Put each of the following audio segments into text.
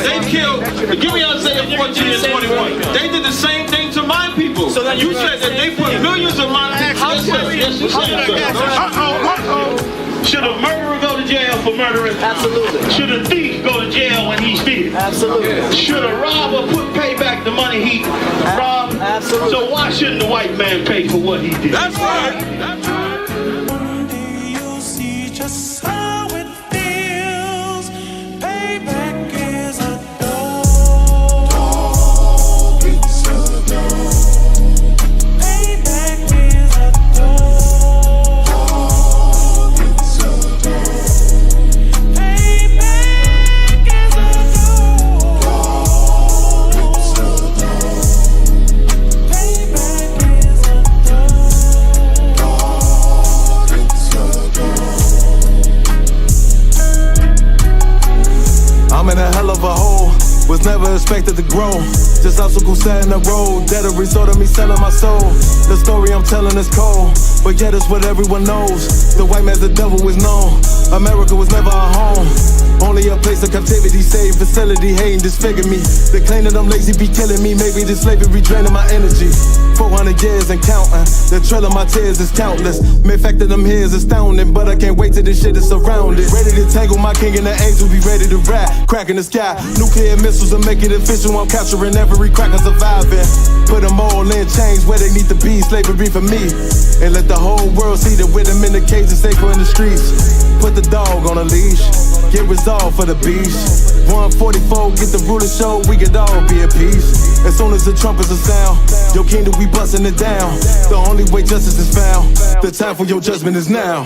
They killed, give me Isaiah 14 and 21. They did the same thing to my people. So you said that they put millions of my people. Should a murderer go to jail for murdering? Absolutely. Should a thief go to jail when he steals? Absolutely. Should a robber pay back the money he robbed? Absolutely. So why shouldn't the white man pay for what he did? That's right. That's right. One day you'll see just how it feels. Payback is a dog. It's a dog. Payback is a dog. It's a dog. Payback is a dog. It's a dog. Payback is a I'm in a hell of a hole, was never expected to grow. Just obstacles set in the road, that a result of me selling my soul. The story I'm telling is cold, but yet it's what everyone knows. The white man's the devil is known. America was never a home, only a place of captivity, saved facility, hating, disfigure me. They claim that I'm lazy, be killing me. Maybe this slavery draining my energy. 400 years and counting, the trail of my tears is countless. Main fact that I'm here is astounding, but I can't wait till this shit is surrounded. Ready to tangle my king and the angels, be ready to rap. Cracking the sky, nuclear missiles will make it official. I'm capturing every cracker surviving. Put them all in chains where they need to be, slavery for me. And let the whole world see that with them in the cage and safer in the streets. Put the dog on a leash, get resolved for the beast. 144, get the ruler show, we could all be at peace. As soon as the trumpets are sound, your kingdom we busting it down. The only way justice is found, the time for your judgment is now.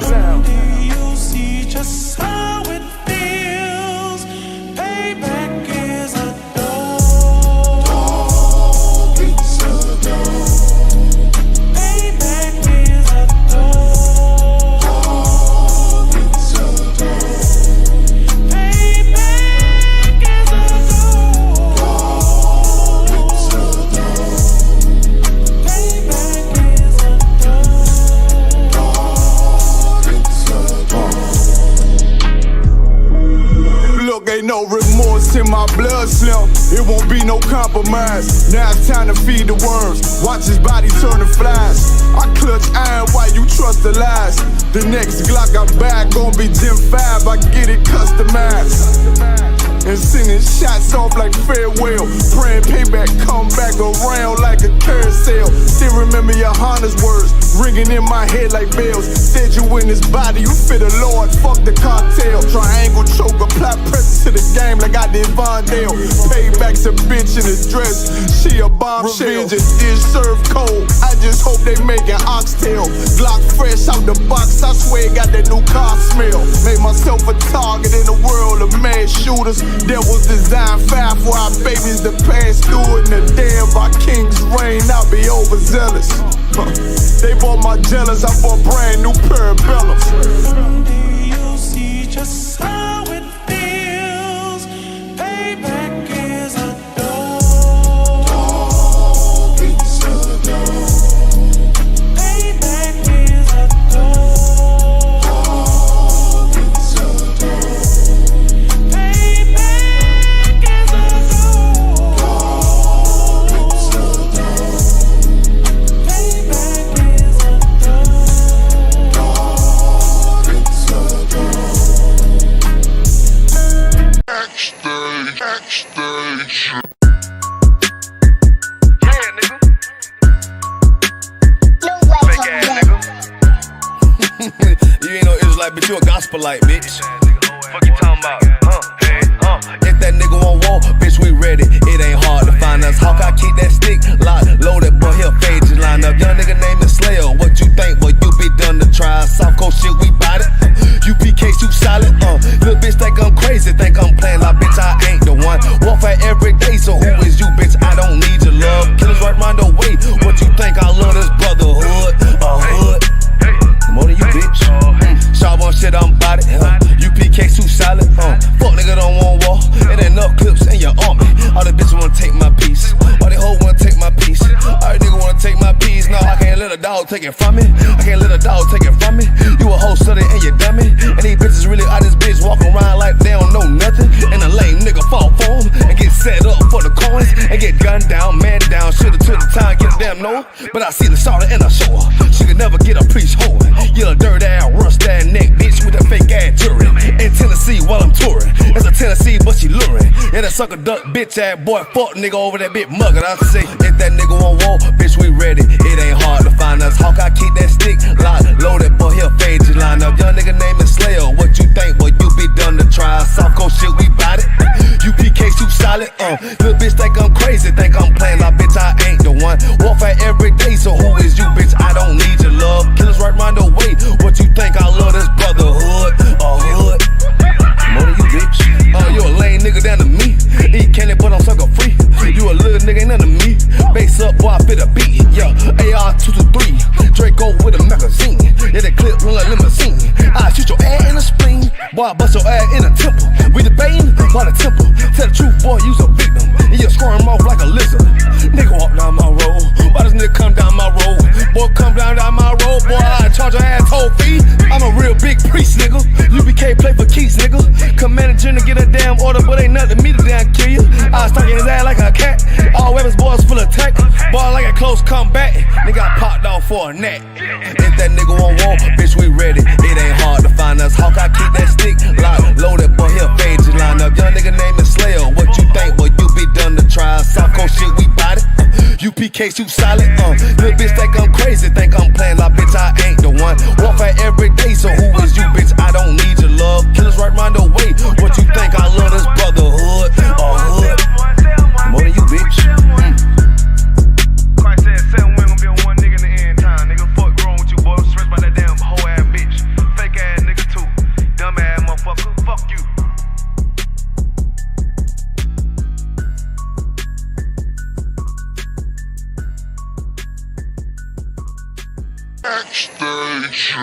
You'll see just how it feels. Payback is a dog. It's a dog. Payback is a dog. It's a dog. Payback is a dog. It's a dog. Payback is a Look, ain't no remorse in my blood, Slim. It won't be no compromise. Now it's time to feed the worms. Watch his body turn to flies. I clutch iron while you trust the lies. The next Glock I buy gon' be Gen 5. I get it customized. And sending shots off like farewell. Praying payback come back around like a carousel. Still remember Yahanna's words ringing in my head like bells. Said you in this body, you fit the Lord, fuck the cartel. Triangle choke, apply pressure to the game like I did Vondale. Payback's a bitch in a dress, she a bombshell. Revenge is served cold, I just hope they make an oxtail. Glock fresh out the box, I swear it got that new car smell. Made myself a target in the world of mad shooters. There was design 5 for our babies to pass through. In the day of our king's reign, I'll be overzealous. They bought my jealous, I bought brand new parabellums. Someday you'll see just how it feels. Payback is a dog. It's a dog. Payback is a dog. It's a dog. Payback is a dog. It's a dog. Payback is a dog. It's a dog. Backstage. Yeah, nigga. Fake ass nigga. You ain't no Israelite, bitch, you a gospelite, bitch. Fuck you talking about? Hey, If that nigga won't walk, bitch, we ready. It ain't hard to find us. Hawk, I keep that stick locked, loaded, but he'll fade just line up. Young nigga named the Slayer. What you think, boy? You be done to try. Soft coast shit, we bout it. UPK, you solid. Little bitch think I'm crazy, think I'm playing like bitch, I ain't the one. Warfare every day, so who is you, bitch? I don't need your love. Killers right round the way. What you think? I love this brotherhood, a hood. More than you, bitch. Sharp on shit, I'm bout it. UPK, too solid. Fuck nigga don't want war. It ain't enough clips in your army. All the bitches wanna take my piece. All they hoes wanna take my piece. All the niggas wanna take my piece. No, I can't let her die. know, but I see the shawty and I show her. She could never get a preach hoe. You a dirt ass, rust ass neck, bitch with that fake ass jewelry. In Tennessee while I'm touring. That's a Tennessee, but she luring. Yeah, that sucker duck bitch ass boy, fuck nigga over that bit muggin'. I say, if that nigga on wall, bitch, we ready. It ain't hard to find us. Hawk, I keep that stick locked, loaded, boy, he'll fade you line up. Young nigga name is Slayer. What you think, boy, you be done to try. Soft coast shit, we bout it. UPK, too solid. Little bitch think I'm crazy, think I'm playing like bitch, I ain't the one. Warfare every day, so who is you, bitch? I don't need your love. Killers right round the way. What you think? I love this brotherhood. Hood. More than you, bitch. You a lame nigga down to me. Eat candy, but I'm sucker free. You a little nigga, ain't none of me. Base up, boy, I fit a beat. Yeah, AR-223. Draco with a magazine. Yeah, that clip run like limousine. I shoot your ass in the spleen. Boy, I bust your ass in a temple. We debating by the temple. Tell the truth, boy, you's a victim. And you squirm off like a lizard. Nigga walk down my road. Why does nigga come down my road? Boy, come down my road. Boy, I charge your ass toll fee. I'm a real big priest, nigga. UPK play for keys, nigga. Commander General get a damn order, but ain't nothing to me to damn kill you. I stuck in his ass like a cat. All weapons, boys full of tech. Boy, like a close combat. Nigga, I popped off for a neck. If that nigga on wall, bitch, we ready. It ain't hard to find us. Hawk, I keep that stick locked, loaded, boy, he'll fade you line up. Young nigga name is Slayer. What you think, boy, you be done to try. Soft coast shit, we bout it. UPK, too solid. Little bitch think I'm crazy, think I'm playing like bitch, I ain't the one. Warfare every day, so who is you, bitch? I don't need your love. Killers right round the way. What you think? I love this brotherhood. Hood. More than you, bitch. Christ said 7 women gonna be on one nigga in the end time. Nigga, fuck wrong with you, boy. Stressed by that damn hoe ass bitch. Fake ass nigga too. Dumb ass motherfucker. Fuck you. Backstage.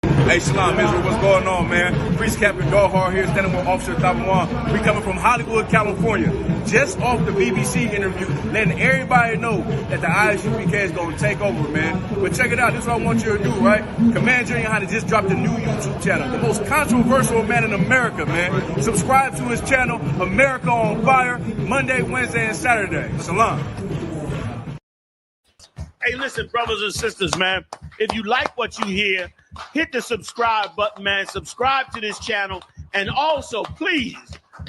Hey, Shalom, Israel, what's going on, man? Priest Captain Dawhar here, standing with Officer Thabawan. We coming from Hollywood, California. Just off the BBC interview, letting everybody know that the I.S.U.P.K is going to take over, man. But check it out, this is what I want you to do, right? Commander Yahanna just dropped a new YouTube channel, the most controversial man in America, man. Subscribe to his channel, America on Fire, Monday, Wednesday, and Saturday. Shalom. Hey, listen, brothers and sisters, man. If you like what you hear, hit the subscribe button, man. Subscribe to this channel. And also, please,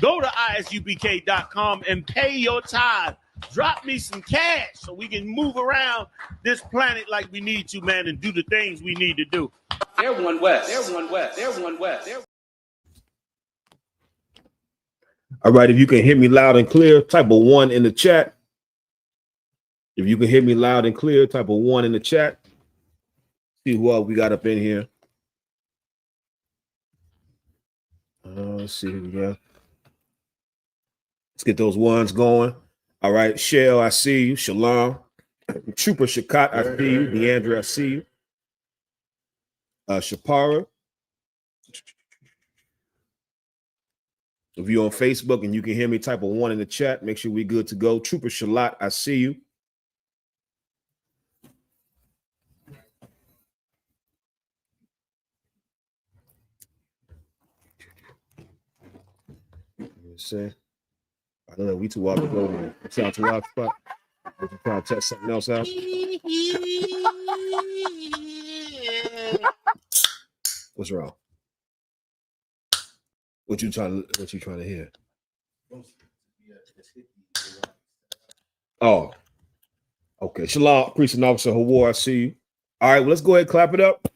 go to ISUPK.com and pay your tithe. Drop me some cash so we can move around this planet like we need to, man, and do the things we need to do. They're one west. They're one west. They're one west. All right, if you can hear me loud and clear, type of 1 in the chat. If you can hear me loud and clear, type of 1 in the chat. See who else we got up in here. Let's see who we got. Let's get those ones going. All right, Shell, I see you. Shalom. Trooper Shakat, I see you. Deandra, I see you. Shapara. If you're on Facebook and you can hear me, type of 1 in the chat. Make sure we're good to go. Trooper Shalat, I see you. Say, I don't know. We too off to go there. Sound too off spot. We can try to test something else out. What's wrong? What you trying to hear? Oh, okay. Shalom, Priest and Officer Hawar, I see you. All right, well, let's go ahead and clap it up.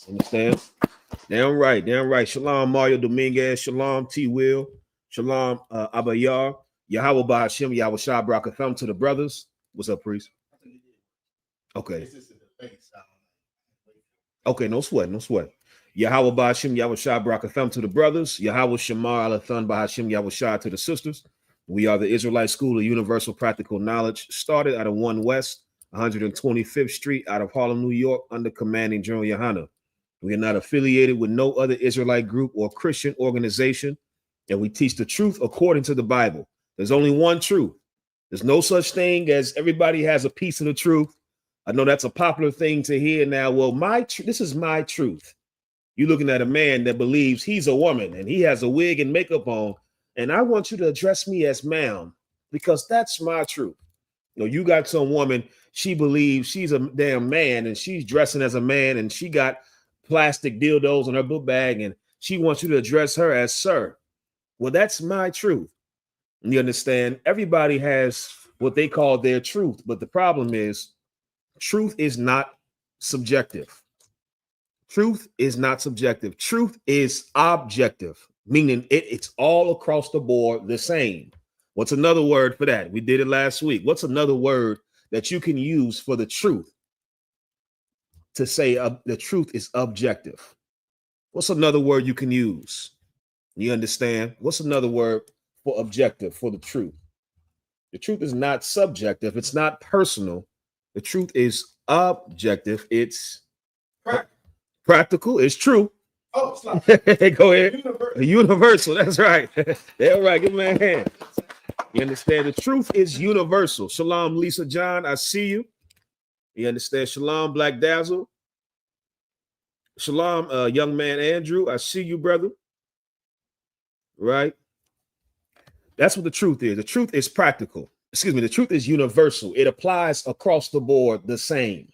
Understand? Damn right. Shalom, Mario Dominguez. Shalom, T. Will. Shalom, Abayar. Yahweh Ba'Hashem, Yahweh Shah Brakatham to the brothers. What's up, Priest? Okay. Okay, no sweat. Yahweh Ba'Hashem, Yahweh Shah Brakatham to the brothers. Yahweh Shamar Alathan Ba'Hashem, Yahweh Shah to the sisters. We are the Israelite School of Universal Practical Knowledge, started out of 1 West, 125th Street, out of Harlem, New York, under commanding General Yahanna. We are not affiliated with no other Israelite group or Christian organization, and we teach the truth according to the Bible. There's only one truth. There's no such thing as everybody has a piece of the truth. I know that's a popular thing to hear now. Well, this is my truth. You're looking at a man that believes he's a woman and he has a wig and makeup on, and I want you to address me as ma'am because that's my truth. You know, you got some woman, she believes she's a damn man and she's dressing as a man and she got plastic dildos in her book bag and she wants you to address her as sir. Well, that's my truth. You understand? Everybody has what they call their truth, but the problem is truth is not subjective. Truth is not subjective. Truth is objective, meaning it's all across the board the same. What's another word for that? We did it last week. What's another word that you can use for the truth to say the truth is objective? What's another word you can use? You understand? What's another word for objective, for the truth? The truth is not subjective. It's not personal. The truth is objective. It's practical. It's true. Oh, it's not. Go ahead. Universal. That's right. All right. Give me a hand. You understand? The truth is universal. Shalom, Lisa John. I see you. You understand? Shalom, Black Dazzle. Shalom, young man Andrew. I see you, brother. Right? That's what the truth is. The truth is practical. Excuse me. The truth is universal. It applies across the board the same.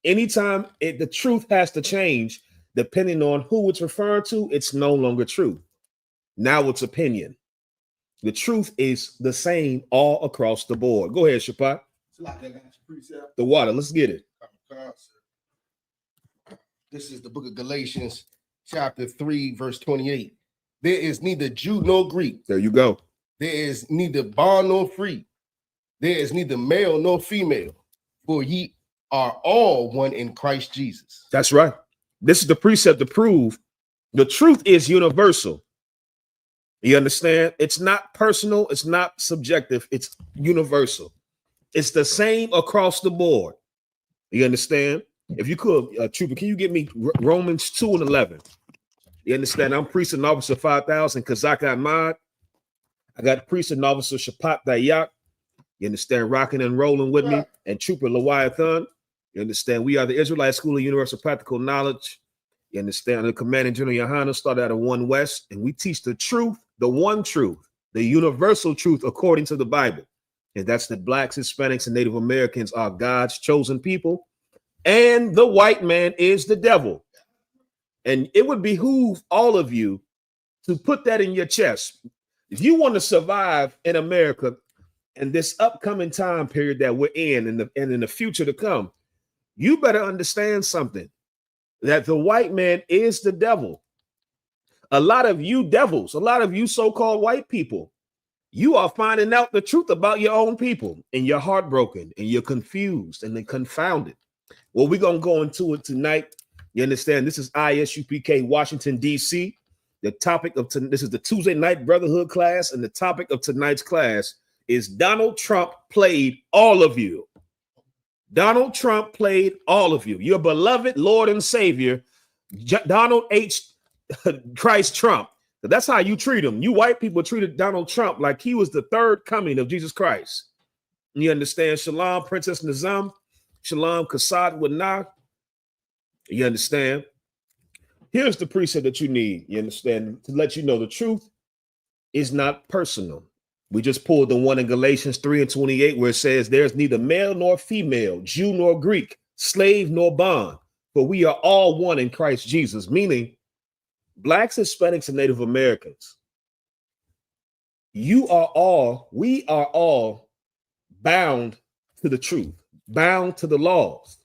Anytime the truth has to change, depending on who it's referring to, it's no longer true. Now it's opinion. The truth is the same all across the board. Go ahead, Shapat. The water. Let's get it. This is the book of Galatians, chapter 3, verse 28. There is neither Jew nor Greek. There you go. There is neither bond nor free. There is neither male nor female. For ye are all one in Christ Jesus. That's right. This is the precept to prove the truth is universal. You understand? It's not personal. It's not subjective. It's universal. It's the same across the board. You understand? If you could, Trooper, can you get me Romans 2:11? You understand? I'm priest and officer 5,000 Kazak Ahmad. I got priest and officer Shapat Dayak. You understand? Rocking and rolling with me. And Trooper Leviathan. You understand? We are the Israelite School of Universal Practical Knowledge. You understand? The commanding general Yahanna started out of 1 West, and we teach the truth, the one truth, the universal truth according to the Bible. And that's that blacks, Hispanics, and Native Americans are God's chosen people, and the white man is the devil. And it would behoove all of you to put that in your chest. If you want to survive in America in this upcoming time period that we're in, and in the future to come, you better understand something, that the white man is the devil. A lot of you devils, a lot of you so-called white people, you are finding out the truth about your own people, and you're heartbroken, and you're confused, and then confounded. Well, we're going to go into it tonight. You understand? This is I.S.U.P.K. Washington, D.C. The topic of this is the Tuesday night brotherhood class, and the topic of tonight's class is Donald Trump played all of you. Donald Trump played all of you. Your beloved Lord and Savior, Donald H. Christ Trump. That's how you treat him. You white people treated Donald Trump like he was the third coming of Jesus Christ. You understand? Shalom, Princess Nizam. Shalom, Kasad Wanah. You understand? Here's the precept that you need. You understand? To let you know the truth is not personal. We just pulled the one in Galatians 3:28 where it says there's neither male nor female, Jew nor Greek, slave nor bond, for we are all one in Christ Jesus, meaning blacks, Hispanics, and Native Americans. We are all bound to the truth, bound to the laws.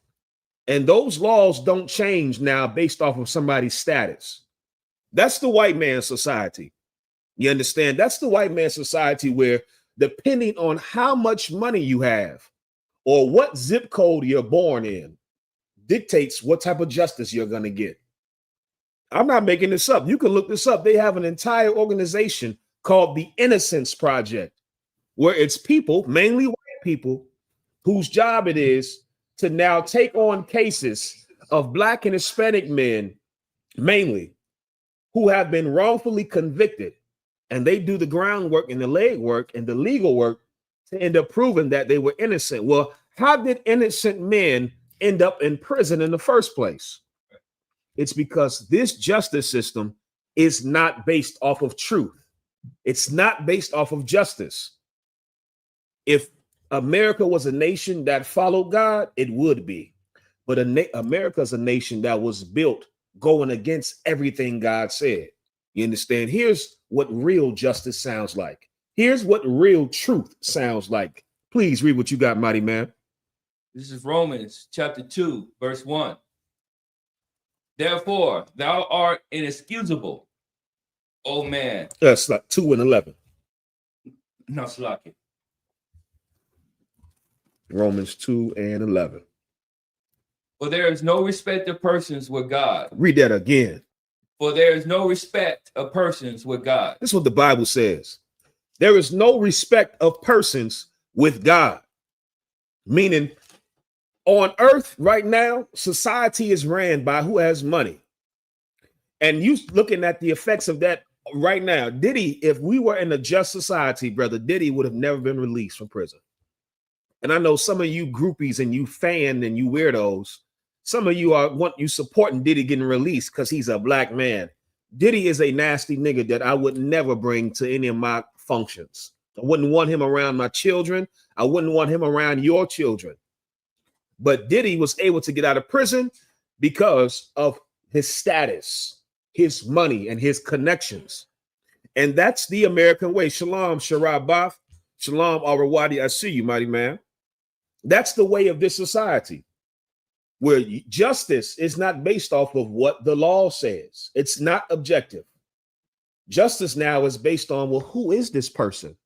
And those laws don't change now based off of somebody's status. That's the white man's society. You understand? That's the white man's society where depending on how much money you have or what zip code you're born in dictates what type of justice you're going to get. I'm not making this up. You can look this up. They have an entire organization called the Innocence Project, where it's people, mainly white people, whose job it is to now take on cases of black and Hispanic men, mainly, who have been wrongfully convicted. And they do the groundwork and the legwork and the legal work to end up proving that they were innocent. Well, how did innocent men end up in prison in the first place? It's because this justice system is not based off of truth. It's not based off of justice. If America was a nation that followed God, it would be. But America's a nation that was built going against everything God said. You understand? Here's what real justice sounds like. Here's what real truth sounds like. Please read what you got, mighty man. This is Romans chapter 2, verse 1. Therefore, thou art inexcusable, O man. That's like 2 and 11. No, Slaki. Romans 2 and 11. For there is no respect of persons with God. Read that again. For there is no respect of persons with God. This is what the Bible says. There is no respect of persons with God. Meaning, on earth right now, society is ran by who has money. And you looking at the effects of that right now. Diddy, if we were in a just society, brother, Diddy would have never been released from prison. And I know some of you groupies and you fan and you weirdos, some of you you supporting Diddy getting released because he's a black man. Diddy is a nasty nigga that I would never bring to any of my functions. I wouldn't want him around my children. I wouldn't want him around your children. But Diddy was able to get out of prison because of his status, his money, and his connections. And that's the American way. Shalom, Sharabaf. Shalom, Arawadi. I see you, mighty man. That's the way of this society, where justice is not based off of what the law says. It's not objective. Justice now is based on, well, who is this person?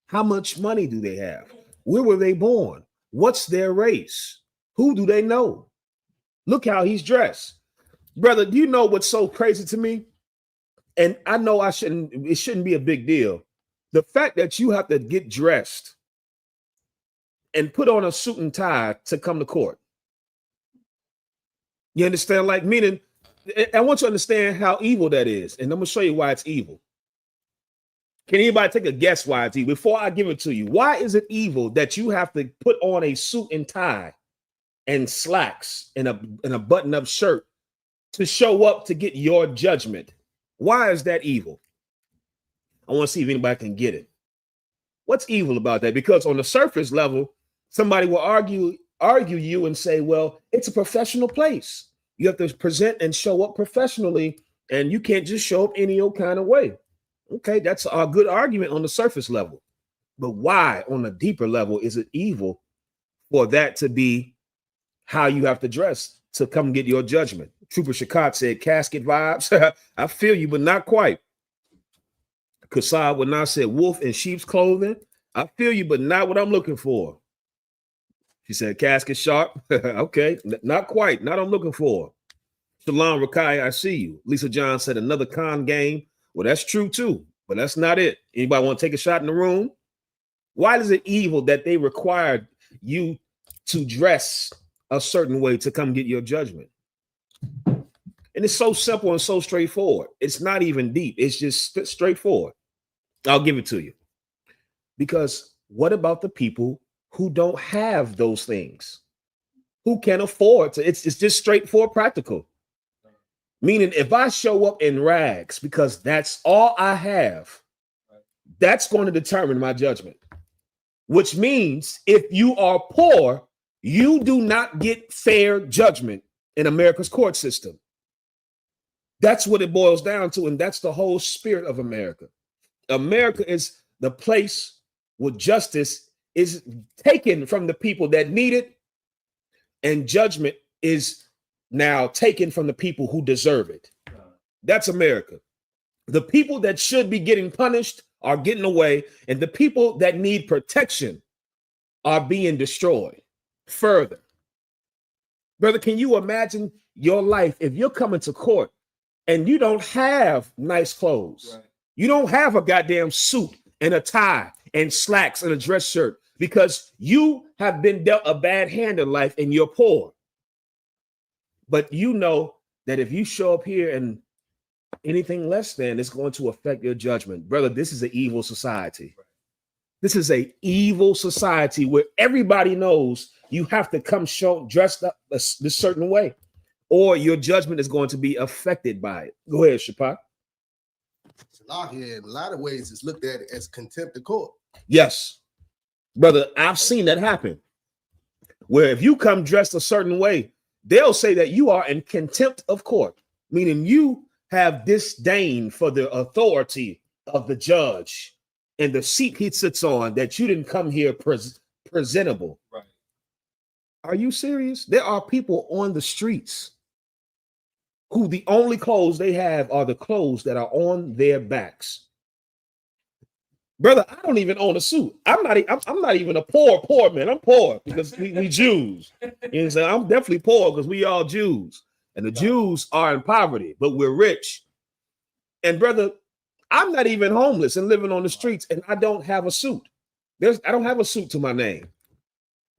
How much money do they have? Where were they born? What's their race? Who do they know? Look how he's dressed. Brother, do you know what's so crazy to me? And I know it shouldn't be a big deal. The fact that you have to get dressed and put on a suit and tie to come to court. You understand? Like, meaning, I want you to understand how evil that is. And I'm going to show you why it's evil. Can anybody take a guess why it's evil? Before I give it to you, why is it evil that you have to put on a suit and tie and slacks and a button-up shirt to show up to get your judgment? Why is that evil? I want to see if anybody can get it. What's evil about that? Because on the surface level, somebody will argue you and say, well, it's a professional place. You have to present and show up professionally, and you can't just show up any old kind of way. Okay, that's a good argument on the surface level. But why, on a deeper level, is it evil for that to be how you have to dress to come get your judgment? Trooper Shakat said, casket vibes. I feel you, but not quite. Kasab would not said, wolf in sheep's clothing. I feel you, but not what I'm looking for. She said, casket sharp. Okay, not quite. Not what I'm looking for. Shalom Rakai, I see you. Lisa John said, another con game. Well, that's true too, but that's not it. Anybody want to take a shot in the room? Why is it evil that they required you to dress a certain way to come get your judgment? And it's so simple and so straightforward. It's not even deep. It's just straightforward. I'll give it to you. Because what about the people who don't have those things? Who can afford to? It's just straightforward, practical. Meaning, if I show up in rags because that's all I have, that's going to determine my judgment. Which means if you are poor, you do not get fair judgment in America's court system. That's what it boils down to, and that's the whole spirit of America. America is the place where justice is taken from the people that need it, and judgment is now taken from the people who deserve it. That's America. The people that should be getting punished are getting away, and the people that need protection are being destroyed further. Brother, can you imagine your life if you're coming to court and you don't have nice clothes? Right. You don't have a goddamn suit and a tie and slacks and a dress shirt because you have been dealt a bad hand in life and you're poor. But you know that if you show up here and anything less than, it's going to affect your judgment. Brother, this is an evil society. This is an evil society where everybody knows you have to come dressed up this certain way, or your judgment is going to be affected by it. Go ahead, Shapak. In a lot of ways, it's looked at as contempt of court. Yes. Brother, I've seen that happen. Where if you come dressed a certain way, they'll say that you are in contempt of court, meaning you have disdain for the authority of the judge and the seat he sits on, that you didn't come here presentable. Right. Are you serious? There are people on the streets who the only clothes they have are the clothes that are on their backs. Brother, I don't even own a suit. I'm not even a poor man. I'm poor because we Jews. You know, so I'm definitely poor because we all Jews. And the Jews are in poverty, but we're rich. And brother, I'm not even homeless and living on the streets, and I don't have a suit. I don't have a suit to my name.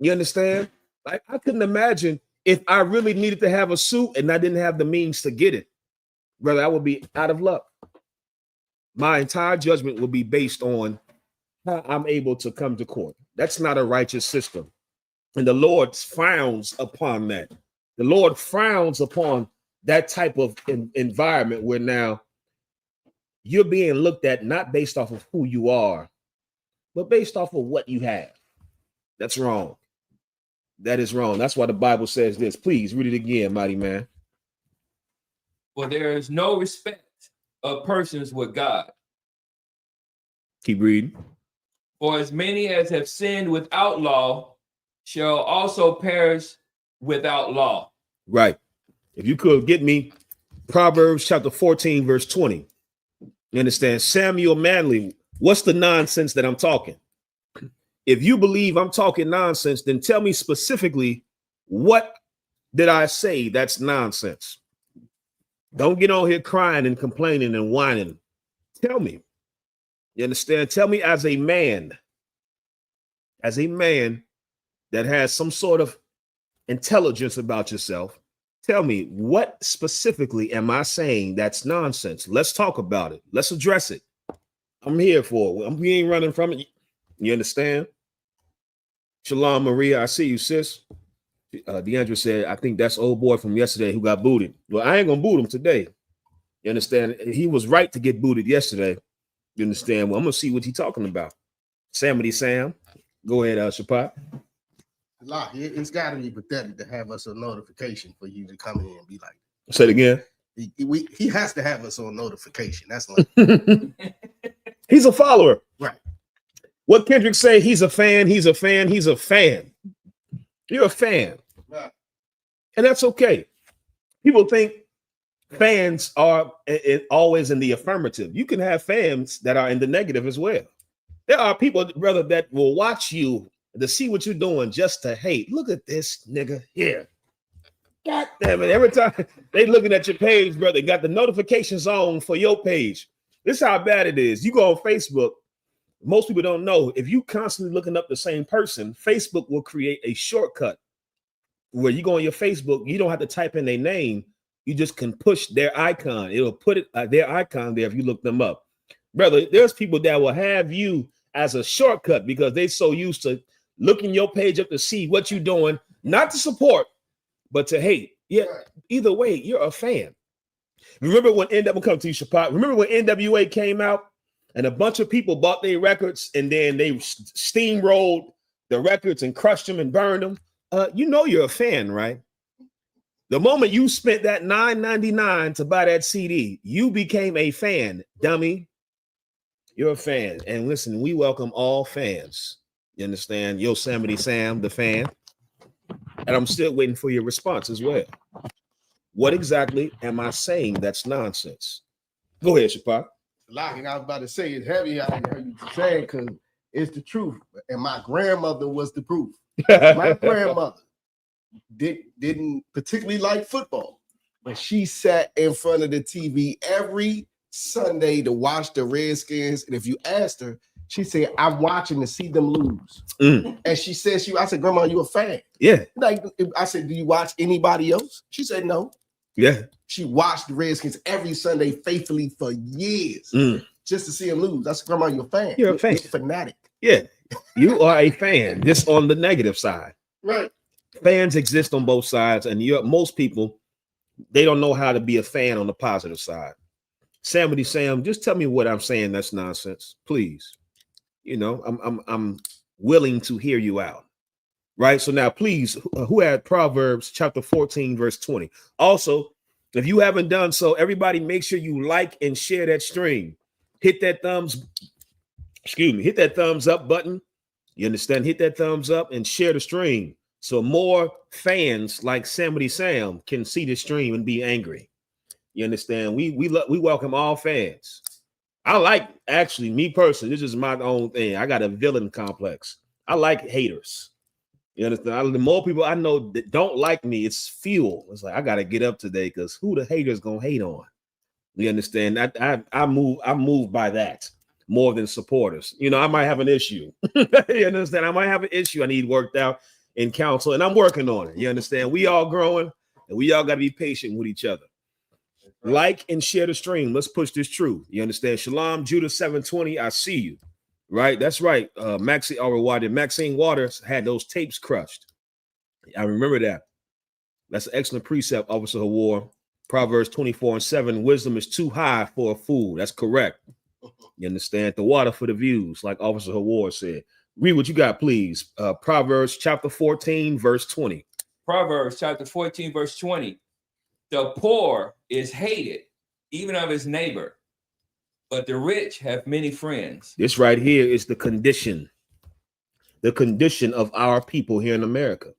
You understand? Like, I couldn't imagine if I really needed to have a suit and I didn't have the means to get it. Brother, I would be out of luck. My entire judgment will be based on how I'm able to come to court. That's not a righteous system. And the Lord frowns upon that. The Lord frowns upon that type of environment where now you're being looked at not based off of who you are, but based off of what you have. That's wrong. That is wrong. That's why the Bible says this. Please read it again, mighty man. For there is no respect of persons with God. Keep reading. For as many as have sinned without law shall also perish without law. Right. If you could get me Proverbs chapter 14, verse 20. You understand? Samuel Manley, what's the nonsense that I'm talking? If you believe I'm talking nonsense, then tell me specifically, what did I say that's nonsense? Don't get on here crying and complaining and whining. Tell me. You understand? Tell me as a man that has some sort of intelligence about yourself, tell me, what specifically am I saying that's nonsense? Let's talk about it. Let's address it. I'm here for it. We ain't running from it. You understand? Shalom, Maria. I see you, sis. Deandra said, I think that's old boy from yesterday who got booted. Well, I ain't gonna boot him today. You understand? He was right to get booted yesterday. You understand? Well, I'm gonna see what he's talking about. Samity Sam. Go ahead, Shapat. It's got to be pathetic to have us a notification for you to come in and be like, say it again. He has to have us on notification. That's like he's a follower. Right. What Kendrick say? He's a fan. He's a fan. He's a fan. You're a fan. Right. And that's okay. People think fans are always in the affirmative. You can have fans that are in the negative as well. There are people, brother, that will watch you to see what you're doing just to hate. Look at this nigga here. God damn it. Every time they looking at your page, brother, got the notifications on for your page. This is how bad it is. You go on Facebook. Most people don't know, if you constantly looking up the same person, Facebook will create a shortcut where you go on your Facebook, you don't have to type in their name. You just can push their icon. It'll put it their icon there if you look them up. Brother, there's people that will have you as a shortcut because they're so used to looking your page up to see what you're doing, not to support, but to hate. Yeah, either way, you're a fan. Remember when NWA come to you, Shapat? Remember when NWA came out and a bunch of people bought their records and then they steamrolled the records and crushed them and burned them? You know you're a fan, right? The moment you spent that $9.99 to buy that CD, you became a fan, dummy. You're a fan. And listen, we welcome all fans. You understand? Yosemite Sam, the fan. And I'm still waiting for your response as well. What exactly am I saying that's nonsense? Go ahead, Shapat. Like I was about to say, it's heavy. I heard you saying because it's the truth. And my grandmother was the proof. My grandmother didn't particularly like football, but she sat in front of the TV every Sunday to watch the Redskins. And if you asked her, she said, I'm watching to see them lose. And she said, I said, Grandma, you a fan? Yeah. Like I said, do you watch anybody else? She said, no. Yeah. She watched the Redskins every Sunday faithfully for years just to see them lose. I said, Grandma, you're a fan. You're a fan. You're a fanatic. Yeah. You are a fan, just on the negative side. Right. Fans exist on both sides, and most people, they don't know how to be a fan on the positive side. Samity Sam, just tell me what I'm saying that's nonsense, please. You know, I'm willing to hear you out. Right. So now, please, who had Proverbs chapter 14, verse 20? Also, if you haven't done so, everybody make sure you like and share that stream. Hit that hit that thumbs up button. You understand? Hit that thumbs up and share the stream so more fans like Samity Sam can see the stream and be angry. You understand? We welcome all fans. I like, actually, me personally, this is my own thing. I got a villain complex. I like haters. You understand? The more people I know that don't like me, it's fuel. It's like I gotta get up today because who the haters gonna hate on? You understand? I move by that more than supporters. You know, I might have an issue. You understand? I might have an issue I need worked out in counsel, and I'm working on it. You understand? We all growing, and we all gotta be patient with each other. Like and share the stream. Let's push this truth. You understand? Shalom, Judah 720. I see you. Right, that's right. Maxine Waters had those tapes crushed. I remember that. That's an excellent precept, Officer War. Proverbs 24:7. Wisdom is too high for a fool. That's correct. You understand? The water for the views, like Officer War said. Read what you got, please. Proverbs chapter 14, verse 20. Proverbs chapter 14, verse 20. The poor is hated, even of his neighbor, but the rich have many friends. This right here is the condition of our people here in America.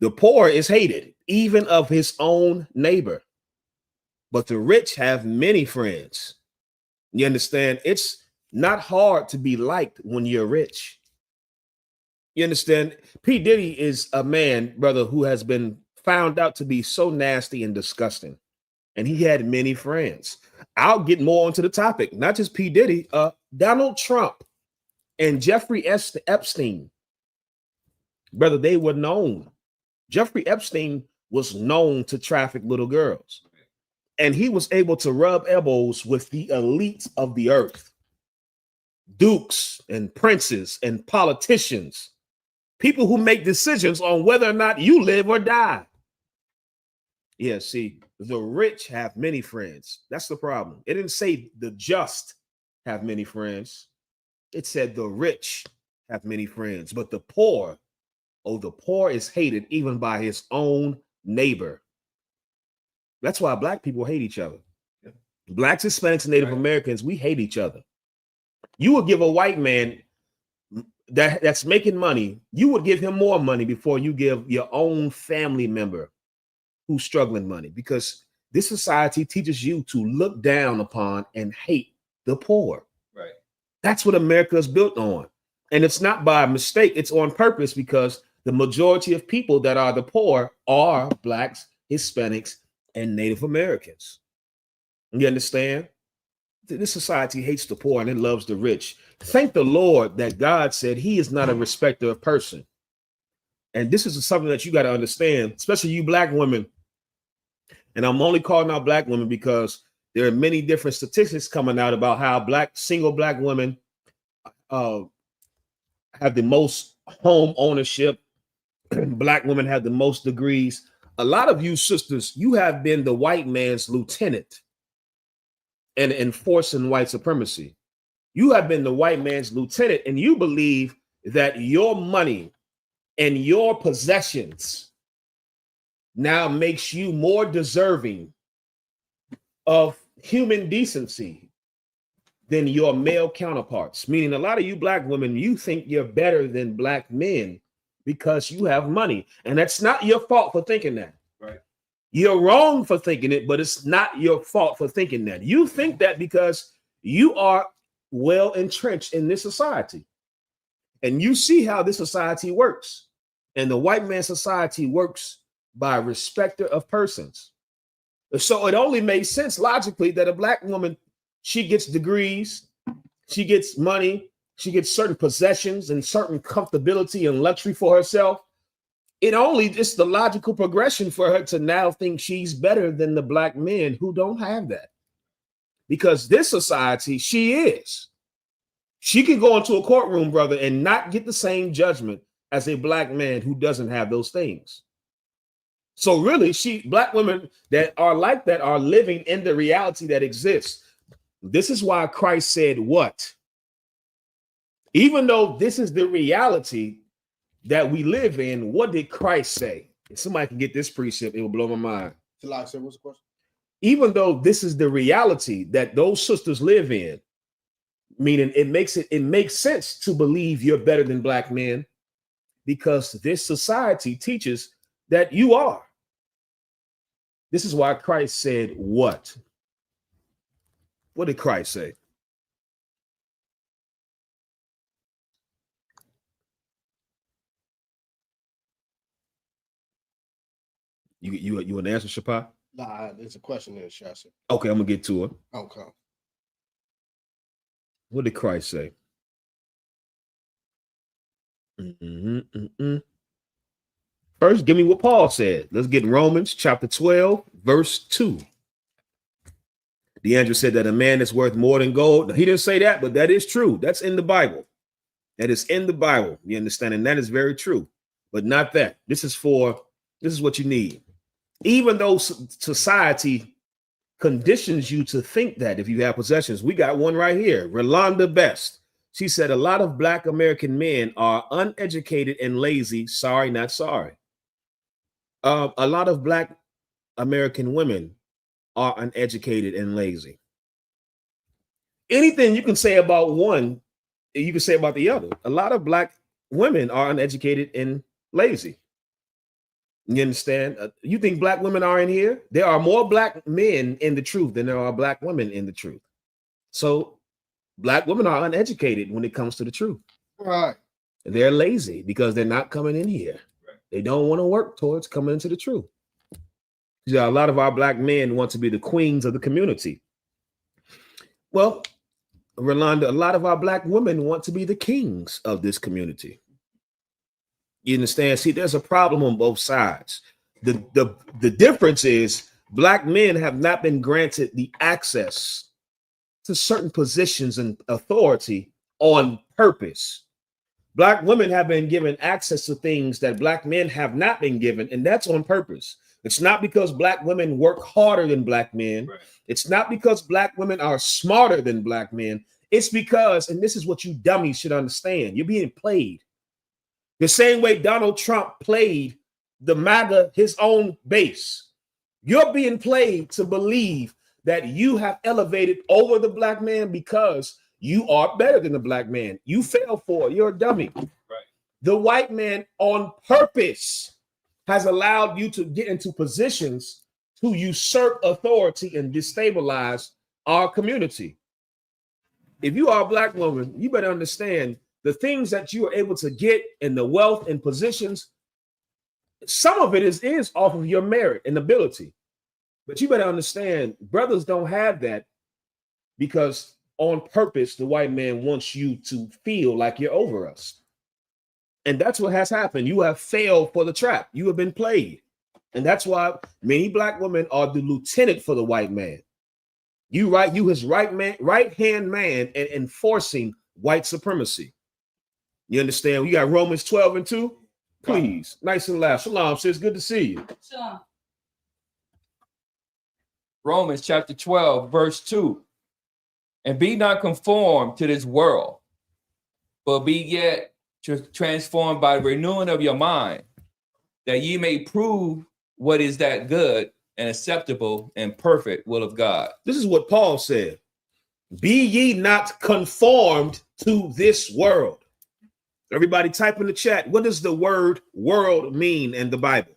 The poor is hated, even of his own neighbor, but the rich have many friends. You understand? It's not hard to be liked when you're rich. You understand? P. Diddy is a man, brother, who has been found out to be so nasty and disgusting. And he had many friends. I'll get more onto the topic, not just P. Diddy, Donald Trump and Jeffrey Epstein. Brother, they were known. Jeffrey Epstein was known to traffic little girls. And he was able to rub elbows with the elites of the earth. Dukes and princes and politicians. People who make decisions on whether or not you live or die. Yeah, see, the rich have many friends. That's the problem. It didn't say the just have many friends. It said the rich have many friends. But the poor, the poor is hated even by his own neighbor. That's why black people hate each other. Yeah. Blacks, Hispanics, and Native Americans, we hate each other. You would give a white man that's making money, you would give him more money before you give your own family member who's struggling money, because this society teaches you to look down upon and hate the poor. Right. That's what America is built on. And it's not by mistake, it's on purpose, because the majority of people that are the poor are blacks, Hispanics, and Native Americans. You understand? This society hates the poor and it loves the rich. Thank the Lord that God said he is not a respecter of person. And this is something that you got to understand, especially you black women. And I'm only calling out black women because there are many different statistics coming out about how single black women have the most home ownership. Black women have the most degrees. A lot of you sisters, you have been the white man's lieutenant in enforcing white supremacy. You have been the white man's lieutenant, and you believe that your money and your possessions now makes you more deserving of human decency than your male counterparts. Meaning a lot of you black women, you think you're better than black men because you have money. And that's not your fault for thinking that. Right. You're wrong for thinking it, but it's not your fault for thinking that. You think that because you are well entrenched in this society. And you see how this society works. And the white man society works by respecter of persons. So it only makes sense logically that a black woman, she gets degrees, she gets money, she gets certain possessions and certain comfortability and luxury for herself. It only just the logical progression for her to now think she's better than the black men who don't have that. Because this society, she is. She can go into a courtroom, brother, and not get the same judgment as a black man who doesn't have those things. So really, black women that are like that are living in the reality that exists. This is why Christ said what? Even though this is the reality that we live in, what did Christ say? If somebody can get this precept, it will blow my mind. What's the question? Even though this is the reality that those sisters live in, meaning it makes sense to believe you're better than black men, because this society teaches that you are. This is why Christ said what? What did Christ say? You want to answer, Shapa? Nah, there's a question there, Shasha. Okay, I'm gonna get to it. Okay. What did Christ say? First, give me what Paul said. Let's get Romans chapter 12, verse 2. DeAndre said that a man is worth more than gold. Now, he didn't say that, but that is true. That's in the Bible. That is in the Bible. You understand? And that is very true. But not that. This is what you need. Even though society conditions you to think that if you have possessions, we got one right here. Rolanda Best. She said a lot of black American men are uneducated and lazy. Sorry, not sorry. A lot of black American women are uneducated and lazy. Anything you can say about one, you can say about the other. A lot of black women are uneducated and lazy. You understand? You think black women are in here? There are more black men in the truth than there are black women in the truth. So black women are uneducated when it comes to the truth. Right. They're lazy because they're not coming in here. They don't want to work towards coming into the truth. Yeah, a lot of our black men want to be the queens of the community. Well, Rolanda, a lot of our black women want to be the kings of this community. You understand? See, there's a problem on both sides. The difference is black men have not been granted the access to certain positions and authority on purpose. Black women have been given access to things that black men have not been given, and that's on purpose. It's not because black women work harder than black men. Right. It's not because black women are smarter than black men. It's because, and this is what you dummies should understand, you're being played. The same way Donald Trump played the MAGA, his own base. You're being played to believe that you have elevated over the black man because you are better than the black man. You fell for it. You're a dummy. Right. The white man on purpose has allowed you to get into positions to usurp authority and destabilize our community. If you are a black woman, you better understand the things that you are able to get and the wealth and positions, some of it is off of your merit and ability. But you better understand, brothers don't have that because on purpose, the white man wants you to feel like you're over us. And that's what has happened. You have failed for the trap. You have been played. And that's why many black women are the lieutenant for the white man. You his right-hand man and enforcing white supremacy. You understand? We got Romans 12 and 2. Please, nice and loud. Shalom, sis. Good to see you. Shalom. Romans chapter 12, verse 2. And be not conformed to this world, but be yet transformed by the renewing of your mind, that ye may prove what is that good and acceptable and perfect will of God. This is what Paul said. Be ye not conformed to this world. Everybody type in the chat. What does the word world mean in the Bible?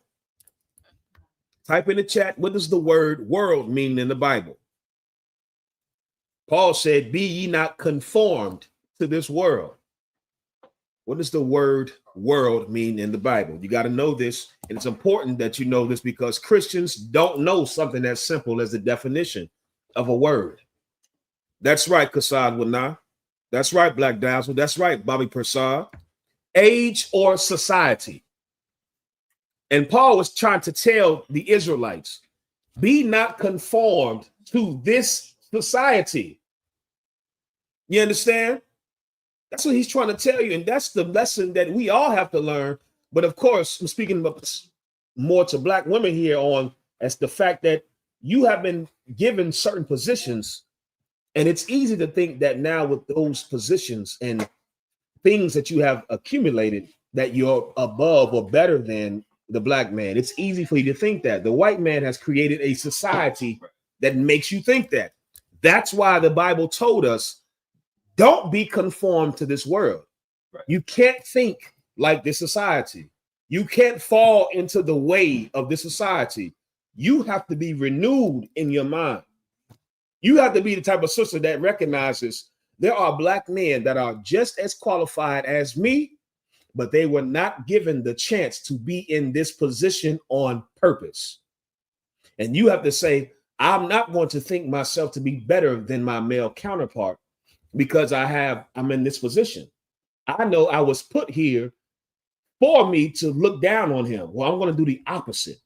Type in the chat. What does the word world mean in the Bible? Paul said, be ye not conformed to this world. What does the word world mean in the Bible? You got to know this. And it's important that you know this because Christians don't know something as simple as the definition of a word. That's right, Kasad Wana. That's right, Black Dazzle. That's right, Bobby Persad. Age or society. And Paul was trying to tell the Israelites, be not conformed to this society. You understand? That's what he's trying to tell you. And that's the lesson that we all have to learn. But of course, I'm speaking more to black women here on as the fact that you have been given certain positions. And it's easy to think that now with those positions and things that you have accumulated that you're above or better than the black man. It's easy for you to think that. The white man has created a society that makes you think that. That's why the Bible told us, don't be conformed to this world. Right. You can't think like this society. You can't fall into the way of this society. You have to be renewed in your mind. You have to be the type of sister that recognizes there are black men that are just as qualified as me, but they were not given the chance to be in this position on purpose. And you have to say, I'm not going to think myself to be better than my male counterpart because I'm in this position. I know I was put here for me to look down on him. Well, I'm going to do the opposite.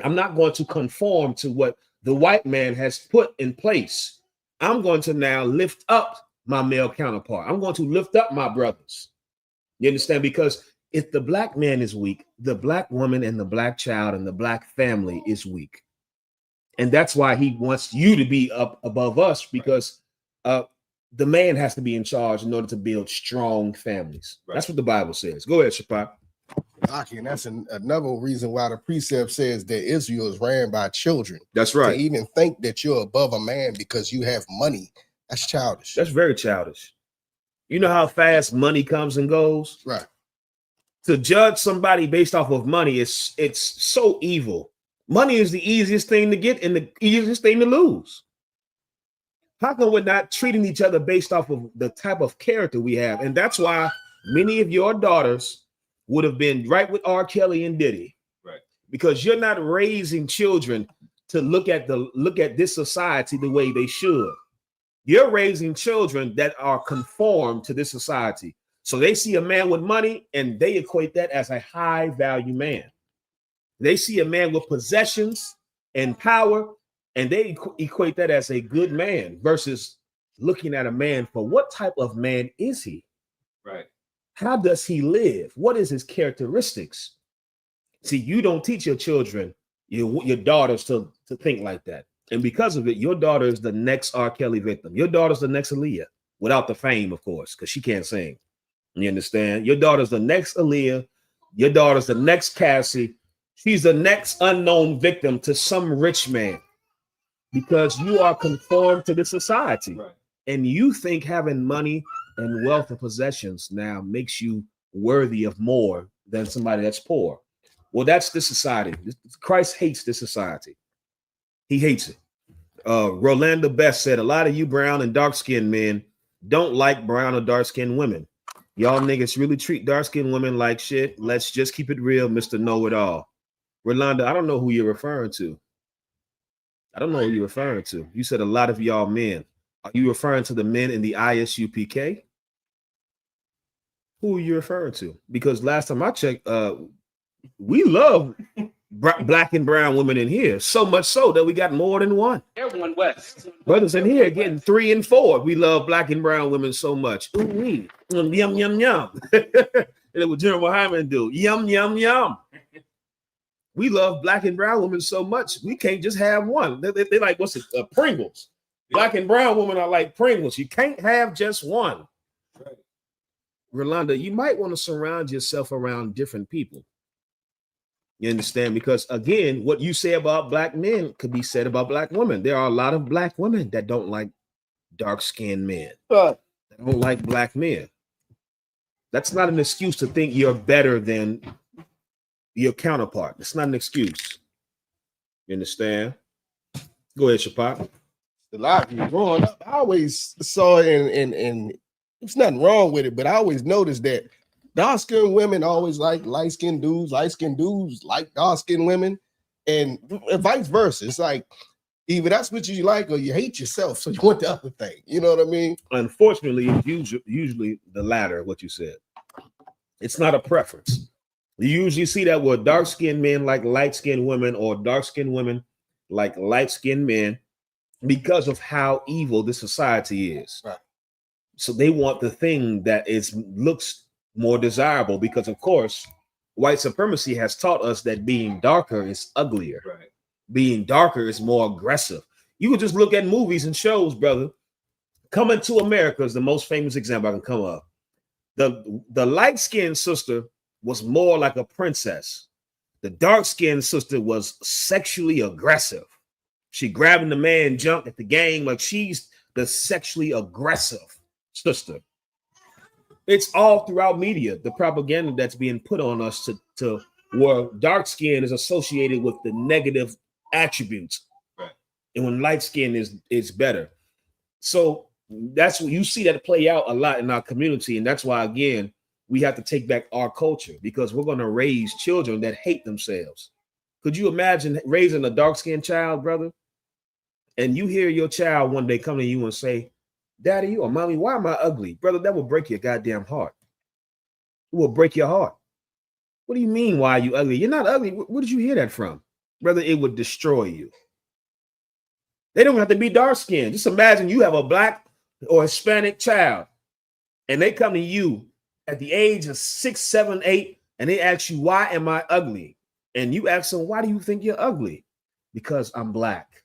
I'm not going to conform to what the white man has put in place. I'm going to now lift up my male counterpart. I'm going to lift up my brothers. You understand? Because if the black man is weak, the black woman and the black child and the black family is weak. And that's why he wants you to be up above us, because the man has to be in charge in order to build strong families. Right. That's what the Bible says. Go ahead, Shapak. And that's another reason why the precept says that Israel is ran by children. That's right. To even think that you're above a man because you have money, that's childish. That's very childish. You know how fast money comes and goes? Right. To judge somebody based off of money, it's so evil. Money is the easiest thing to get and the easiest thing to lose. How come we're not treating each other based off of the type of character we have? And that's why many of your daughters would have been right with R. Kelly and Diddy. Right. Because you're not raising children to look at this society the way they should. You're raising children that are conformed to this society. So they see a man with money and they equate that as a high value man. They see a man with possessions and power and they equate that as a good man versus looking at a man for what type of man is he? Right. How does he live? What is his characteristics? See, you don't teach your children, your daughters to think like that. And because of it, your daughter is the next R. Kelly victim. Your daughter's the next Aaliyah, without the fame, of course, because she can't sing. You understand? Your daughter's the next Aaliyah. Your daughter's the next Cassie. She's the next unknown victim to some rich man because you are conformed to the society. Right. And you think having money and wealth and possessions now makes you worthy of more than somebody that's poor. Well, that's the society. Christ hates this society. He hates it. Rolanda Best said, a lot of you brown and dark-skinned men don't like brown or dark-skinned women. Y'all niggas really treat dark-skinned women like shit. Let's just keep it real, Mr. Know-It-All. Rolanda, I don't know who you're referring to. I don't know who you're referring to. You said a lot of y'all men. Are you referring to the men in the I.S.U.P.K? Who are you referring to? Because last time I checked, we love black and brown women in here, so much so that we got more than one. Everyone West. Brothers in here getting 3 and 4. We love black and brown women so much. Ooh, yum, yum, yum. That's what General Hyman do. Yum, yum, yum. We love black and brown women so much, we can't just have one. They like, what's it? Pringles. Black and brown women are like Pringles. You can't have just one. Right. Rolanda, you might want to surround yourself around different people. You understand? Because again, what you say about black men could be said about black women. There are a lot of black women that don't like dark-skinned men. That don't like black men. That's not an excuse to think you're better than your counterpart. It's not an excuse. You understand? Go ahead, Shapak. A lot of you growing up, I always saw and there's nothing wrong with it, but I always noticed that dark-skinned women always like light-skinned dudes like dark-skinned women, and vice versa. It's like either that's what you like or you hate yourself, so you want the other thing. You know what I mean? Unfortunately, it's usually the latter, what you said. It's not a preference. You usually see that with dark-skinned men like light-skinned women or dark-skinned women like light-skinned men because of how evil this society is. Right. So they want the thing that looks more desirable because, of course, white supremacy has taught us that being darker is uglier. Right. Being darker is more aggressive. You would just look at movies and shows, brother. Coming to America is the most famous example I can come up. The light-skinned sister was more like a princess. The dark-skinned sister was sexually aggressive. She grabbing the man junk at the game like she's the sexually aggressive sister. It's all throughout media, the propaganda that's being put on us to where dark skin is associated with the negative attributes. Right. And when light skin is better. So that's what you see that play out a lot in our community. And that's why, again, we have to take back our culture, because we're going to raise children that hate themselves. Could you imagine raising a dark-skinned child, brother? And you hear your child one day come to you and say, Daddy or Mommy, why am I ugly? Brother, that will break your goddamn heart. It will break your heart. What do you mean, why are you ugly? You're not ugly. Where did you hear that from? Brother, it would destroy you. They don't have to be dark-skinned. Just imagine you have a black or Hispanic child, and they come to you at the age of 6, 7, 8, and they ask you, why am I ugly? And you ask them, why do you think you're ugly? Because I'm black.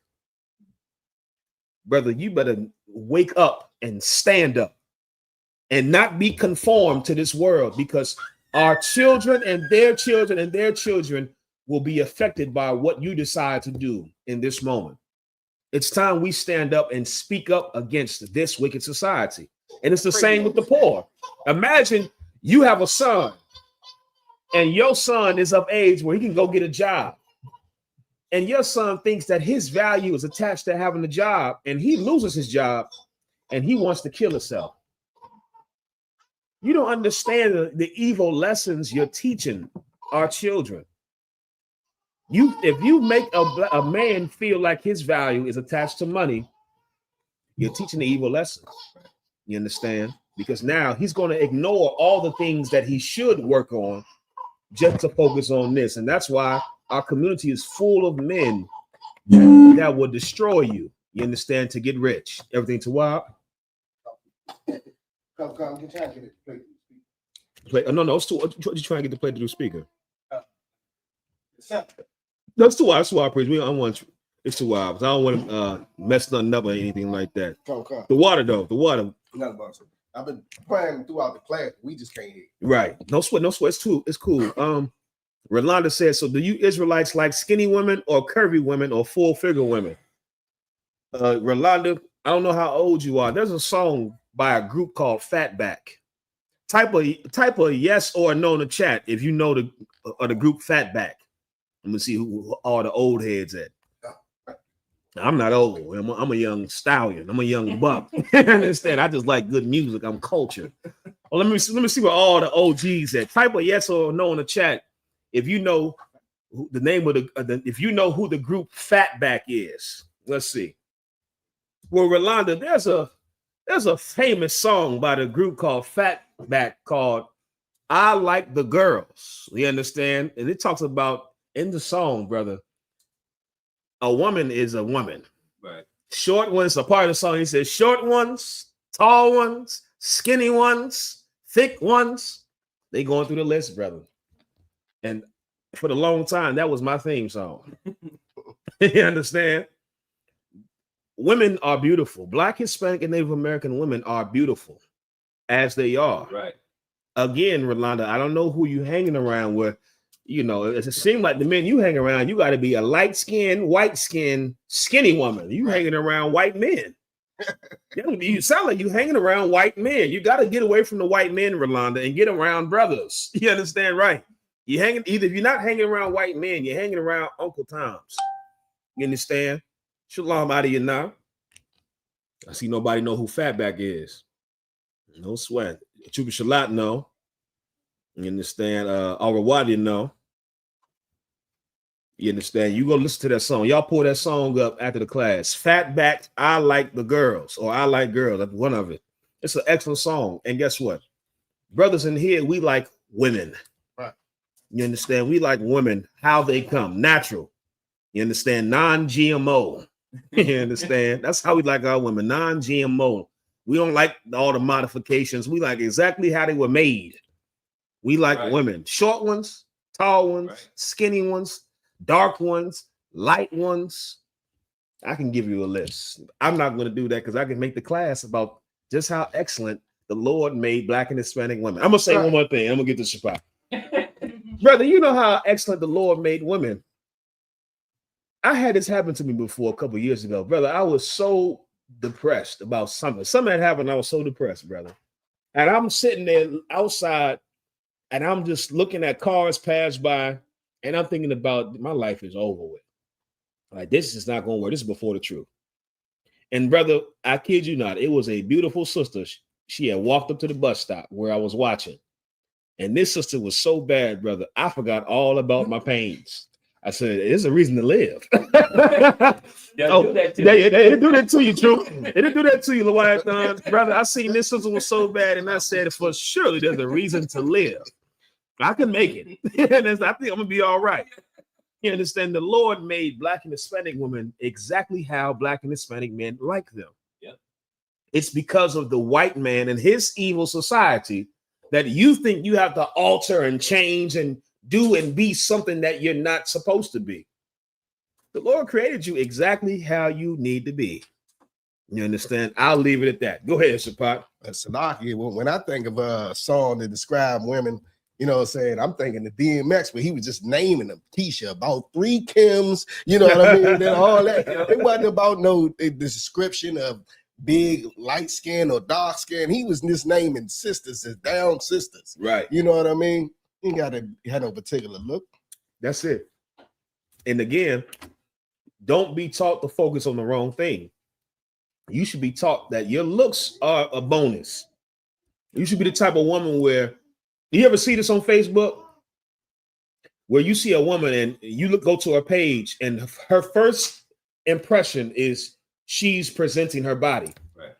Brother, you better wake up and stand up and not be conformed to this world, because our children and their children and their children will be affected by what you decide to do in this moment. It's time we stand up and speak up against this wicked society. And it's the same with the poor. Imagine you have a son and your son is of age where he can go get a job. And your son thinks that his value is attached to having a job, and he loses his job and he wants to kill himself. You don't understand the evil lessons you're teaching our children. If you make a man feel like his value is attached to money, you're teaching the evil lessons. You understand? Because now he's going to ignore all the things that he should work on just to focus on this. And that's why our community is full of men that will destroy you. You understand? To get rich. Everything to wild. Come, get trying to get it. Play. No, it's too. You trying to get the play to do speaker? No, it's too wild. It's too wild, praise. I don't want. It's too wild. I don't want to mess nothing up or anything like that. Come. The water, though. The water. I've been playing throughout the class. We just can't hear. Right. No sweat. It's cool. Rolanda says, so do you Israelites like skinny women or curvy women or full figure women? Rolanda, I don't know how old you are. There's a song by a group called Fatback. Type a yes or no in the chat if you know the group Fatback. I'm gonna see who all the old heads at. I'm not old. I'm a young stallion. I'm a young buck. Understand? I just like good music. I'm cultured. Well, let me see where all the OGs at. Type a yes or no in the chat if you know the name of if you know who the group Fatback is. Let's see. Well, Rolanda, there's a famous song by the group called Fatback called "I Like the Girls." You understand? And it talks about in the song, brother, a woman is a woman. Right. Short ones, a part of the song. He says short ones, tall ones, skinny ones, thick ones. They going through the list, brother. And for the long time, that was my theme song. You understand? Women are beautiful. Black, Hispanic, and Native American women are beautiful as they are. Right. Again, Rolanda, I don't know who you hanging around with. You know, it seems like the men you hang around, you got to be a light-skinned, white-skinned, skinny woman. You hanging around white men. You sound like you hanging around white men. You got to get away from the white men, Rolanda, and get around brothers. You understand, right? You hanging either if you're not hanging around white men, you're hanging around Uncle Toms. You understand? Shalom out of you now. I see nobody know who Fatback is. No sweat. Chuba Shalat, no. You understand? Arawadi, no. You understand? You go listen to that song. Y'all pull that song up after the class. Fatback, I Like the Girls, or I Like Girls. That's one of it. It's an excellent song. And guess what? Brothers in here, we like women. Right. You understand? We like women, how they come, natural. You understand? Non-GMO. You understand? That's how we like our women, non-GMO. We don't like all the modifications. We like exactly how they were made. We like women, short ones, tall ones, skinny ones, dark ones, light ones. I can give you a list. I'm not going to do that because I can make the class about just how excellent the Lord made black and Hispanic women. I'm gonna say one more thing. I'm gonna get to Shabbat. Brother, you know how excellent the Lord made women. I had this happen to me before a couple years ago, brother. I was so depressed about something. Something had happened. I was so depressed, brother. And I'm sitting there outside, and I'm just looking at cars pass by, and I'm thinking about my life is over with. Like, this is not going to work. This is before the truth. And brother, I kid you not, it was a beautiful sister. She had walked up to the bus stop where I was watching. And this sister was so bad, brother, I forgot all about my pains. I said, there's a reason to live. Do that to they do that to you, true. They didn't do that to you, Leviathan. Brother, I seen this sister was so bad, and I said, for surely there's a reason to live. I can make it. And I think I'm going to be all right. You understand? The Lord made black and Hispanic women exactly how black and Hispanic men like them. Yep. It's because of the white man and his evil society that you think you have to alter and change and do and be something that you're not supposed to be. The Lord created you exactly how you need to be. You understand? I'll leave it at that. Go ahead, Shapat. Salaki, when I think of a song that describe women, you know what I'm saying? I'm thinking the DMX, where he was just naming them. Keisha, about 3 Kims, you know what I mean? And all that. It wasn't about the description of big light skin or dark skin. He was just naming sisters as down sisters. Right. You know what I mean? He ain't got to have no particular look. That's it. And again, don't be taught to focus on the wrong thing. You should be taught that your looks are a bonus. You should be the type of woman where, you ever see this on Facebook? Where you see a woman and you go to her page and her first impression is she's presenting her body. Right.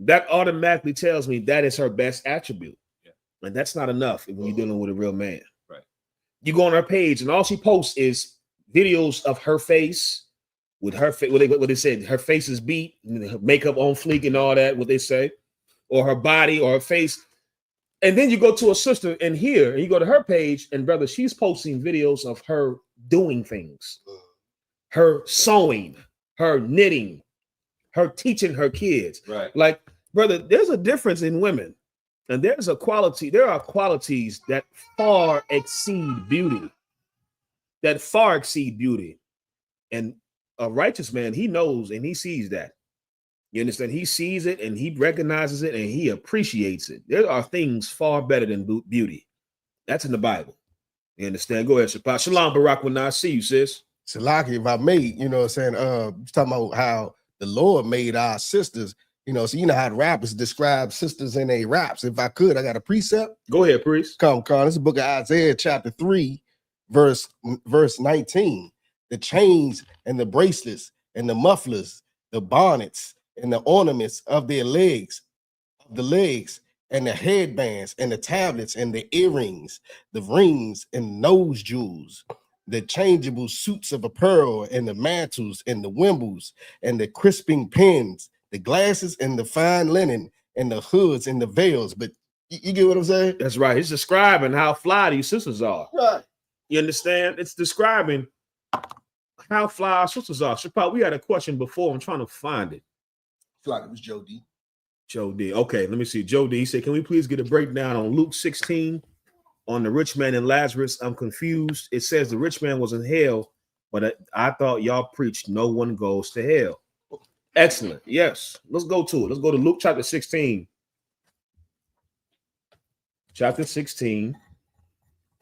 That automatically tells me that is her best attribute. Yeah. And that's not enough when you're dealing with a real man. Right. You go on her page and all she posts is videos of her face with her face. What they said, her face is beat, her makeup on fleek and all that, what they say, or her body or her face. And then you go to a sister and here, and you go to her page, and brother, she's posting videos of her doing things, her sewing, her knitting, her teaching her kids. Right. Like, brother, there's a difference in women, and there are qualities that far exceed beauty. And a righteous man, he knows and he sees that. You understand? He sees it and he recognizes it and he appreciates it. There are things far better than beauty. That's in the Bible. You understand? Go ahead, Shapat. Shalom, Barak, when I see you, sis. Salaki, if I may, you know what I'm saying? Talking about how the Lord made our sisters, you know, so you know how the rappers describe sisters in their raps. If I could, I got a precept. Go ahead, priest. Come. This is the book of Isaiah, chapter 3, verse 19. The chains and the bracelets and the mufflers, the bonnets and the ornaments of their legs, and the headbands and the tablets and the earrings, the rings and nose jewels, the changeable suits of apparel and the mantles and the wimbles and the crisping pins, the glasses and the fine linen and the hoods and the veils. But you get what I'm saying? That's right. It's describing how fly these sisters are. Right. You understand? It's describing how fly our sisters are. Shapat, we had a question before. I'm trying to find it. Like it was Joe D. Joe D. Okay, let me see. Joe D. He said, can we please get a breakdown on Luke 16 on the rich man and Lazarus? I'm confused. It says the rich man was in hell, but I thought y'all preached no one goes to hell. Excellent. Yes. Let's go to it. Let's go to Luke chapter 16. Chapter 16.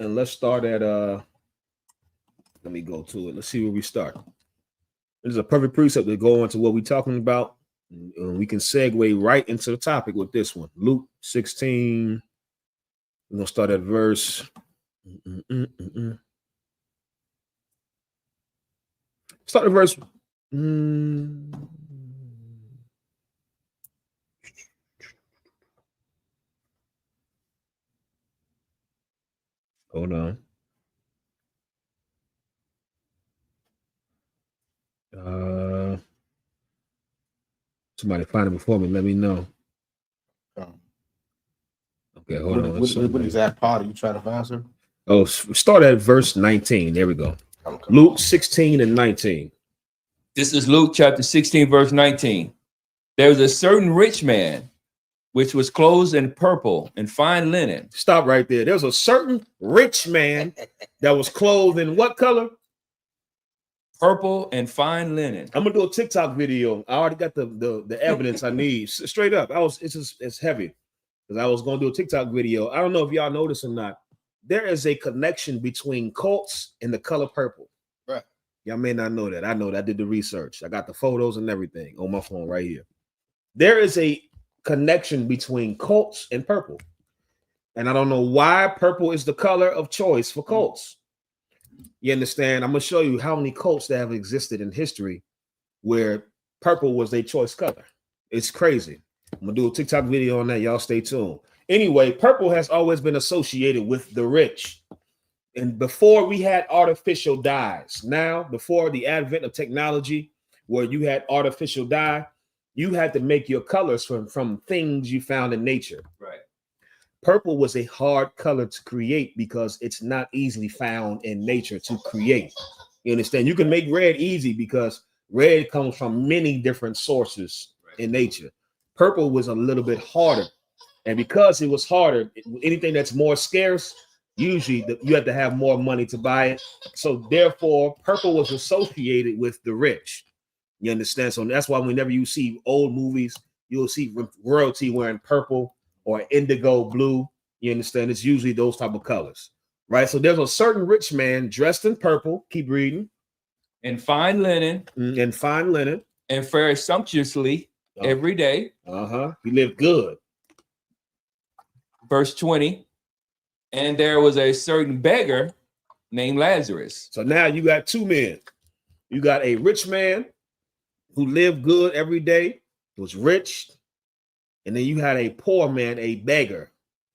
And let's start at let me go to it. Let's see where we start. This is a perfect precept to go into what we're talking about. We can segue right into the topic with this one. Luke 16. We're going to start at verse. Start at verse. Hold on. Somebody find it before me. Let me know. Okay, hold on. What exact part are you trying to find, sir? Oh, start at verse 19. There we go. Luke 16 and 19. This is Luke chapter 16, verse 19. There was a certain rich man which was clothed in purple and fine linen. Stop right there. There's a certain rich man that was clothed in what color? Purple and fine linen. I'm gonna do a TikTok video. I already got the evidence I need. Straight up. It's heavy because I was gonna do a TikTok video. I don't know if y'all know this or not. There is a connection between cults and the color purple. Right. Y'all may not know that. I know that. I did the research. I got the photos and everything on my phone right here. There is a connection between cults and purple. And I don't know why purple is the color of choice for cults. You understand? I'm going to show you how many cults that have existed in history where purple was their choice color. It's crazy. I'm going to do a TikTok video on that. Y'all stay tuned. Anyway, purple has always been associated with the rich. And before we had artificial dyes, now before the advent of technology where you had artificial dye, you had to make your colors from things you found in nature. Right. Purple was a hard color to create because it's not easily found in nature to create. You understand? You can make red easy because red comes from many different sources in nature. Purple was a little bit harder. And because it was harder, anything that's more scarce, usually you have to have more money to buy it. So therefore, purple was associated with the rich. You understand? So that's why whenever you see old movies, you'll see royalty wearing purple or indigo blue. You understand? It's usually those type of colors, right? So there's a certain rich man dressed in purple. Keep reading. In fine linen. In fine linen. And fared sumptuously every day. He lived good. Verse 20. And there was a certain beggar named Lazarus. So now you got two men. You got a rich man who lived good every day, was rich. And then you had a poor man, a beggar,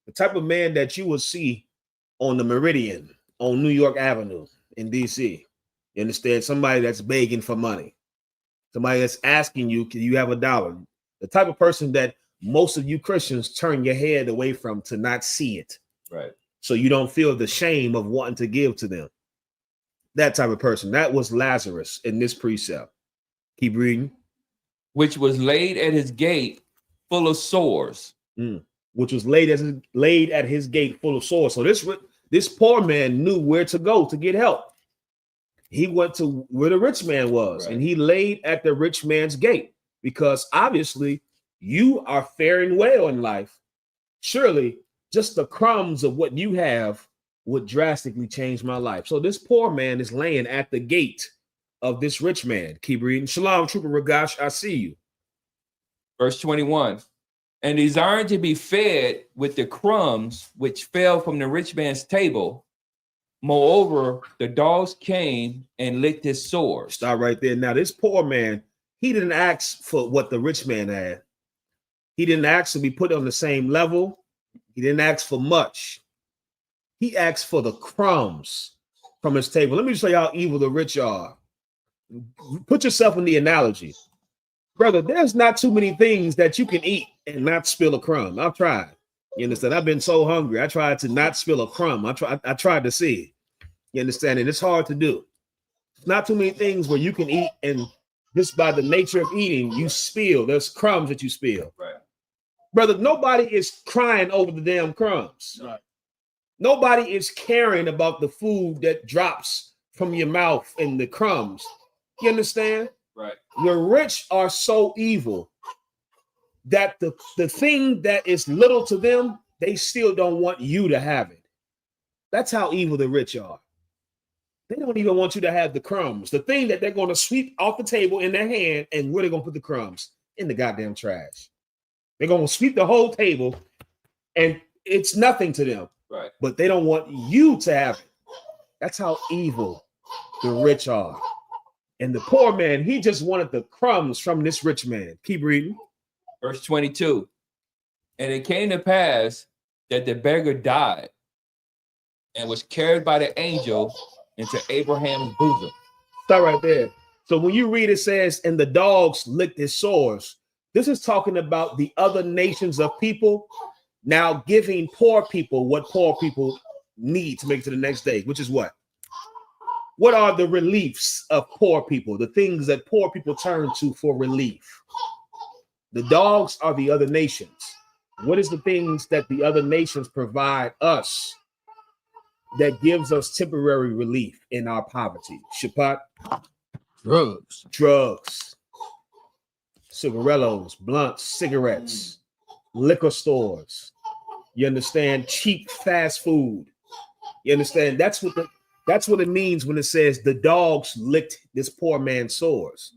the type of man that you would see on the Meridian, on New York Avenue in DC. You understand? Somebody that's begging for money. Somebody that's asking you, can you have $1? The type of person that most of you Christians turn your head away from to not see it. Right. So you don't feel the shame of wanting to give to them. That type of person. That was Lazarus in this precept. Keep reading. Which was laid at his gate full of sores. Which was laid at his gate full of sores. So this poor man knew where to go to get help. He went to where the rich man was, and he laid at the rich man's gate because obviously you are faring well in life. Surely just the crumbs of what you have would drastically change my life. So this poor man is laying at the gate of this rich man. Keep reading. Shalom, Trooper Ragash, I see you. Verse 21. And desiring to be fed with the crumbs which fell from the rich man's table. Moreover, the dogs came and licked his sores. Stop right there. Now, this poor man, he didn't ask for what the rich man had. He didn't ask to be put on the same level. He didn't ask for much. He asked for the crumbs from his table. Let me show you how evil the rich are. Put yourself in the analogy. Brother, there's not too many things that you can eat and not spill a crumb. I've tried. You understand? I've been so hungry. I tried to not spill a crumb. I tried to see it. You understand? And it's hard to do. It's not too many things where you can eat and just by the nature of eating, you spill. There's crumbs that you spill. Right. Brother, nobody is crying over the damn crumbs. Right. Nobody is caring about the food that drops from your mouth and the crumbs. You understand? Right. The rich are so evil that the thing that is little to them, they still don't want you to have it. That's how evil the rich are. They don't even want you to have the crumbs. The thing that they're going to sweep off the table in their hand, and where they're going to put the crumbs? In the goddamn trash. They're going to sweep the whole table, and it's nothing to them. Right. But they don't want you to have it. That's how evil the rich are. And the poor man, he just wanted the crumbs from this rich man. Keep reading. Verse 22. And it came to pass that the beggar died and was carried by the angel into Abraham's bosom. Stop right there. So when you read, it says, and the dogs licked his sores. This is talking about the other nations of people now giving poor people what poor people need to make it to the next day, which is what? What are the reliefs of poor people? The things that poor people turn to for relief. The dogs are the other nations. What is the things that the other nations provide us that gives us temporary relief in our poverty? Shapat? Drugs, cigarillos, blunts, cigarettes, liquor stores. You understand? Cheap fast food. You understand? That's what it means when it says the dogs licked this poor man's sores.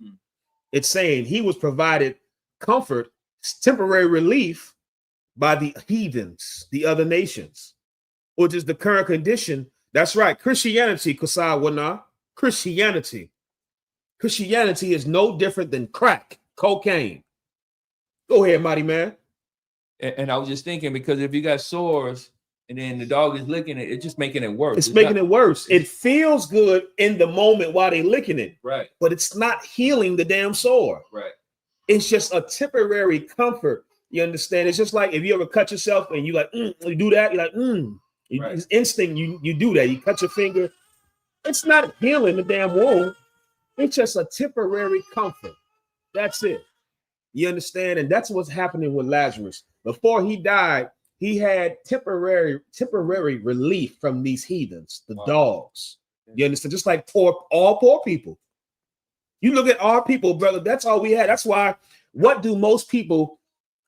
It's saying he was provided comfort, temporary relief by the heathens, the other nations, which is the current condition. That's right. Christianity, Kasai Wana, Christianity is no different than crack, cocaine. Go ahead, mighty man. And I was just thinking, because if you got sores and then the dog is licking it, it's just making it worse. It's making it worse. It feels good in the moment while they're licking it. Right. But it's not healing the damn sore. Right. It's just a temporary comfort. You understand? It's just like if you ever cut yourself and you like, you do that, you're like, Right. It's instinct. You do that. You cut your finger. It's not healing the damn wound. It's just a temporary comfort. That's it. You understand? And that's what's happening with Lazarus. Before he died, he had temporary relief from these heathens, the dogs. You understand? Just like all poor people. You look at our people, brother, that's all we had. That's why, what do most people,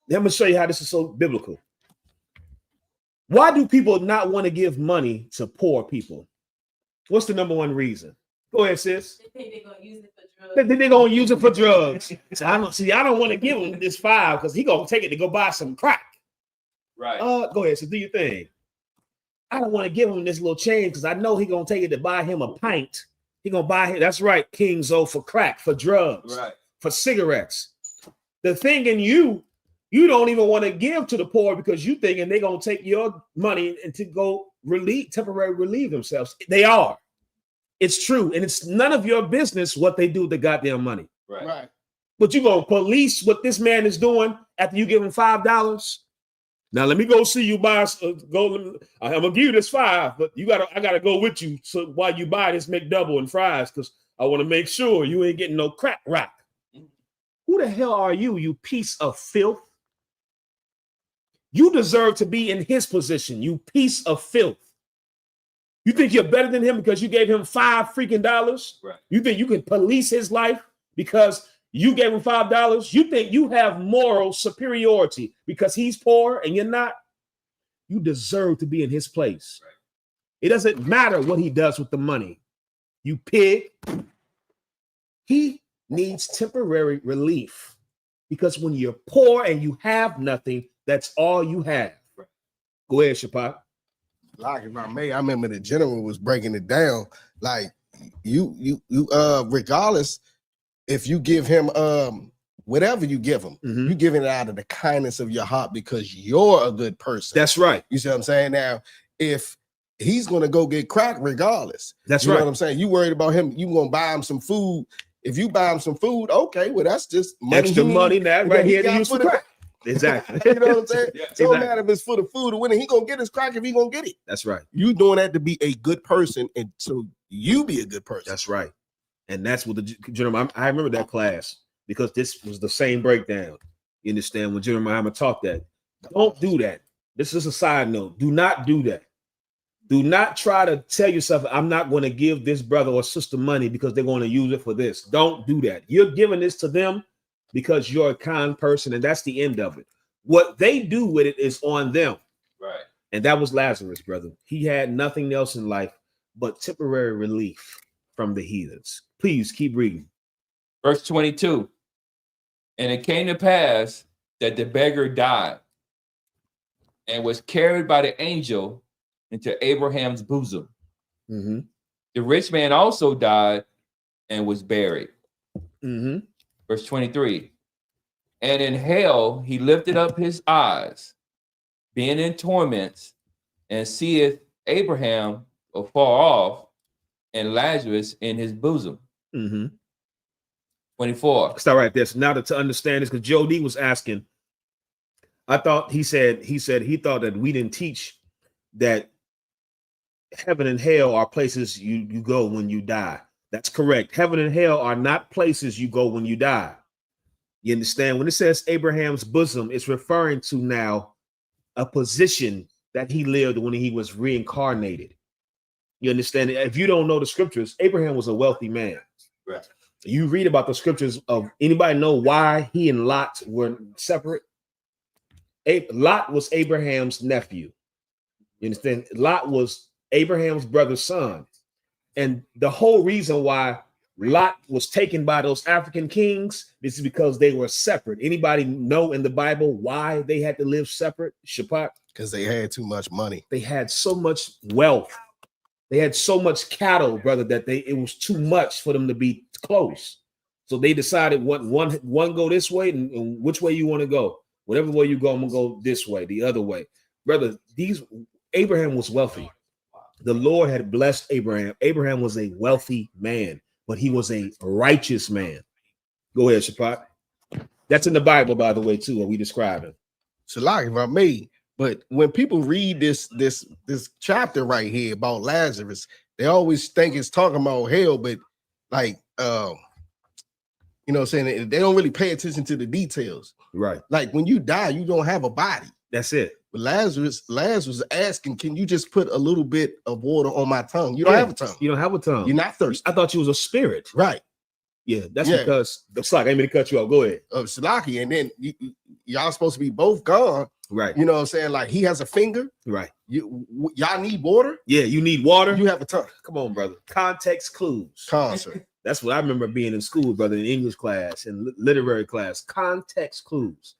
let me show you how this is so biblical. Why do people not want to give money to poor people? What's the number one reason? Go ahead, sis. They think they're gonna use it for drugs. They think they're gonna use it for drugs. So I don't want to give him this $5 because he gonna take it to go buy some crack. Right. Go ahead, so do your thing. I don't want to give him this little change because I know he gonna take it to buy him a pint. He gonna buy him. That's right, King Zo, for crack, for drugs, right, for cigarettes. The thing in you don't even want to give to the poor because you thinking they're gonna take your money and to go temporarily relieve themselves. They are. It's true, and it's none of your business what they do with the goddamn money. Right. But you gonna police what this man is doing after you give him $5? Now let me go see you buy. I'm gonna give you this $5, but I gotta go with you. So while you buy this McDouble and fries, because I want to make sure you ain't getting no crack rock. Who the hell are you, you piece of filth? You deserve to be in his position, you piece of filth. You think you're better than him because you gave him $5 freaking? Right. You think you can police his life because you gave him $5? You think you have moral superiority because he's poor and you're not? You deserve to be in his place. Right. It doesn't matter what he does with the money. You pig. He needs temporary relief because when you're poor and you have nothing, that's all you have. Right. Go ahead, Shapat. Like if I may, I remember the general was breaking it down. Like you regardless if you give him whatever you give him, you giving it out of the kindness of your heart because you're a good person. That's right. You see what I'm saying? Now, if he's gonna go get crack regardless, that's you right. know what I'm saying? You worried about him, you gonna buy him some food. If you buy him some food, okay, well, that's just money. Extra money now right here to use for crack. Exactly. You know what I'm saying? Yeah, it don't matter if it's for the food or when he gonna get his crack if he gonna get it. That's right. You doing that to be a good person, and so you be a good person. That's right. And that's what the gentleman. I remember that class because this was the same breakdown. You understand when General Muhammad taught that? Don't do that. This is a side note. Do not do that. Do not try to tell yourself, I'm not going to give this brother or sister money because they're going to use it for this. Don't do that. You're giving this to them because you're a kind person, and that's the end of it. What they do with it is on them. Right. And that was Lazarus, brother. He had nothing else in life but temporary relief from the heathens. Please keep reading. Verse 22. And it came to pass that the beggar died and was carried by the angel into Abraham's bosom. Mm-hmm. The rich man also died and was buried. Mm-hmm. Verse 23. And in hell he lifted up his eyes, being in torments, and seeth Abraham afar off and Lazarus in his bosom. Mm-hmm. 24. Start right there. So now to understand this, because Joe D was asking, I thought he said he thought that we didn't teach that heaven and hell are places you go when you die. That's correct. Heaven and hell are not places you go when you die. You understand? When it says Abraham's bosom, it's referring to now a position that he lived when he was reincarnated. You understand? If you don't know the scriptures, Abraham was a wealthy man. Right. You read about the scriptures of anybody know why he and Lot were separate? Lot was Abraham's nephew. You understand? Lot was Abraham's brother's son. And the whole reason why Lot was taken by those African kings is because they were separate. Anybody know in the Bible why they had to live separate? Shapat? Because they had too much money. They had so much wealth. They had so much cattle, brother, that it was too much for them to be close. So they decided one go this way and which way you want to go. Whatever way you go, I'm gonna go this way, the other way. Brother, Abraham was wealthy. The Lord had blessed Abraham. Abraham was a wealthy man, but he was a righteous man. Go ahead, Shapat. That's in the Bible, by the way, too, what we describing. So like if I may, but when people read this chapter right here about Lazarus, they always think it's talking about hell, but like you know what I'm saying, they don't really pay attention to the details. Right. Like when you die, you don't have a body. That's it. But Lazarus asking, can you just put a little bit of water on my tongue? You don't have a tongue. You don't have a tongue. You're not thirsty. I thought you was a spirit. Right. Yeah, that's because the Slack. I mean to cut you off. Go ahead. Salaki, and then y'all supposed to be both gone. Right. You know what I'm saying? Like he has a finger. Right. Y'all need water. Yeah, you need water. You have a tongue. Come on, brother. Context clues. Concert. That's what I remember being in school, brother, in English class and literary class. Context clues.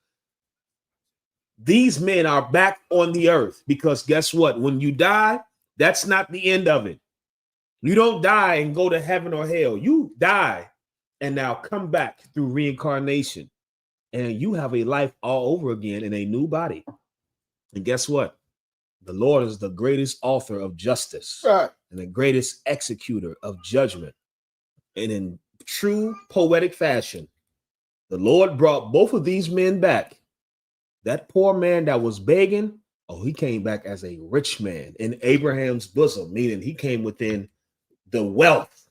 These men are back on the earth because guess what? When you die, that's not the end of it. You don't die and go to heaven or hell. You die and now come back through reincarnation. And you have a life all over again in a new body. And guess what? The Lord is the greatest author of justice, right, and the greatest executor of judgment. And in true poetic fashion, the Lord brought both of these men back. That poor man that was begging, he came back as a rich man in Abraham's bosom, meaning he came within the wealth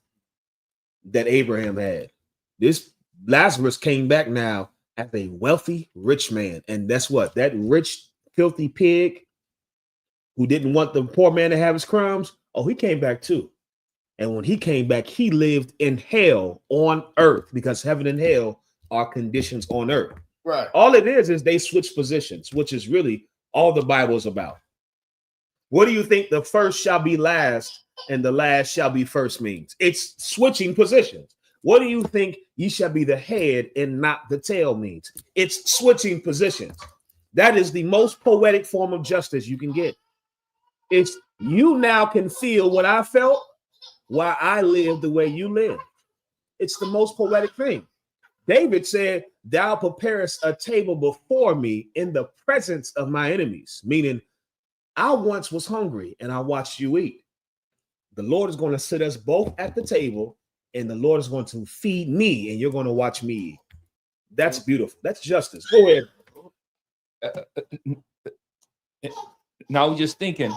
that Abraham had. This Lazarus came back now as a wealthy, rich man. And that's what? That rich, filthy pig who didn't want the poor man to have his crumbs, he came back too. And when he came back, he lived in hell on earth because heaven and hell are conditions on earth. Right. All it is they switch positions, which is really all the Bible is about. What do you think the first shall be last and the last shall be first means? It's switching positions. What do you think ye shall be the head and not the tail means? It's switching positions. That is the most poetic form of justice you can get. It's you now can feel what I felt while I live the way you live. It's the most poetic thing. David said, thou preparest a table before me in the presence of my enemies, meaning I once was hungry and I watched you eat. The Lord is going to sit us both at the table and the Lord is going to feed me and you're going to watch me eat. That's beautiful. That's justice. Go ahead. Now we're just thinking.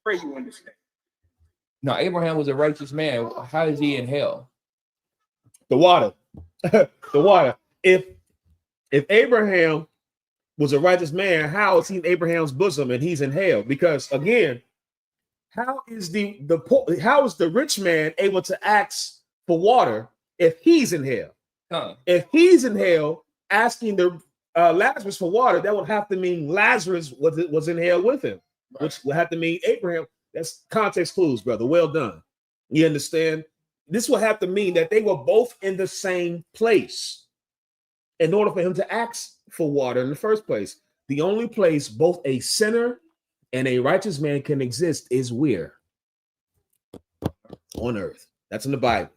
Pray you understand. Now Abraham was a righteous man. How is he in hell? The water. The water. If Abraham was a righteous man, how is he in Abraham's bosom and he's in hell? Because again, how is the rich man able to ask for water if he's in hell? If he's in hell asking the Lazarus for water, that would have to mean Lazarus was in hell with him, right, which would have to mean Abraham. That's context clues, brother. Well done. You understand? This will have to mean that they were both in the same place in order for him to ask for water in the first place. The only place both a sinner and a righteous man can exist is where? On earth. That's in the Bible.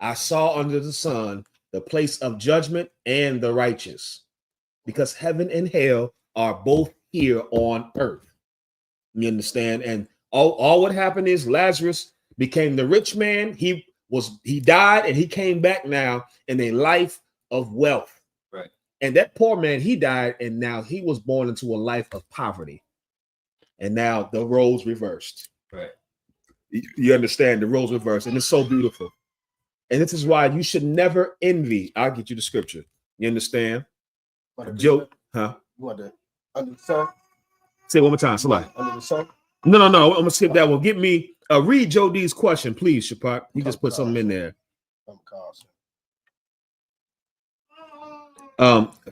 I saw under the sun the place of judgment and the righteous, because heaven and hell are both here on earth. You understand? And all what happened is Lazarus became the rich man. He died and he came back now in a life of wealth. Right. And that poor man, he died and now he was born into a life of poverty. And now the roles reversed. Right. You understand, the roles reversed, and it's so beautiful. And this is why you should never envy. I'll get you the scripture. You understand? Joke, huh? You want to understand? Say it one more time. Somebody. Under the sun. No. I'm gonna skip that one. Get me read Joe D's question, please, Shapak. He just put something in there.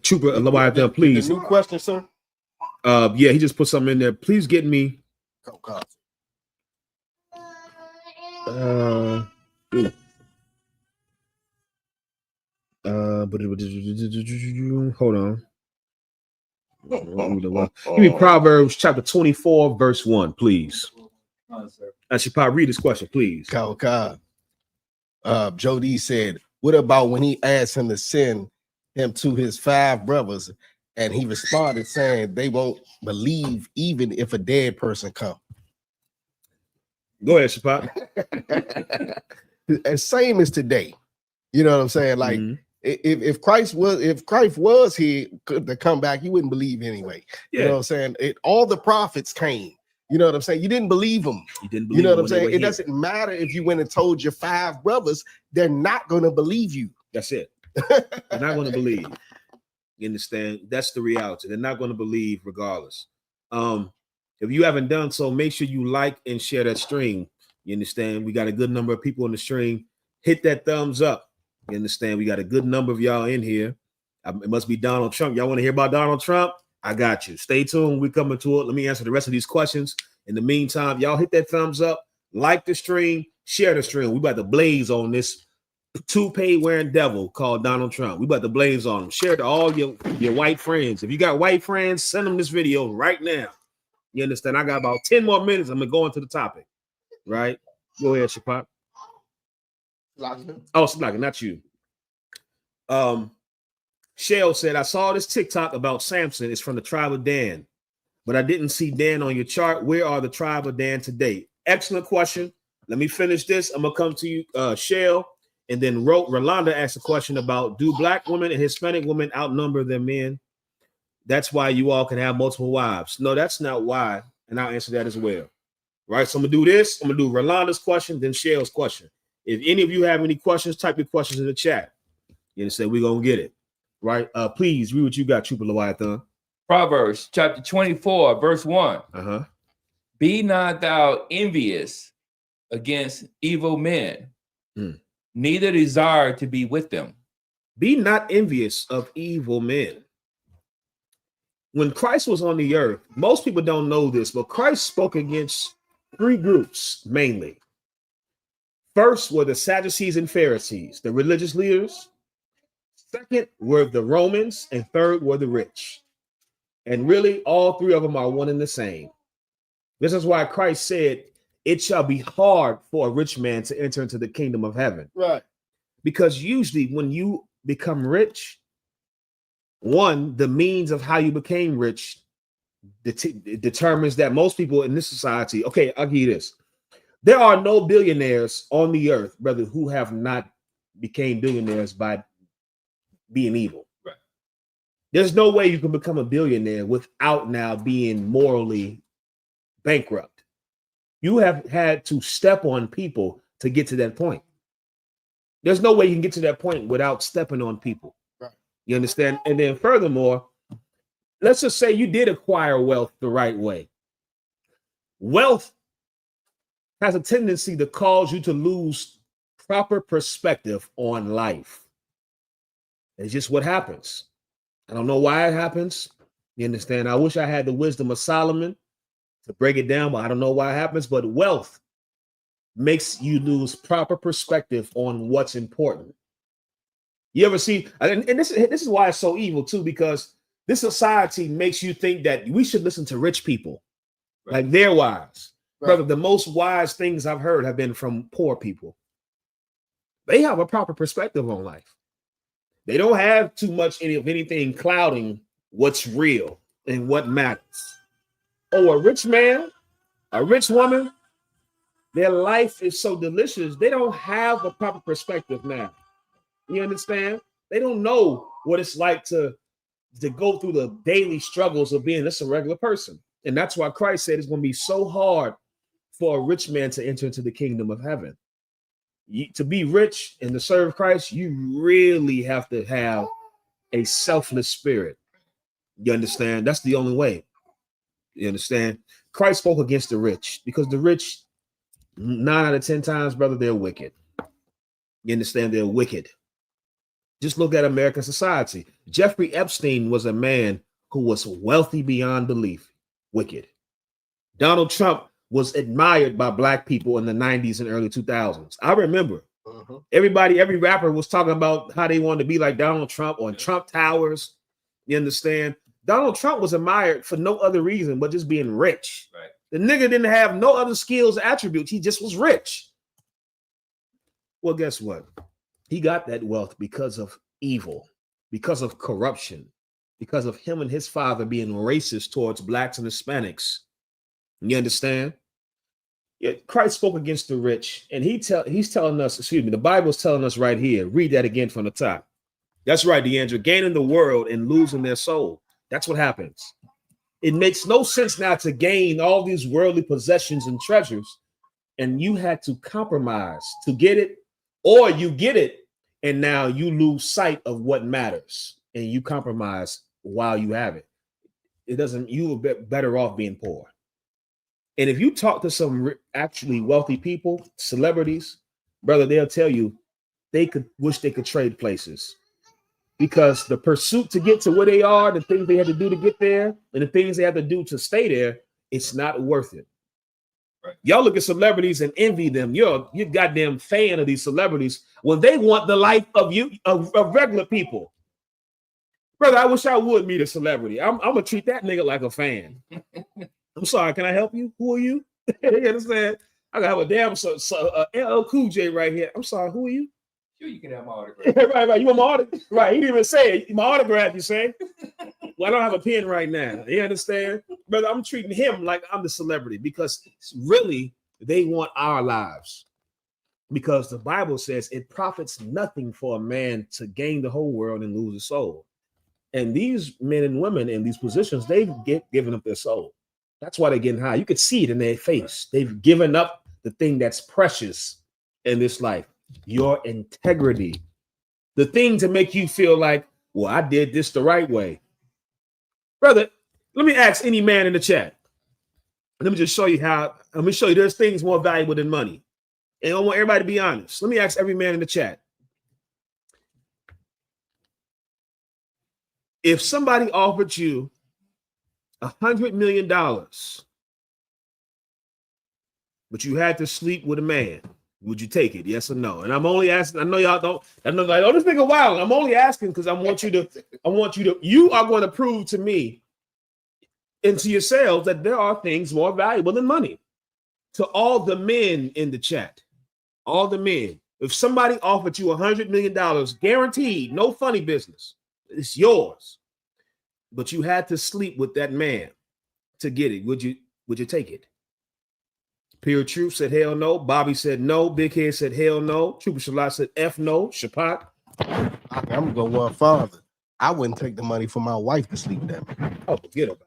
Trooper Leviathan, please. The new question, sir. Yeah, he just put something in there. Please get me. Hold on. Give me Proverbs chapter 24, verse 1, please. I should probably read this question, please. Jody said, what about when he asked him to send him to his 5 brothers, and he responded saying they won't believe even if a dead person come? Go ahead, Shapak. Same as today. You know what I'm saying? Like, if Christ was here to come back, you wouldn't believe anyway. Yeah. You know what I'm saying? All the prophets came. You know what I'm saying? You didn't believe them. You didn't believe You know what them I'm when they saying? were It here. doesn't matter if you went and told your 5 brothers, they're not going to believe you. That's it. They're not going to believe. You understand? That's the reality. They're not going to believe regardless. If you haven't done so, make sure you like and share that stream. You understand? We got a good number of people on the stream. Hit that thumbs up. You understand? We got a good number of y'all in here. It must be Donald Trump. Y'all want to hear about Donald Trump? I got you. Stay tuned. We're coming to it. Let me answer the rest of these questions. In the meantime, y'all hit that thumbs up, like the stream, share the stream. We about to blaze on this toupee wearing devil called Donald Trump. We about to blaze on him. Share it to all your white friends. If you got white friends, send them this video right now. You understand? I got about 10 more minutes. I'm gonna go into the topic. Right? Go ahead, Shapak. Oh, Slugger, not you. Shell said, I saw this TikTok about Samson. It's from the tribe of Dan, but I didn't see Dan on your chart. Where are the tribe of Dan today? Excellent question. Let me finish this. I'm gonna come to you, Shell, and then Rolanda asked a question about, do black women and Hispanic women outnumber their men? That's why you all can have multiple wives. No, that's not why, and I'll answer that as well. Right, so I'm gonna do this. I'm gonna do Rolanda's question, then Shell's question. If any of you have any questions, type your questions in the chat. You understand? We're gonna get it. Right? Please read what you got, Trooper Leviathan. Proverbs chapter 24, verse 1. Uh-huh. Be not thou envious against evil men, neither desire to be with them. Be not envious of evil men. When Christ was on the earth, most people don't know this, but Christ spoke against 3 groups mainly. First were the Sadducees and Pharisees, the religious leaders. Second were the Romans, and third were the rich. And really, all 3 of them are one and the same. This is why Christ said, it shall be hard for a rich man to enter into the kingdom of heaven. Right. Because usually when you become rich, one, the means of how you became rich determines that most people in this society, okay, I'll give you this. There are no billionaires on the earth, brother, who have not became billionaires by being evil. Right. There's no way you can become a billionaire without now being morally bankrupt. You have had to step on people to get to that point. There's no way you can get to that point without stepping on people. Right. You understand? And then furthermore, let's just say you did acquire wealth the right way. Wealth has a tendency to cause you to lose proper perspective on life. It's just what happens. I don't know why it happens. You understand? I wish I had the wisdom of Solomon to break it down, but I don't know why it happens. But wealth makes you lose proper perspective on what's important. You ever see, and this is why it's so evil too, because this society makes you think that we should listen to rich people, like they're wise. Right. Brother, the most wise things I've heard have been from poor people. They have a proper perspective on life. They don't have too much of anything clouding what's real and what matters. Oh, a rich man, a rich woman, their life is so delicious, they don't have a proper perspective now. You understand? They don't know what it's like to go through the daily struggles of being just a regular person. And that's why Christ said it's going to be so hard for a rich man to enter into the kingdom of heaven. To be rich and to serve Christ, you really have to have a selfless spirit. You understand? That's the only way. You understand? Christ spoke against the rich because the rich, 9 out of 10 times, brother, they're wicked. You understand? They're wicked. Just look at American society. Jeffrey Epstein was a man who was wealthy beyond belief. Wicked. Donald Trump was admired by black people in the 90s and early 2000s. I remember everybody, every rapper was talking about how they wanted to be like Donald Trump on Trump Towers. You understand? Donald Trump was admired for no other reason but just being rich. Right. The nigga didn't have no other skills or attributes. He just was rich. Well, guess what? He got that wealth because of evil, because of corruption, because of him and his father being racist towards blacks and Hispanics. You understand? Yeah, Christ spoke against the rich, and he's telling us, the Bible's telling us right here. Read that again from the top. That's right, DeAndre. Gaining the world and losing their soul. That's what happens. It makes no sense now to gain all these worldly possessions and treasures, and you had to compromise to get it, or you get it, and now you lose sight of what matters, and you compromise while you have it. It doesn't. You will be better off being poor. And if you talk to some actually wealthy people, celebrities, brother, they'll tell you they could wish they could trade places because the pursuit to get to where they are, the things they had to do to get there, and the things they have to do to stay there, it's not worth it. Right. Y'all look at celebrities and envy them. You're goddamn fan of these celebrities when they want the life of you, of regular people. Brother, I wish I would meet a celebrity. I'm gonna treat that nigga like a fan. I'm sorry, can I help you? Who are you? You understand? I gotta have a damn LL Cool J right here. I'm sorry, who are you? Sure, you can have my autograph. right. You want my autograph? Right, he didn't even say it. My autograph, you say? Well, I don't have a pen right now. You understand? Brother, I'm treating him like I'm the celebrity because really they want our lives. Because the Bible says it profits nothing for a man to gain the whole world and lose his soul. And these men and women in these positions, they've given up their soul. That's why they're getting high. You could see it in their face. They've given up the thing that's precious in this life, your integrity, the thing to make you feel like, well, I did this the right way. Brother, let me ask any man in the chat. Let me just show you there's things more valuable than money. And I want everybody to be honest. Let me ask every man in the chat. If somebody offered you $100 million, but you had to sleep with a man, would you take it? Yes or no? And I'm only asking. I know y'all don't. I know like, oh, this nigga wild. I'm only asking because you are going to prove to me and to yourselves that there are things more valuable than money. To all the men in the chat, all the men, if somebody offered you $100 million, guaranteed, no funny business, it's yours. But you had to sleep with that man to get it. Would you take it? Pure Truth said hell no. Bobby said no. Big Head said hell no. Trooper Shalat said F no. Shapak. I'm gonna go one farther. I wouldn't take the money for my wife to sleep with that man. Oh, forget about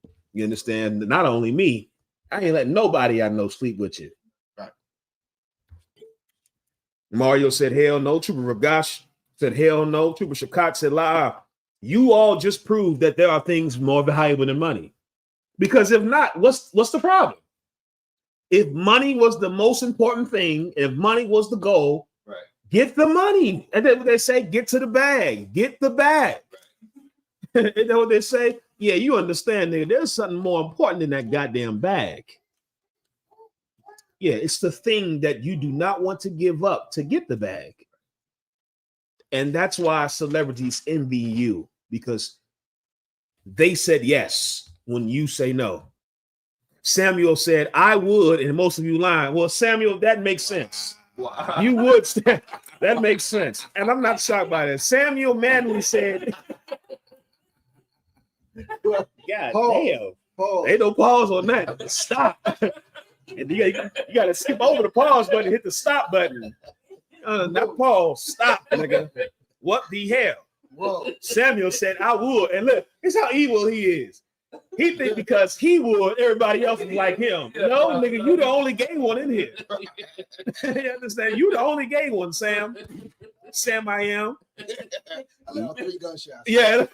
it. You understand? Not only me, I ain't letting nobody I know sleep with you. Right. Mario said hell no. Trooper Ragash said hell no. Trooper Shakat said la. You all just proved that there are things more valuable than money. Because if not, what's the problem? If money was the most important thing, if money was the goal, right, get the money. And then they say, get to the bag. Get the bag. Right. You know what they say? Yeah, you understand, nigga. There's something more important than that goddamn bag. Yeah, it's the thing that you do not want to give up to get the bag. And that's why celebrities envy you, because they said yes when you say no. Samuel said, I would, and most of you lying. Well, Samuel, that makes sense. Wow. You would. That makes sense. And I'm not shocked by that. Samuel Manley said, God damn. Ain't no pause on that. Stop. And you got to skip over the pause button and hit the stop button. Not pause. Stop, nigga. What the hell? Whoa. Samuel said, I would. And look, it's how evil he is. He think because he would, everybody else is like him. No, nigga, you the only gay one in here. You understand? You the only gay one, Sam. Sam, I am. I let 3 gunshots. Yeah.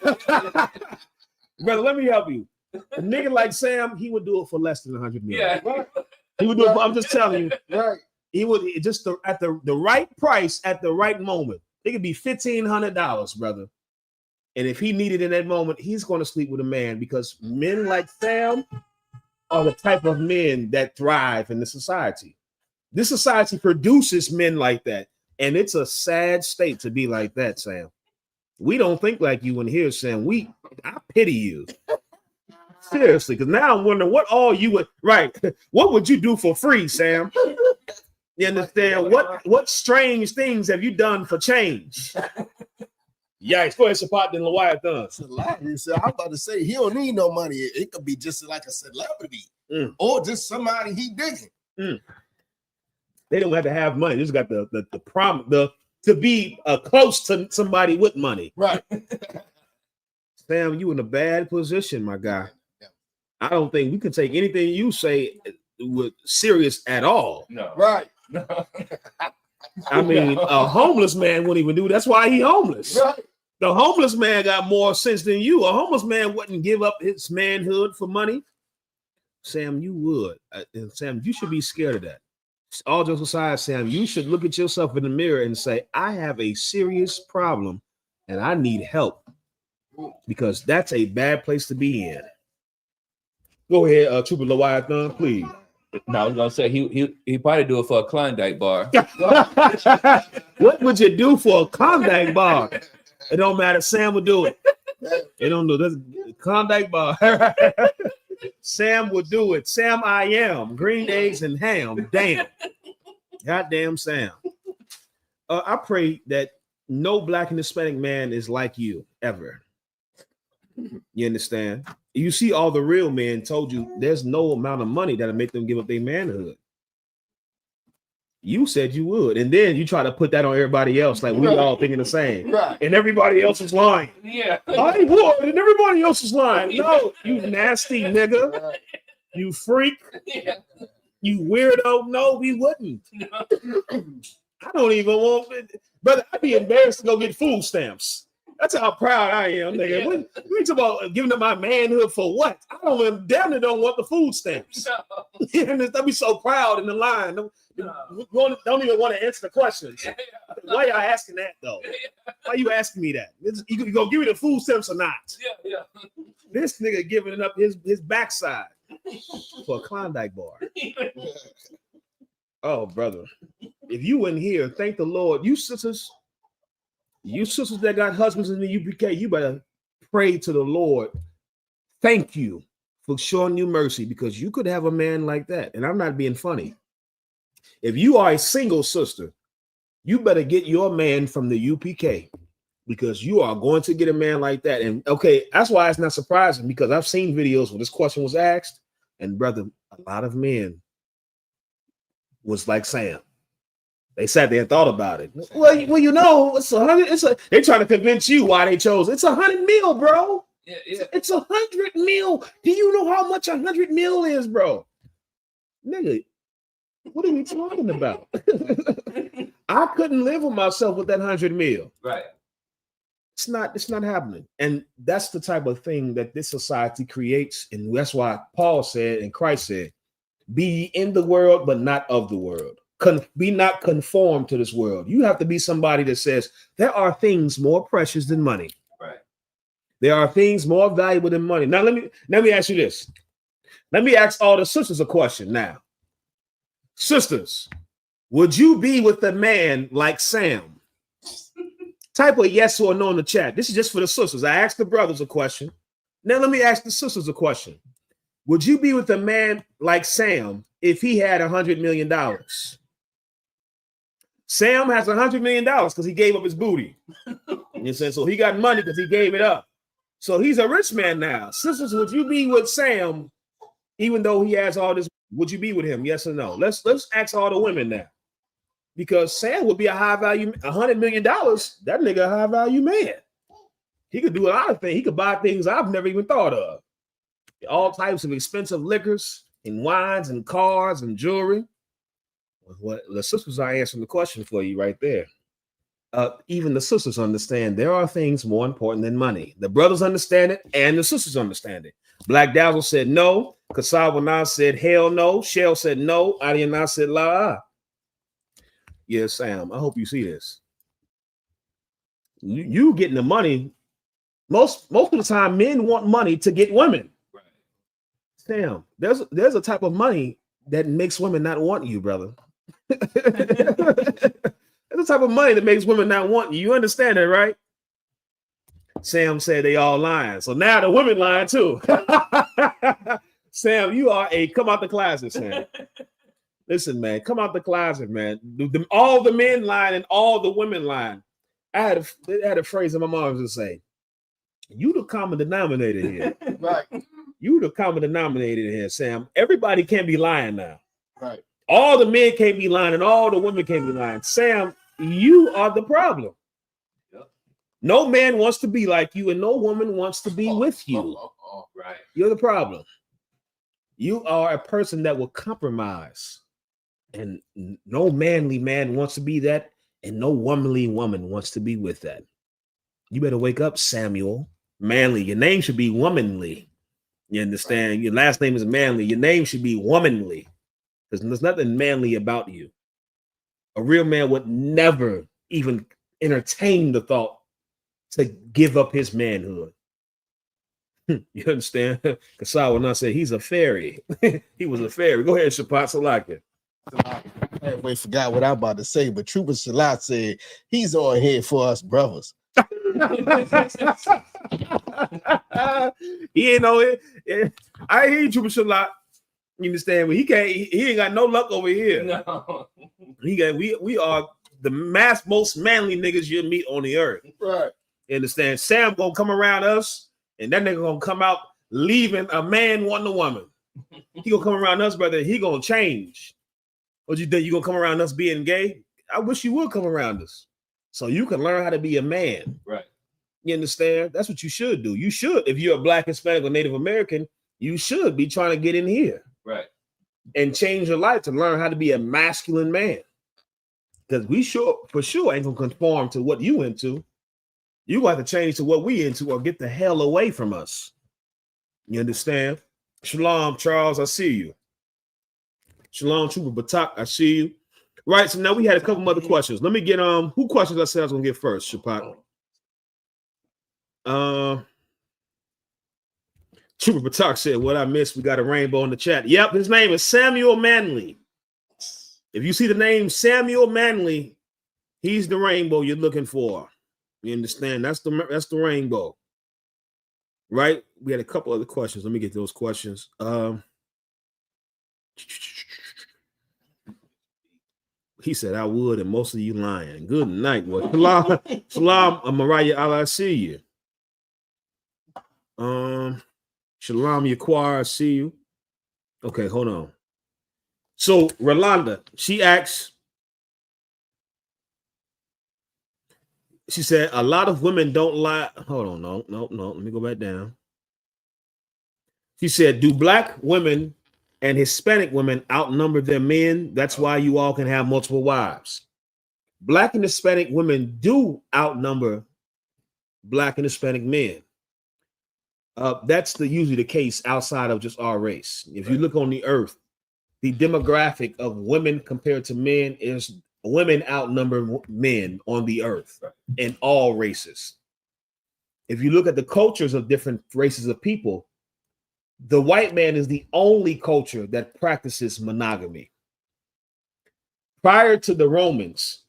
Brother, let me help you. A nigga like Sam, he would do it for less than 100 million. Yeah. He would do it. I'm just telling you. Right. He would just at the right price at the right moment. It could be $1,500, brother. And if he needed in that moment, he's going to sleep with a man because men like Sam are the type of men that thrive in the society. This society produces men like that. And it's a sad state to be like that, Sam. We don't think like you in here, Sam. I pity you. Seriously, because now I'm wondering what all you would what would you do for free, Sam? You understand? What strange things have you done for change? Yikes, go ahead, support the Leviathan. Celebrity. So I'm about to say he don't need no money. It could be just like a celebrity or just somebody he digging. They don't have to have money. They just got the to be close to somebody with money. Right. Sam, you in a bad position, my guy. I don't think we can take anything you say with serious at all. No. Right. No. I mean, a homeless man wouldn't even do. That's why he homeless. Right. The homeless man got more sense than you. A homeless man wouldn't give up his manhood for money. Sam, you would. And Sam, you should be scared of that. All jokes aside, Sam, you should look at yourself in the mirror and say, I have a serious problem and I need help, because that's a bad place to be in. Go ahead, Trooper Leviathan, please. No, I was gonna say he probably do it for a Klondike bar. What would you do for a Klondike bar? It don't matter. Sam would do it. It don't do this Klondike bar. Sam would do it. Sam, I am green eggs and ham. Damn, goddamn Sam. I pray that no Black and Hispanic man is like you ever. You understand? You see, all the real men told you there's no amount of money that'll make them give up their manhood. You said you would, and then you try to put that on everybody else, like we all thinking the same, and everybody else is lying. Yeah, I would, and everybody else is lying. No, you nasty nigga, you freak, you weirdo. No, we wouldn't. I don't even want, brother. I'd be embarrassed to go get food stamps. That's how proud I am, nigga. We talk about giving up my manhood for what? I don't damn near don't want the food stamps. No. I'd be so proud in the line. Don't even want to answer the questions. Why y'all asking that though? Why you asking me that? You gonna give me the food stamps or not? Yeah. This nigga giving up his backside for a Klondike bar. Oh, brother. If you in here, thank the Lord. You sisters that got husbands in the UPK, you better pray to the Lord. Thank you for showing you mercy, because you could have a man like that. And I'm not being funny. If you are a single sister, you better get your man from the UPK, because you are going to get a man like that. And okay, that's why it's not surprising, because I've seen videos when this question was asked, and brother, a lot of men was like Sam. They sat there and thought about it. Well, you know, it's 100. They're trying to convince you why they chose. It's 100 mil, bro. Yeah. It's 100 mil. Do you know how much 100 mil is, bro? Nigga, what are we talking about? I couldn't live with myself with that 100 mil. Right. It's not happening. And that's the type of thing that this society creates. And that's why Paul said and Christ said, be in the world, but not of the world. Be not conformed to this world. You have to be somebody that says there are things more precious than money. Right. There are things more valuable than money. Now let me ask you this. Let me ask all the sisters a question now. Sisters, would you be with a man like Sam? Type a yes or no in the chat. This is just for the sisters. I asked the brothers a question. Now let me ask the sisters a question. Would you be with a man like Sam if he had $100 million? Sam has $100 million because he gave up his booty. You said so he got money because he gave it up. So he's a rich man now. Sisters, would you be with Sam even though he has all this? Would you be with him? Yes or no? Let's ask all the women now. Because Sam would be a high value, $100 million. That nigga a high value man. He could do a lot of things. He could buy things I've never even thought of. All types of expensive liquors and wines and cars and jewelry. What the sisters are answering the question for you right there. Even the sisters understand there are things more important than money. The brothers understand it, and the sisters understand it. Black Dazzle said no. Kasawana said hell no. Shell said no. Adiana said la. Yeah, Sam, I hope you see this. You getting the money. Most of the time, men want money to get women. Right. Sam, there's a type of money that makes women not want you, brother. There's a type of money that makes women not want you. You understand that, right? Sam said they all lying. So now the women lying too. Sam, you are come out the closet, Sam. Listen, man, come out the closet, man. All the men lying and all the women lying. I had a phrase that my mom used to say. You the common denominator here. Right. You the common denominator here, Sam. Everybody can't be lying now. Right. All the men can't be lying and all the women can't be lying. Sam, you are the problem. Yep. No man wants to be like you and no woman wants to be with you. Right. You're the problem. You are a person that will compromise. And no manly man wants to be that. And no womanly woman wants to be with that. You better wake up, Samuel. Manly. Your name should be womanly. You understand? Your last name is Manly. Your name should be womanly. Because there's nothing manly about you. A real man would never even entertain the thought to give up his manhood. You understand? Kasai will not say he's a fairy. He was a fairy. Go ahead, Shapat Salaka. I forgot what I'm about to say, but Trooper Salat said he's on here for us brothers. He ain't know it. I hear you, Trooper Salat. You understand? He ain't got no luck over here. No. We are the most manly niggas you'll meet on the earth. Right. You understand? Sam gonna come around us, and that nigga gonna come out leaving a man wanting a woman. He gonna come around us, brother. He gonna change. What you think? You gonna come around us being gay? I wish you would come around us, so you can learn how to be a man. Right. You understand? That's what you should do. You should, if you're a Black, Hispanic, or Native American, you should be trying to get in here. Right. And change your life to learn how to be a masculine man. Because we for sure ain't gonna conform to what you into. You got to change to what we into or get the hell away from us. You understand? Shalom, Charles, I see you. Shalom, Trooper Batak, I see you. Right, so now we had a couple other questions. Let me get who questions I said I was gonna get first, Shapat. Trooper Batak said, what I missed, we got a rainbow in the chat. Yep, his name is Samuel Manley. If you see the name Samuel Manley, he's the rainbow you're looking for. You understand? That's the rainbow. Right? We had a couple other questions. Let me get those questions. He said, I would, and most of you lying. Good night, boy. Shalom, Mariah, I see you. Shalom, Yaquar, I see you. Okay, hold on. So, Rolanda, she asks, she said, a lot of women don't lie. Hold on, no. Let me go back down. She said, do Black women and Hispanic women outnumber their men? That's why you all can have multiple wives. Black and Hispanic women do outnumber Black and Hispanic men. That's usually the case outside of just our race. If you look on the earth, the demographic of women compared to men is women outnumber men on the earth in all races. If you look at the cultures of different races of people, the white man is the only culture that practices monogamy. Prior to the Romans,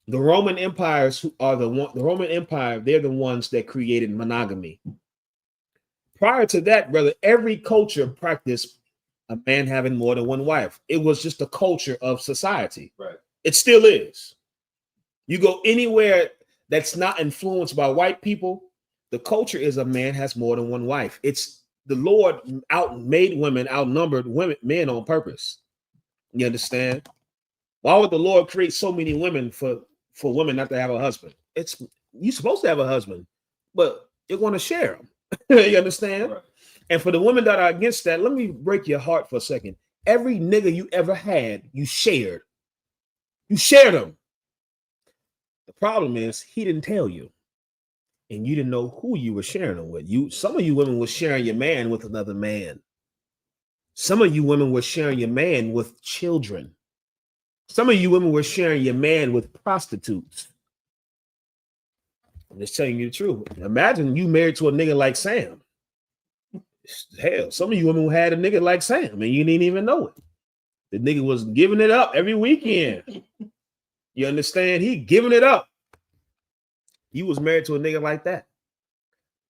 the Roman empires are the Roman Empire, they're the ones that created monogamy. Prior to that, brother, every culture practiced a man having more than one wife. It was just a culture of society. Right. It still is. You go anywhere that's not influenced by white people, the culture is a man has more than one wife. It's the Lord outnumbered men on purpose. You understand? Why would the Lord create so many women for women not to have a husband? You're supposed to have a husband, but you're going to share them. You understand? Right. And for the women that are against that, let me break your heart for a second. Every nigga you ever had, you shared. You shared them. The problem is he didn't tell you, and you didn't know who you were sharing it with. Some of you women were sharing your man with another man. Some of you women were sharing your man with children. Some of you women were sharing your man with prostitutes. I'm just telling you the truth. Imagine you married to a nigga like Sam. Hell, some of you women had a nigga like Sam and you didn't even know it. The nigga was giving it up every weekend. You understand? He giving it up. You was married to a nigga like that.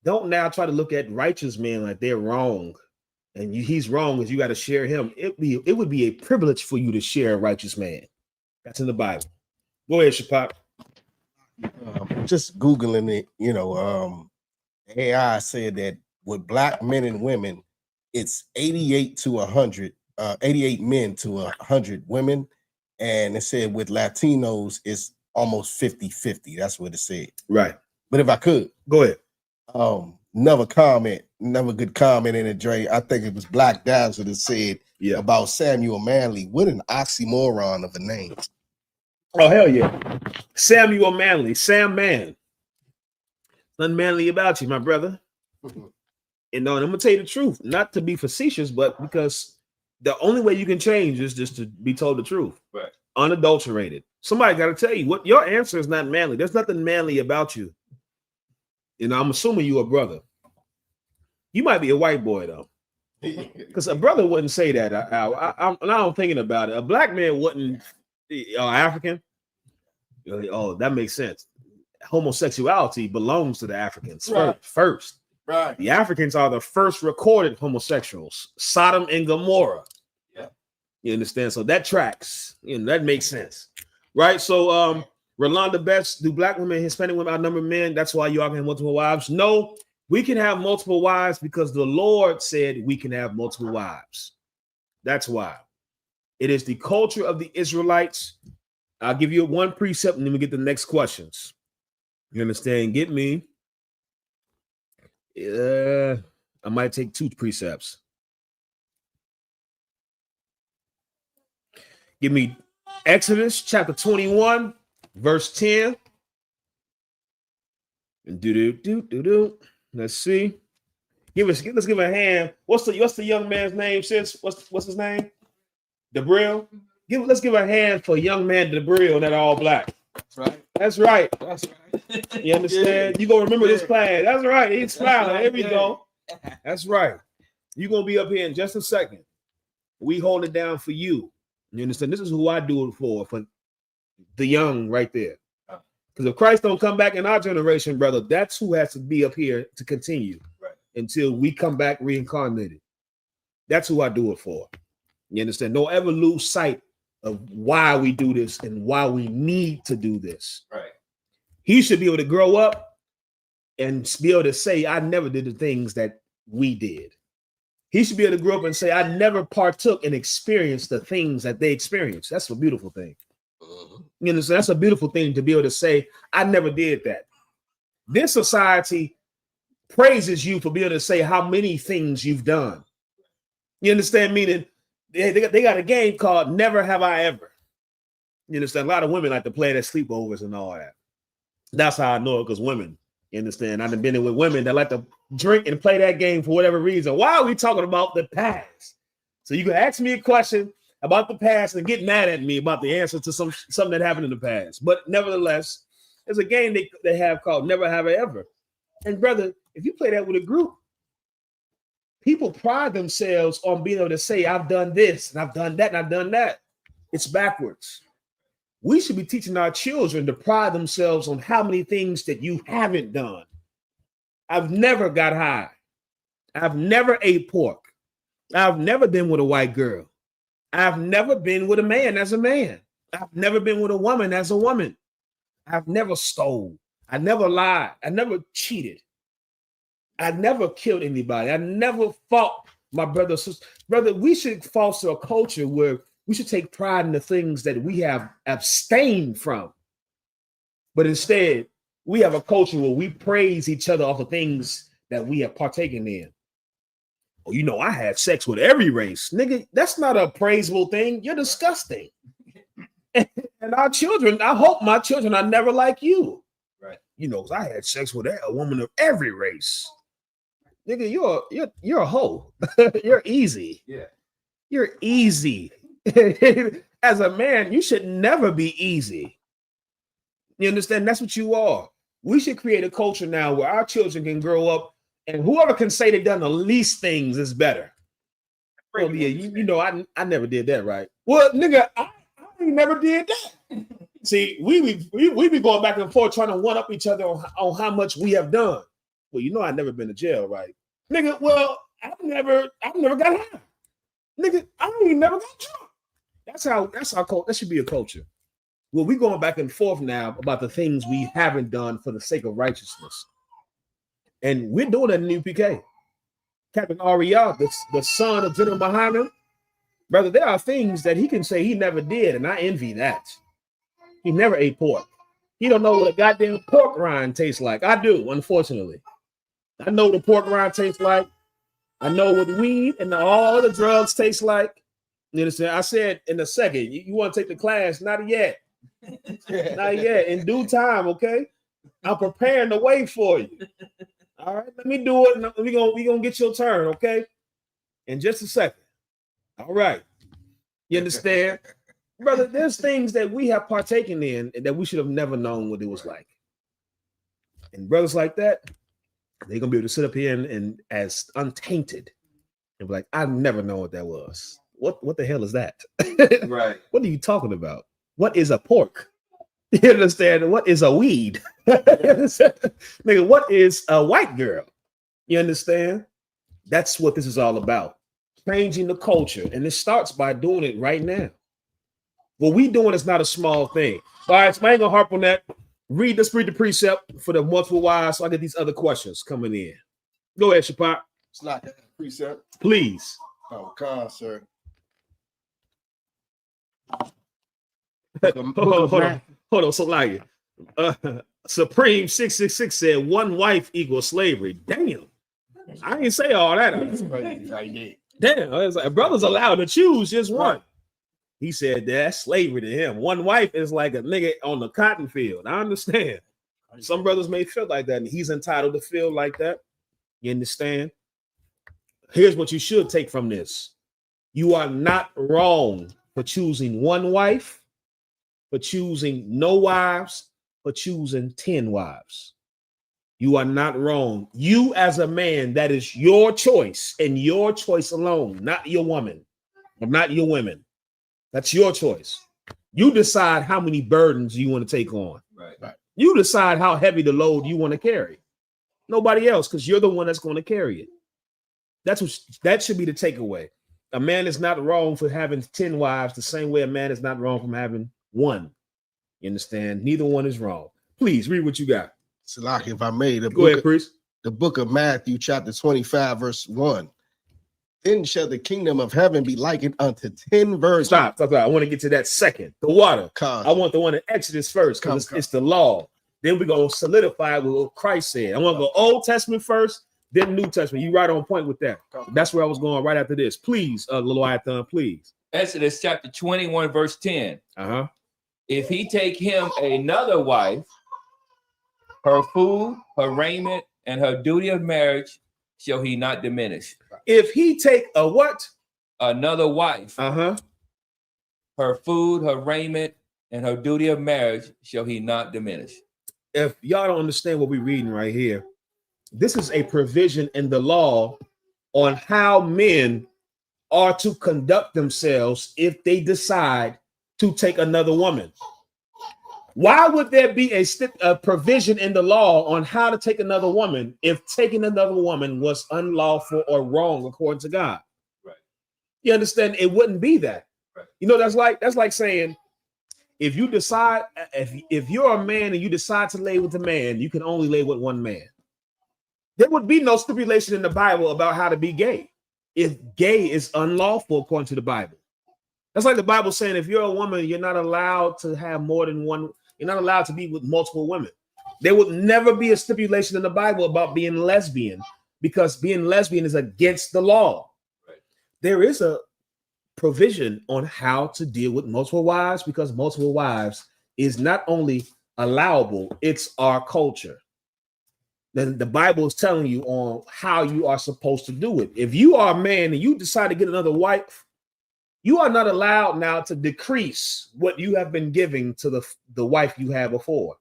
Don't now try to look at righteous men like they're wrong. And he's wrong because you got to share him. It would be a privilege for you to share a righteous man. That's in the Bible. Go ahead, Shapak. Just Googling it, AI said that with black men and women, it's 88 to 100, 88 men to 100 women. And it said with Latinos, it's almost 50-50. That's what it said. Right. But if I could. Go ahead. Another good comment in it, Dre. I think it was Black Dazzle that said about Samuel Manley. What an oxymoron of a name. Oh, hell yeah. Samuel Manley, Sam Man. Nothing manly about you, my brother. And I'm going to tell you the truth, not to be facetious, but because the only way you can change is just to be told the truth. Right. Unadulterated. Somebody got to tell you what your answer is not manly. There's nothing manly about you. I'm assuming you're a brother. You might be a white boy, though. Because a brother wouldn't say that. I'm thinking about it. A black man wouldn't, African. Oh, that makes sense. Homosexuality belongs to the Africans first. Right. The Africans are the first recorded homosexuals. Sodom and Gomorrah. Yeah. You understand? So that tracks. That makes sense. Right? So Rolanda Best, do black women, Hispanic women outnumber men? That's why you all can have multiple wives. No, we can have multiple wives because the Lord said we can have multiple wives. That's why. It is the culture of the Israelites. I'll give you one precept and then we get the next questions. You understand? Get me. I might take 2 precepts. Give me Exodus chapter 21, verse 10. And let's see. Let's give a hand. What's the young man's name, sis? What's his name? Debril. Let's give a hand for young man Debril that all black. That's right. That's right. That's right. You understand? You gonna remember this class. That's right. He's smiling. Here we go. That's right. You're gonna be up here in just a second. We hold it down for you. You understand? This is who I do it for the young right there. Because if Christ don't come back in our generation, brother, that's who has to be up here to continue until we come back reincarnated. That's who I do it for. You understand? Don't ever lose sight of why we do this and why we need to do this. Right. He should be able to grow up and be able to say, I never did the things that we did. He should be able to grow up and say, I never partook and experienced the things that they experienced. That's a beautiful thing. You know, so that's a beautiful thing to be able to say, I never did that. This society praises you for being able to say how many things you've done. You understand? Meaning they got a game called Never Have I Ever. You understand? A lot of women like to play their sleepovers and all that. That's how I know it, because women, you understand? I've been in with women that like to drink and play that game for whatever reason. Why are we talking about the past? So you can ask me a question about the past and get mad at me about the answer to something that happened in the past. But nevertheless, there's a game they have called Never Have I Ever. And brother, if you play that with a group, people pride themselves on being able to say, I've done this and I've done that and I've done that. It's backwards. We should be teaching our children to pride themselves on how many things that you haven't done. I've never got high. I've never ate pork. I've never been with a white girl. I've never been with a man as a man. I've never been with a woman as a woman. I've never stole. I never lied. I never cheated. I never killed anybody. I never fought my brother. Brother, we should foster a culture where we should take pride in the things that we have abstained from. But instead, we have a culture where we praise each other off of things that we have partaken in. Oh, you know, I had sex with every race. Nigga, that's not a praisable thing. You're disgusting. And our children, I hope my children are never like you. Right. You know, I had sex with a woman of every race. Nigga, you're a hoe. You're easy. Yeah. You're easy. As a man, you should never be easy. You understand? That's what you are. We should create a culture now where our children can grow up and whoever can say they've done the least things is better. Oh, yeah, you know, I never did that, right? Well, nigga, I never did that. See, we be going back and forth trying to one up each other on how much we have done. Well, you know, I've never been to jail, right? Nigga, well, I've never got high. Nigga, I ain't never got drunk. That's our culture. That should be a culture. Well, we going back and forth now about the things we haven't done for the sake of righteousness. And we're doing it in the UPK. Captain Ariel, the son of General Muhammad, brother, there are things that he can say he never did, and I envy that. He never ate pork. He don't know what a goddamn pork rind tastes like. I do, unfortunately. I know what the pork rind tastes like. I know what weed and all the drugs taste like. You understand? I said in a second, you want to take the class? Not yet. Not yet. In due time, okay? I'm preparing the way for you. All right, let me do it. We're gonna get your turn, okay? In just a second. All right. You understand? Brother, there's things that we have partaken in that we should have never known what it was like. And brothers like that, they're gonna be able to sit up here and as untainted and be like, I've never known what that was. What the hell is that? Right. What are you talking about? What is a pork? You understand? What is a weed? Nigga, what is a white girl? You understand? That's what this is all about. Changing the culture. And it starts by doing it right now. What we doing is not a small thing. All right, so I ain't gonna harp on that. Read the precept for the multiple wives so I get these other questions coming in. Go ahead, Shapar. It's not that precept. Please. Oh, God, sir. Hold on, so like Supreme 666 said 1 wife equals slavery. Damn, I didn't say all that. Damn, I was like, brothers allowed to choose just one. He said that's slavery to him. 1 wife is like a nigga on the cotton field. I understand. Some brothers may feel like that, and he's entitled to feel like that. You understand? Here's what you should take from this. You are not wrong for choosing 1 wife, for choosing no wives, for choosing 10 wives. You are not wrong. You as a man, that is your choice and your choice alone, not your woman or not your women. That's your choice. You decide how many burdens you want to take on. Right. You decide how heavy the load you want to carry. Nobody else, because you're the one that's going to carry it. That should be the takeaway. A man is not wrong for having 10 wives the same way a man is not wrong from having 1. You understand? Neither one is wrong. Please read what you got. Salaki, if I may, Go ahead, priest. The book of Matthew, chapter 25, verse 1. Then shall the kingdom of heaven be likened unto 10 virgins. Stop. I want to get to that second. The water. I want the one in Exodus first, because it's the law. Then we're going to solidify what Christ said. I want to go Old Testament first, then New Testament. You right on point with that. That's where I was going right after this. Please, Leviathan, please. Exodus chapter 21, verse 10. Uh-huh. If he take him another wife, her food, her raiment, and her duty of marriage shall he not diminish. If he take a what? Another wife. Uh-huh. Her food, her raiment, and her duty of marriage shall he not diminish. If y'all don't understand what we're reading right here, this is a provision in the law on how men are to conduct themselves if they decide to take another woman. Why would there be a provision in the law on how to take another woman if taking another woman was unlawful or wrong according to God? Right. You understand? It wouldn't be that. Right. You know, that's like saying if you decide, if you're a man and you decide to lay with a man, you can only lay with 1 man. There would be no stipulation in the Bible about how to be gay if gay is unlawful according to the Bible. That's like the Bible saying if you're a woman, you're not allowed to have more than one. You're not allowed to be with multiple women. There would never be a stipulation in the Bible about being lesbian because being lesbian is against the law. Right. There is a provision on how to deal with multiple wives, because multiple wives is not only allowable, it's our culture. Then the Bible is telling you on how you are supposed to do it. If you are a man and you decide to get another wife, you are not allowed now to decrease what you have been giving to the wife you had before.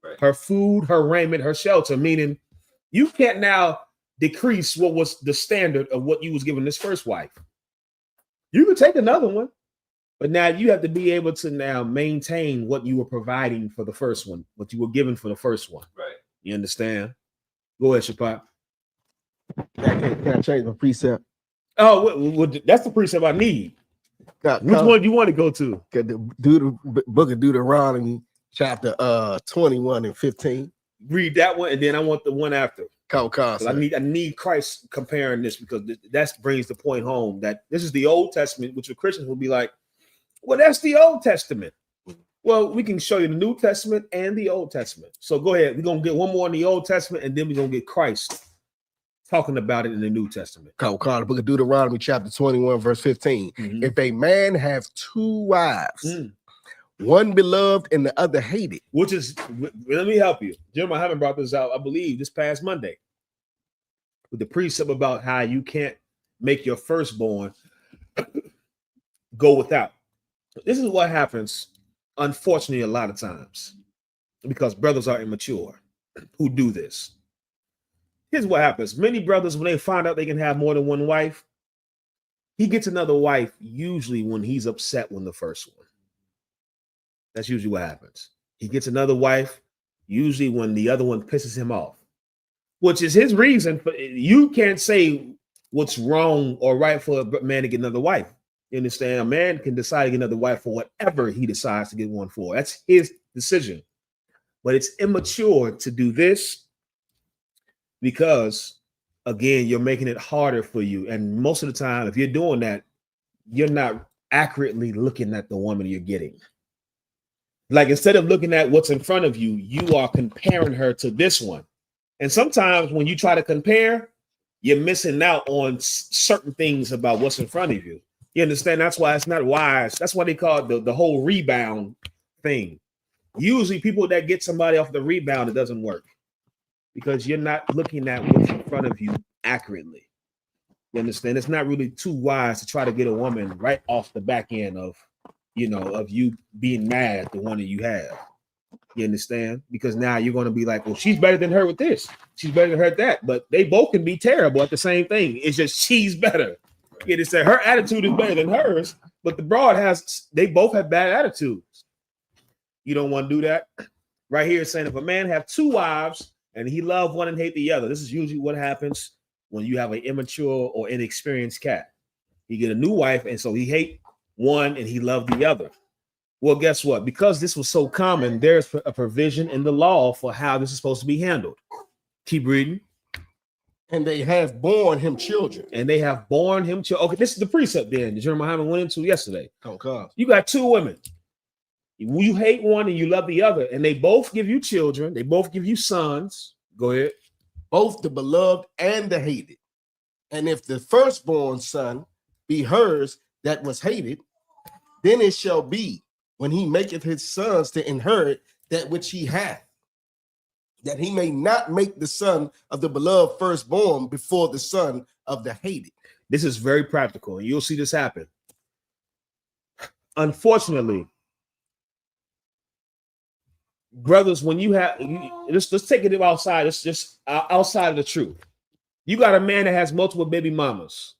Right. Her food, her raiment, her shelter, meaning you can't now decrease what was the standard of what you was giving this first wife. You can take another one, but now you have to be able to now maintain what you were providing for the first one, what you were given for the first one. Right. You understand? Go ahead, Shapat. Can I change my precept? Oh, that's the precept I need. Which one do you want to go to? The book of Deuteronomy, chapter 21 and 15. Read that one, and then I want the one after. I need Christ comparing this, because that brings the point home that this is the Old Testament, which the Christians will be like, well, that's the Old Testament. Well, we can show you the New Testament and the Old Testament. So go ahead. We're going to get one more in the Old Testament, and then we're going to get Christ talking about it in the New Testament. The book of Deuteronomy, chapter 21, verse 15. Mm-hmm. If a man have two wives, one beloved and the other hated. Which is, let me help you. Jim, I haven't brought this out, I believe, this past Monday. With the precept about how you can't make your firstborn go without. This is what happens, unfortunately, a lot of times, because brothers are immature who do this. Here's what happens. Many brothers, when they find out they can have more than one wife, he gets another wife usually when he's upset with the first one. That's usually what happens. He gets another wife usually when the other one pisses him off, which is his reason. You can't say what's wrong or right for a man to get another wife. You understand? A man can decide to get another wife for whatever he decides to get one for. That's his decision. But it's immature to do this because, again, you're making it harder for you. And most of the time, if you're doing that, you're not accurately looking at the woman you're getting. Like, instead of looking at what's in front of you, you are comparing her to this one. And sometimes when you try to compare, you're missing out on certain things about what's in front of you. You understand? That's why it's not wise. That's why they call it the whole rebound thing. Usually people that get somebody off the rebound, it doesn't work because you're not looking at what's in front of you accurately. You understand? It's not really too wise to try to get a woman right off the back end of you being mad at the one that you have. You understand? Because now you're going to be like, well, she's better than her with this. She's better than her at that. But they both can be terrible at the same thing. It's just she's better. You understand? Her attitude is better than hers, but the broad they both have bad attitudes. You don't want to do that. Right here it's saying if a man have two wives and he love one and hate the other, this is usually what happens when you have an immature or inexperienced cat. He get a new wife, and so he hate one and he loved the other. Well, guess what? Because this was so common, there's a provision in the law for how this is supposed to be handled. Keep reading. And they have borne him children. Okay, this is the precept then that Jeremiah went into yesterday. Okay. You got two women. You hate one and you love the other, and they both give you children. They both give you sons. Go ahead. Both the beloved and the hated. And if the firstborn son be hers that was hated, then it shall be when he maketh his sons to inherit that which he hath, that he may not make the son of the beloved firstborn before the son of the hated. This is very practical, and you'll see this happen. Unfortunately, brothers, when you have, let's take it outside. It's just outside of the truth. You got a man that has multiple baby mamas.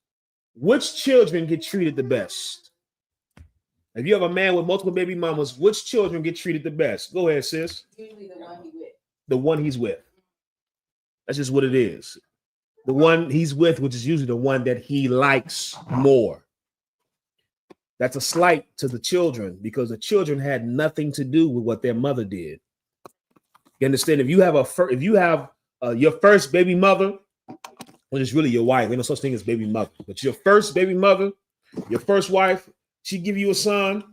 Which children get treated the best? If you have a man with multiple baby mamas, which children get treated the best? Go ahead, sis. Usually the one he's with. The one he's with. That's just what it is. The one he's with, which is usually the one that he likes more. That's a slight to the children because the children had nothing to do with what their mother did. You understand? If you have your first baby mother, which is really your wife, there's no such thing as baby mother, but your first baby mother, your first wife, she give you a son,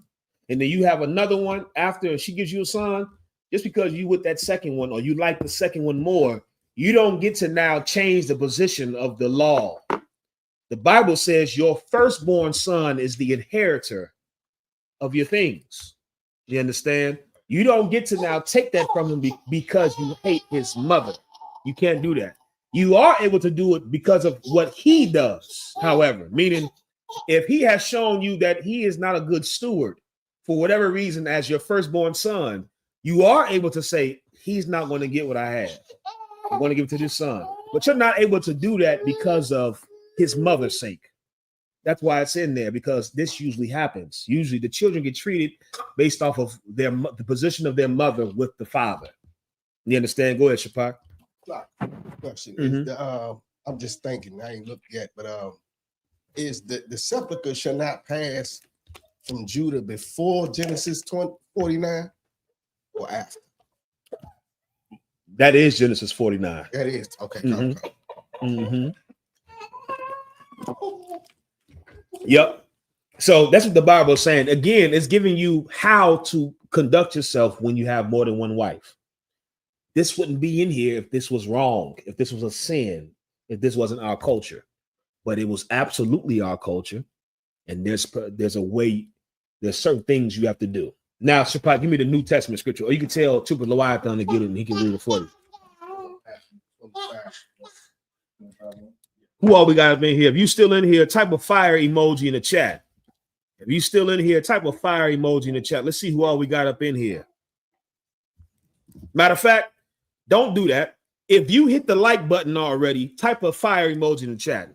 and then you have another one after she gives you a son. Just because you with that second one or you like the second one more, you don't get to now change the position of the law. The Bible says your firstborn son is the inheritor of your things. You understand? You don't get to now take that from him because you hate his mother. You can't do that. You are able to do it because of what he does, however, meaning if he has shown you that he is not a good steward for whatever reason as your firstborn son, you are able to say, he's not going to get what I have. I'm going to give it to this son. But you're not able to do that because of his mother's sake. That's why it's in there, because this usually happens. Usually the children get treated based off of the position of their mother with the father. You understand? Go ahead, Shapak. Question. Is I'm just thinking, I ain't looked yet, but is the sepulchre shall not pass from Judah before Genesis 49 or after? That is Genesis 49. That is okay. Yep. So that's what the Bible is saying. Again, it's giving you how to conduct yourself when you have more than one wife. This wouldn't be in here if this was wrong, if this was a sin, if this wasn't our culture. But it was absolutely our culture. And there's a way, there's certain things you have to do. Now, Shapak, give me the New Testament scripture, or you can tell Trooper Leviathan to get it and he can read it for you. Who all we got up in here? If you still in here, type a fire emoji in the chat. If you still in here, type a fire emoji in the chat. Let's see who all we got up in here. Matter of fact, don't do that. If you hit the like button already, type a fire emoji in the chat.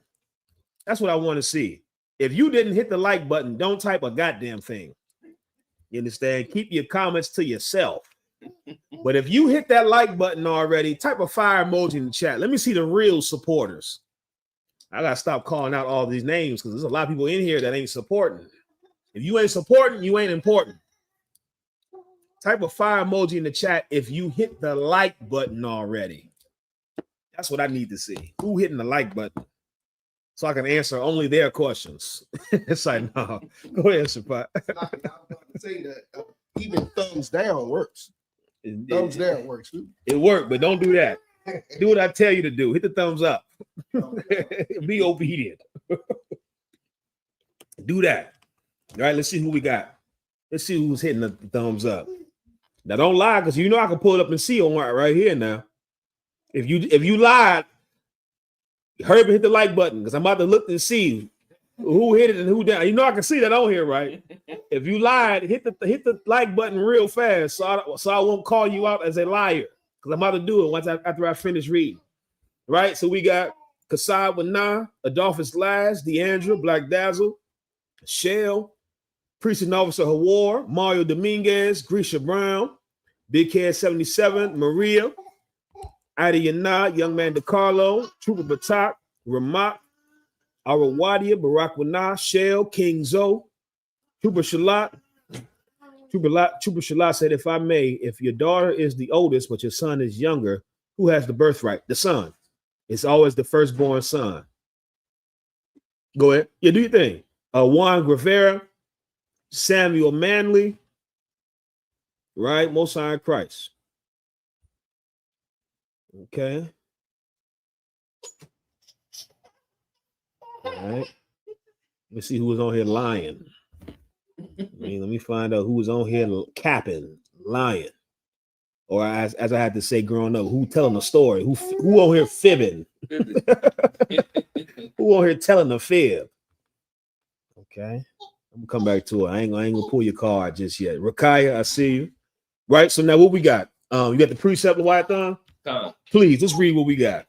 That's what I want to see. If you didn't hit the like button, don't type a goddamn thing. You understand? Keep your comments to yourself. But if you hit that like button already, type a fire emoji in the chat. Let me see the real supporters. I gotta stop calling out all these names because there's a lot of people in here that ain't supporting. If you ain't supporting, you ain't important. Type a fire emoji in the chat if you hit the like button already. That's what I need to see. Who hitting the like button? So I can answer only their questions. It's like, no. Go ahead, Shapak. I was about to say that even thumbs down works. Thumbs down works. It worked, but don't do that. Do what I tell you to do. Hit the thumbs up. Be obedient. Do that. All right, let's see who we got. Let's see who's hitting the thumbs up. Now, don't lie, because you know I can pull it up and see on right here now. If you lied, hurry up and hit the like button, because I'm about to look and see who hit it and who down. You know I can see that on here, right? If you lied, hit the like button real fast, so I won't call you out as a liar, because I'm about to do it after I finish reading. Right? So we got Kasad with Nah, Adolphus Laz, Deandra, Black Dazzle, Shell, Priest and Officer Hawar, Mario Dominguez, Grisha Brown, Big Head 77, Maria, Ida Yana, Young Man DeCarlo, Trooper Batak, Ramak, Arawadia, Barack Wana, Shell, King Zo, Trooper Shalat. Trooper Shalat said, if I may, if your daughter is the oldest, but your son is younger, who has the birthright? The son. It's always the firstborn son. Go ahead. Yeah, do your thing. Juan Guevara, Samuel Manley, right? Most High Christ. Okay. All right. Let's see who was on here lying. Let me find out who was on here capping, lying. Or as I had to say growing up, who telling a story? Who on here fibbing? Who on here telling a fib? Okay. I'm gonna come back to it. I ain't gonna pull your card just yet. Rakaya, I see you. Right. So now what we got? You got the precept of White Thumb? Please, let's read what we got.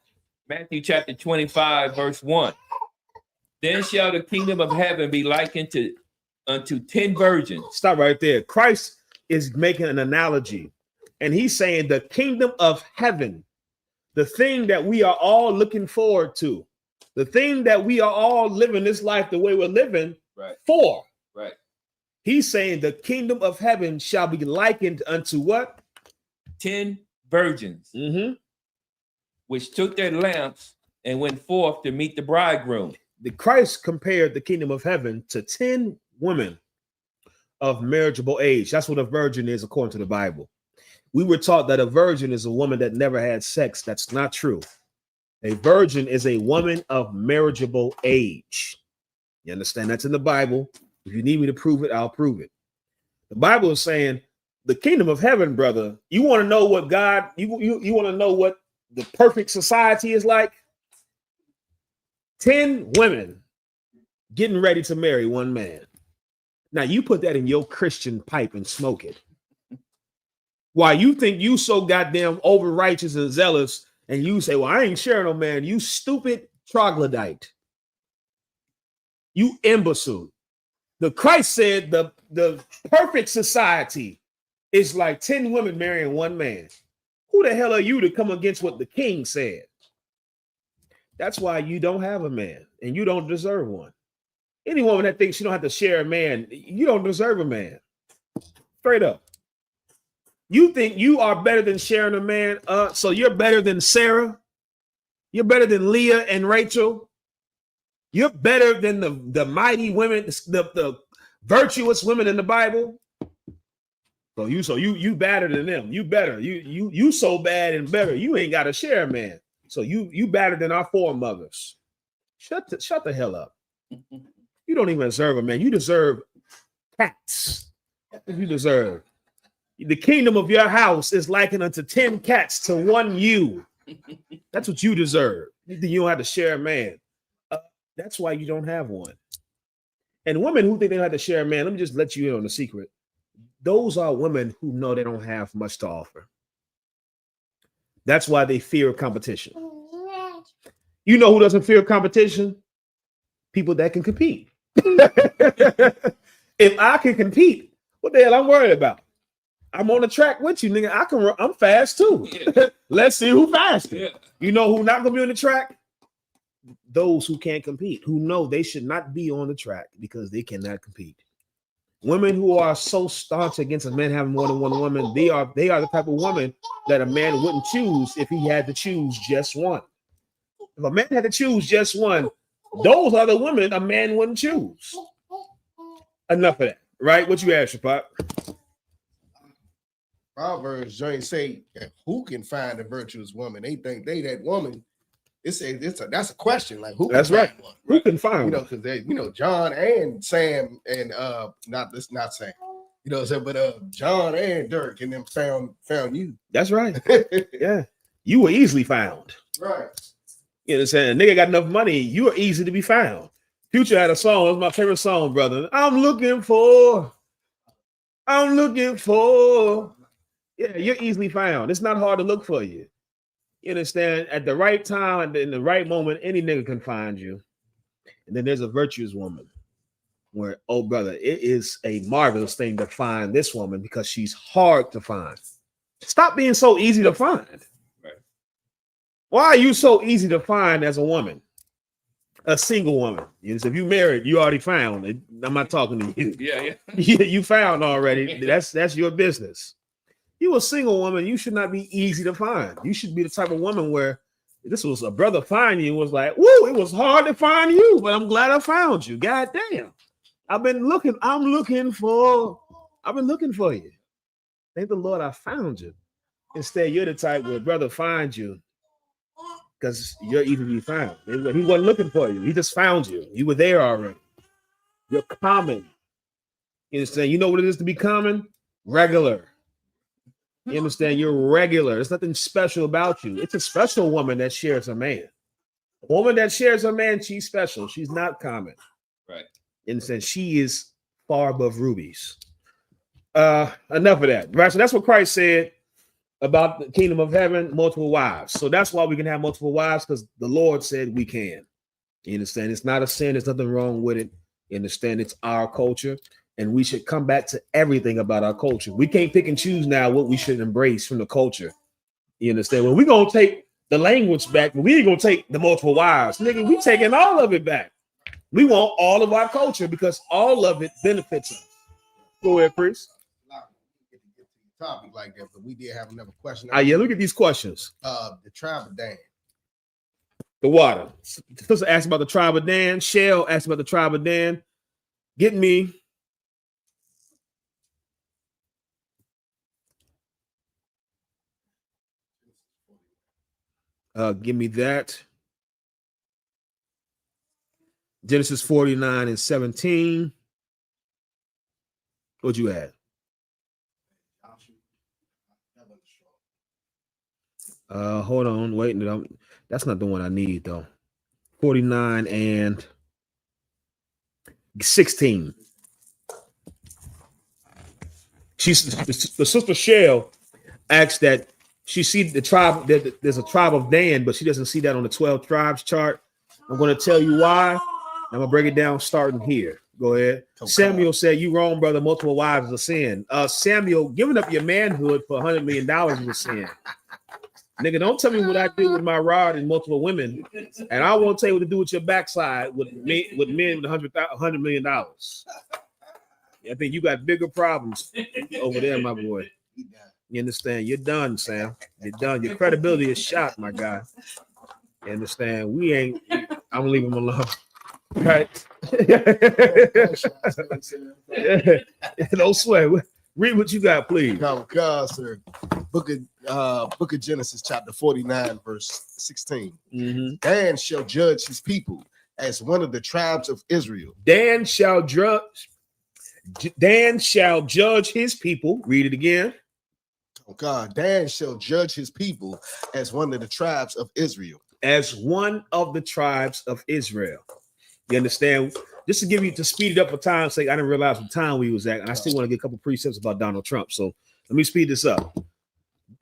Matthew chapter 25, verse 1. Then shall the kingdom of heaven be likened unto 10 virgins. Stop right there. Christ is making an analogy, and he's saying the kingdom of heaven, the thing that we are all looking forward to, the thing that we are all living this life the way we're living for. Right. He's saying the kingdom of heaven shall be likened unto what? 10 virgins, which took their lamps and went forth to meet the bridegroom. The Christ compared the kingdom of heaven to 10 women of marriageable age. That's what a virgin is according to the Bible. We were taught that a virgin is a woman that never had sex. That's not true. A virgin is a woman of marriageable age. You understand? That's in the Bible. If you need me to prove it, I'll prove it. The Bible is saying the kingdom of heaven, brother. You want to know what God, you want to know what the perfect society is like? 10 women getting ready to marry one man. Now you put that in your Christian pipe and smoke it. Why you think you so goddamn over righteous and zealous, and you say, well, I ain't sharing no man. You stupid troglodyte. You imbecile. The Christ said the perfect society is like 10 women marrying one man. Who the hell are you to come against what the king said? That's why you don't have a man and you don't deserve one. Any woman that thinks she don't have to share a man, you don't deserve a man. Straight up. You think you are better than sharing a man? So you're better than Sarah? You're better than Leah and Rachel? You're better than the mighty women, the virtuous women in the Bible? So you better than them. You better. You so bad and better. You ain't got to share a man. So you better than our foremothers. Shut the hell up. You don't even deserve a man. You deserve cats. You deserve. The kingdom of your house is likened unto 10 cats to one you. That's what you deserve. You don't have to share a man. That's why you don't have one. And women who think they don't have to share a man, let me just let you in on the secret. Those are women who know they don't have much to offer. That's why they fear competition. You know who doesn't fear competition? People that can compete. If I can compete, what the hell I'm worried about? I'm on the track with you, nigga. I'm fast too. Yeah. Let's see who faster. Yeah. You know who not gonna be on the track? Those who can't compete, who know they should not be on the track because they cannot compete. Women who are so staunch against a man having more than one woman, they are the type of woman that a man wouldn't choose if he had to choose just one. If a man had to choose just one, those are the women a man wouldn't choose. Enough of that, right? What you ask, Pop? Proverbs joint say who can find a virtuous woman? They think they that woman. That's a question. Like who? That's right. One, who can find? Because they, John and Sam and not Sam. You know what I'm saying? But John and Dirk and them found you. That's right. Yeah, you were easily found. Right. You know what I'm saying? A nigga got enough money, you are easy to be found. Future had a song. It was my favorite song, brother. I'm looking for. Yeah, you're easily found. It's not hard to look for you. You understand? At the right time, in the right moment, any nigga can find you. And then there's a virtuous woman where, oh, brother, it is a marvelous thing to find this woman because she's hard to find. Stop being so easy to find. Right. Why are you so easy to find as a woman? A single woman. If you married, you already found. I'm not talking to you. Yeah. You found already. That's your business. You a single woman, you should not be easy to find. You should be the type of woman where this was a brother find you was like, woo, it was hard to find you, but I'm glad I found you. God damn. I'm looking for you. Thank the Lord I found you. Instead, you're the type where brother finds you because you're easy to be found. He wasn't looking for you. He just found you. You were there already. You're common. You understand? You know what it is to be common? Regular. You understand? You're regular. There's nothing special about you. It's a special woman that shares a man. A woman that shares a man, she's special. She's not common. Right. You understand? She is far above rubies. Enough of that. Right. So that's what Christ said about the kingdom of heaven, multiple wives. So that's why we can have multiple wives, because the Lord said we can. You understand? It's not a sin. There's nothing wrong with it. You understand? It's our culture. And we should come back to everything about our culture. We can't pick and choose now what we should embrace from the culture. You understand? Well, we're going to take the language back, but we ain't going to take the multiple wives. Nigga, we taking all of it back. We want all of our culture because all of it benefits us. Go ahead, Priest. Topic like that, but we did have another question. Yeah, look at these questions. The tribe of Dan. The water. Sister asked about the tribe of Dan. Shell asked about the tribe of Dan. Get me. Give me that. Genesis 49 and 17. What'd you add? Hold on, wait. That's not the one I need though. 49 and 16. The sister Shell asks that she see the tribe, that there's a tribe of Dan, but she doesn't see that on the 12 tribes chart. I'm going to tell you why. I'm going to break it down starting here. Go ahead. Okay. Samuel said, "You wrong, brother. Multiple wives is a sin." Samuel, giving up your manhood for $100 million is a sin. Nigga, don't tell me what I do with my rod and multiple women, and I won't tell you what to do with your backside with men with $100 million. I think you got bigger problems over there, my boy. You understand? You're done, Sam. You're done. Your credibility is shot, my guy. You understand? I'm gonna leave him alone. Right? Don't sweat. Read what you got, please. Oh God, sir. Book of Genesis, chapter 49, verse 16. Mm-hmm. Dan shall judge his people as one of the tribes of Israel. Dan shall judge his people. Read it again. Oh God, Dan shall judge his people as one of the tribes of Israel. As one of the tribes of Israel. You understand? Just to give you, to speed it up for time's sake, I didn't realize what time we was at, and I still want to get a couple precepts about Donald Trump. So let me speed this up.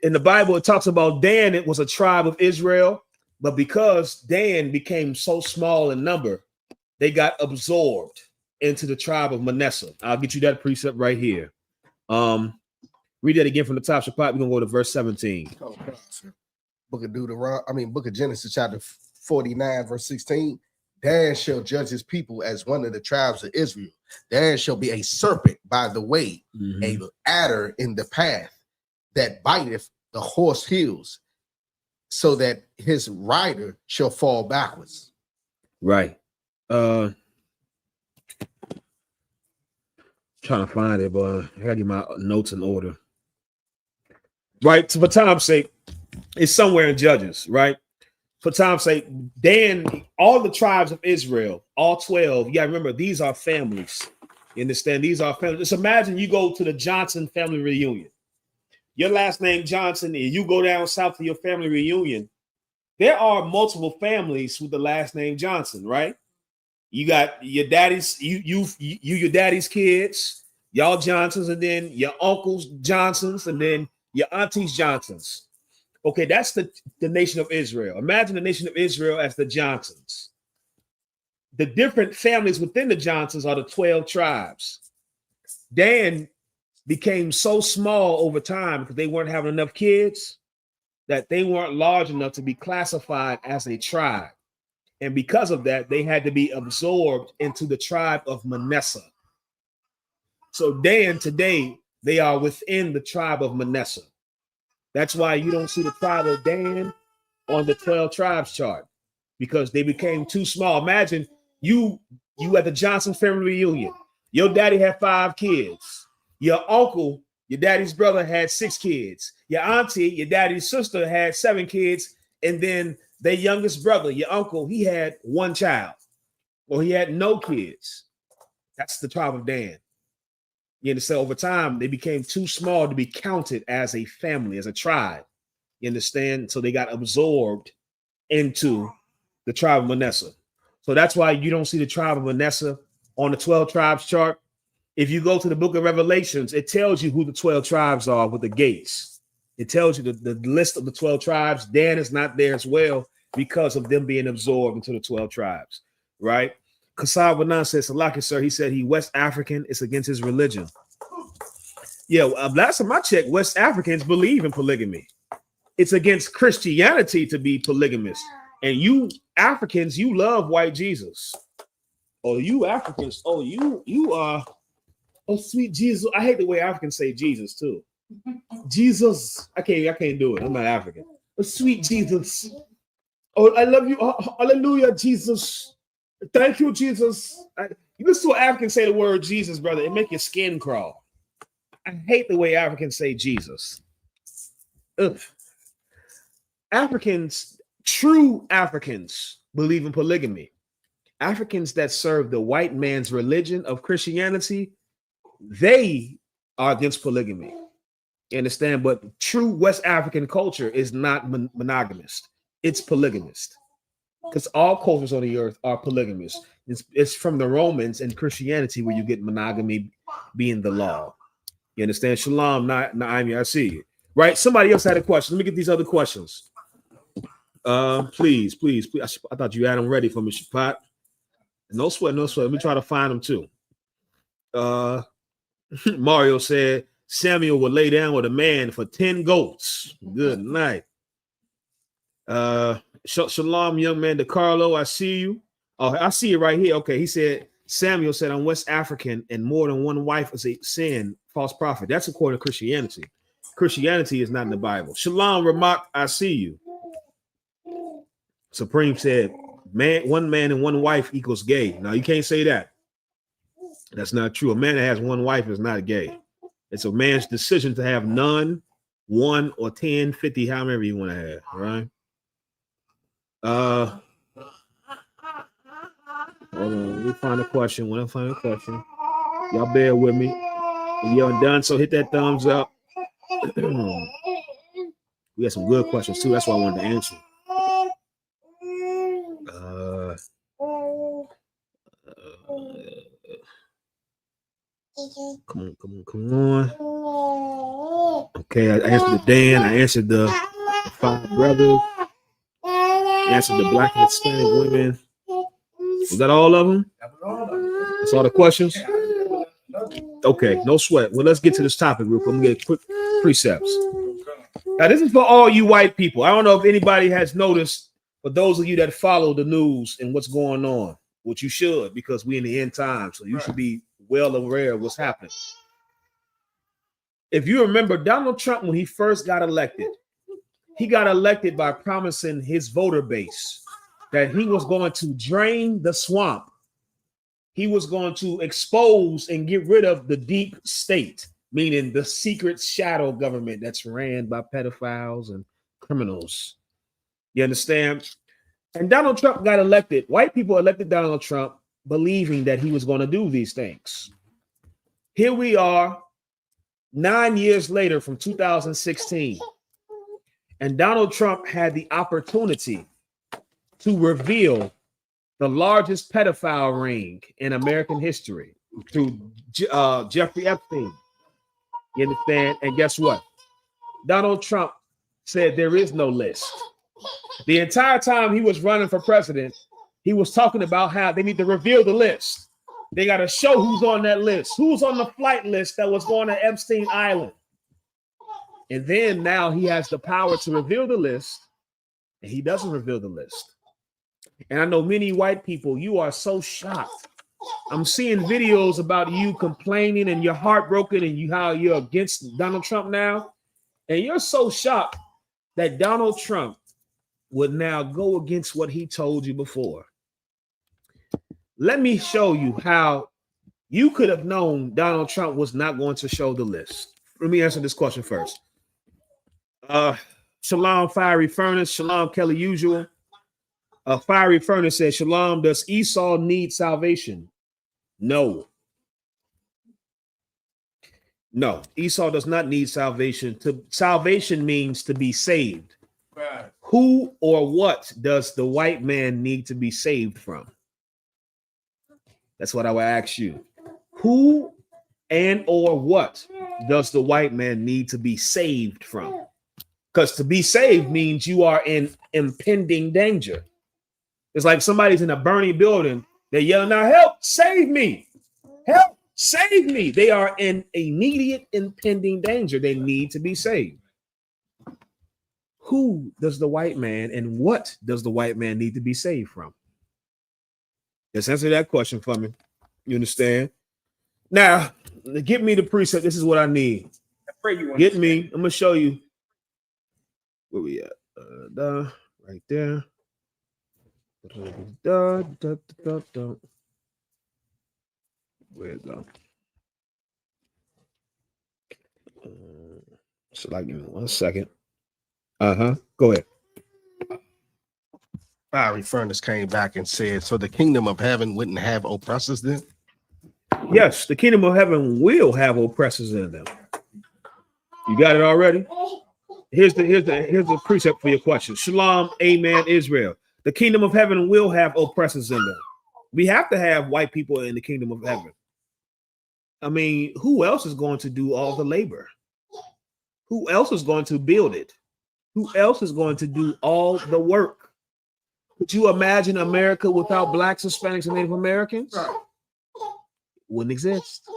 In the Bible, it talks about Dan, it was a tribe of Israel, but because Dan became so small in number, they got absorbed into the tribe of Manasseh. I'll get you that precept right here. Read that again from the top. We're gonna go to verse 17. Oh, Book of Genesis, chapter 49, verse 16. Dan shall judge his people as one of the tribes of Israel. Dan shall be a serpent by the way, a adder in the path that biteth the horse heels, so that his rider shall fall backwards. Right. Trying to find it, but I gotta get my notes in order. Right. So for time's sake, it's somewhere in Judges, right? For time's sake, Dan, all the tribes of Israel, all 12, you gotta remember, these are families. You understand? These are families. Just imagine you go to the Johnson family reunion. Your last name Johnson, and you go down south to your family reunion. There are multiple families with the last name Johnson, right? You got your daddy's, your daddy's kids, y'all Johnsons, and then your uncles Johnsons, and then your aunties Johnsons. Okay, that's the nation of Israel. Imagine the nation of Israel as the Johnsons. The different families within the Johnsons are the 12 tribes. Dan became so small over time because they weren't having enough kids that they weren't large enough to be classified as a tribe. And because of that, they had to be absorbed into the tribe of Manasseh. So Dan, today, they are within the tribe of Manasseh. That's why you don't see the tribe of Dan on the 12 tribes chart, because they became too small. Imagine you at the Johnson family reunion. Your daddy had 5 kids. Your uncle, your daddy's brother, had 6 kids. Your auntie, your daddy's sister, had 7 kids. And then their youngest brother, your uncle, he had 1 child, or he had no kids. That's the tribe of Dan. You understand? Over time, they became too small to be counted as a family, as a tribe. You understand? So they got absorbed into the tribe of Manasseh. So that's why you don't see the tribe of Manasseh on the 12 tribes chart. If you go to the book of Revelations, it tells you who the 12 tribes are with the gates. It tells you the list of the 12 tribes. Dan is not there as well because of them being absorbed into the 12 tribes, right? Kasab Wanan says, Salaki, sir, he said he West African. It's against his religion. Yeah, last time I checked, West Africans believe in polygamy. It's against Christianity to be polygamous. And you Africans, you love white Jesus. Oh, you Africans, you are, oh, sweet Jesus. I hate the way Africans say Jesus too. Jesus, I can't do it. I'm not African. Oh, sweet Jesus. Oh, I love you. Oh, hallelujah, Jesus. Thank you, Jesus. You listen to an African say the word Jesus, brother, it make your skin crawl. I hate the way Africans say Jesus. Ugh. Africans, true Africans, believe in polygamy. Africans that serve the white man's religion of Christianity, they are against polygamy. You understand? But true West African culture is not monogamist. It's polygamist. Because all cultures on the earth are polygamous. It's from the Romans and Christianity where you get monogamy being the law. You understand? Shalom, Naomi, I see you. Right? Somebody else had a question. Let me get these other questions. Please. I thought you had them ready for me, Shapat. No sweat. Let me try to find them too. Mario said Samuel would lay down with a man for 10 goats. Good night. Shalom, young man DeCarlo, I see you. Oh, I see it right here. Okay, he said Samuel said I'm West African and more than one wife is a sin, false prophet. That's according to Christianity. Christianity is not in the Bible. Shalom, Ramak, I see you. Supreme said one man and one wife equals gay. Now you can't say that. That's not true. A man that has one wife is not gay. It's a man's decision to have none, 1 or 10, 50, however you want to have, right? Hold on, let me find a question. When I find a question, y'all bear with me. If you haven't done so, hit that thumbs up. We got some good questions too. That's why I wanted to answer. Come on. Okay, I answered the Dan. I answered the 5 brothers. I answered the black and Hispanic women. Was that all of them? That's all the questions? Okay, no sweat. Well, let's get to this topic real quick. I'm going to get quick precepts. Now, this is for all you white people. I don't know if anybody has noticed, but those of you that follow the news and what's going on, which you should, because we're in the end time, so you should be well aware of what's happening. If you remember Donald Trump, when he first got elected, he got elected by promising his voter base that he was going to drain the swamp. He was going to expose and get rid of the deep state, meaning the secret shadow government that's ran by pedophiles and criminals. You understand? And Donald Trump got elected. White people elected Donald Trump believing that he was going to do these things. Here we are 9 years later from 2016. And Donald Trump had the opportunity to reveal the largest pedophile ring in American history through Jeffrey Epstein. You understand? And guess what? Donald Trump said there is no list. The entire time he was running for president, he was talking about how they need to reveal the list. They got to show who's on that list, who's on the flight list that was going to Epstein Island. And then now he has the power to reveal the list, and he doesn't reveal the list. And I know many white people, you are so shocked. I'm seeing videos about you complaining and you're heartbroken and how you're against Donald Trump now. And you're so shocked that Donald Trump would now go against what he told you before. Let me show you how you could have known Donald Trump was not going to show the list. Let me answer this question first. Shalom, Fiery Furnace. Shalom, Kelly Usual. Fiery Furnace says, Shalom, does Esau need salvation? No. No, Esau does not need salvation. Salvation means to be saved. Right. Who or what does the white man need to be saved from? That's what I would ask you. Who and or what does the white man need to be saved from? Because to be saved means you are in impending danger. It's like somebody's in a burning building. They're yelling, now help, save me. Help, save me. They are in immediate impending danger. They need to be saved. Who does the white man and what does the white man need to be saved from? Let's answer that question for me. You understand? Now, get me the precept. This is what I need. Get me. I'm going to show you. Where we at? Right there. Where it go? So like, give me 1 second. Go ahead. Fiery furnace came back and said, so the kingdom of heaven wouldn't have oppressors then? Yes, the kingdom of heaven will have oppressors in them. You got it already? Here's the precept for your question. Shalom, amen, Israel. The kingdom of heaven will have oppressors in them. We have to have white people in the kingdom of heaven. I mean, who else is going to do all the labor? Who else is going to build it? Who else is going to do all the work? Could you imagine America without blacks, Hispanics, and Native Americans? Wouldn't exist.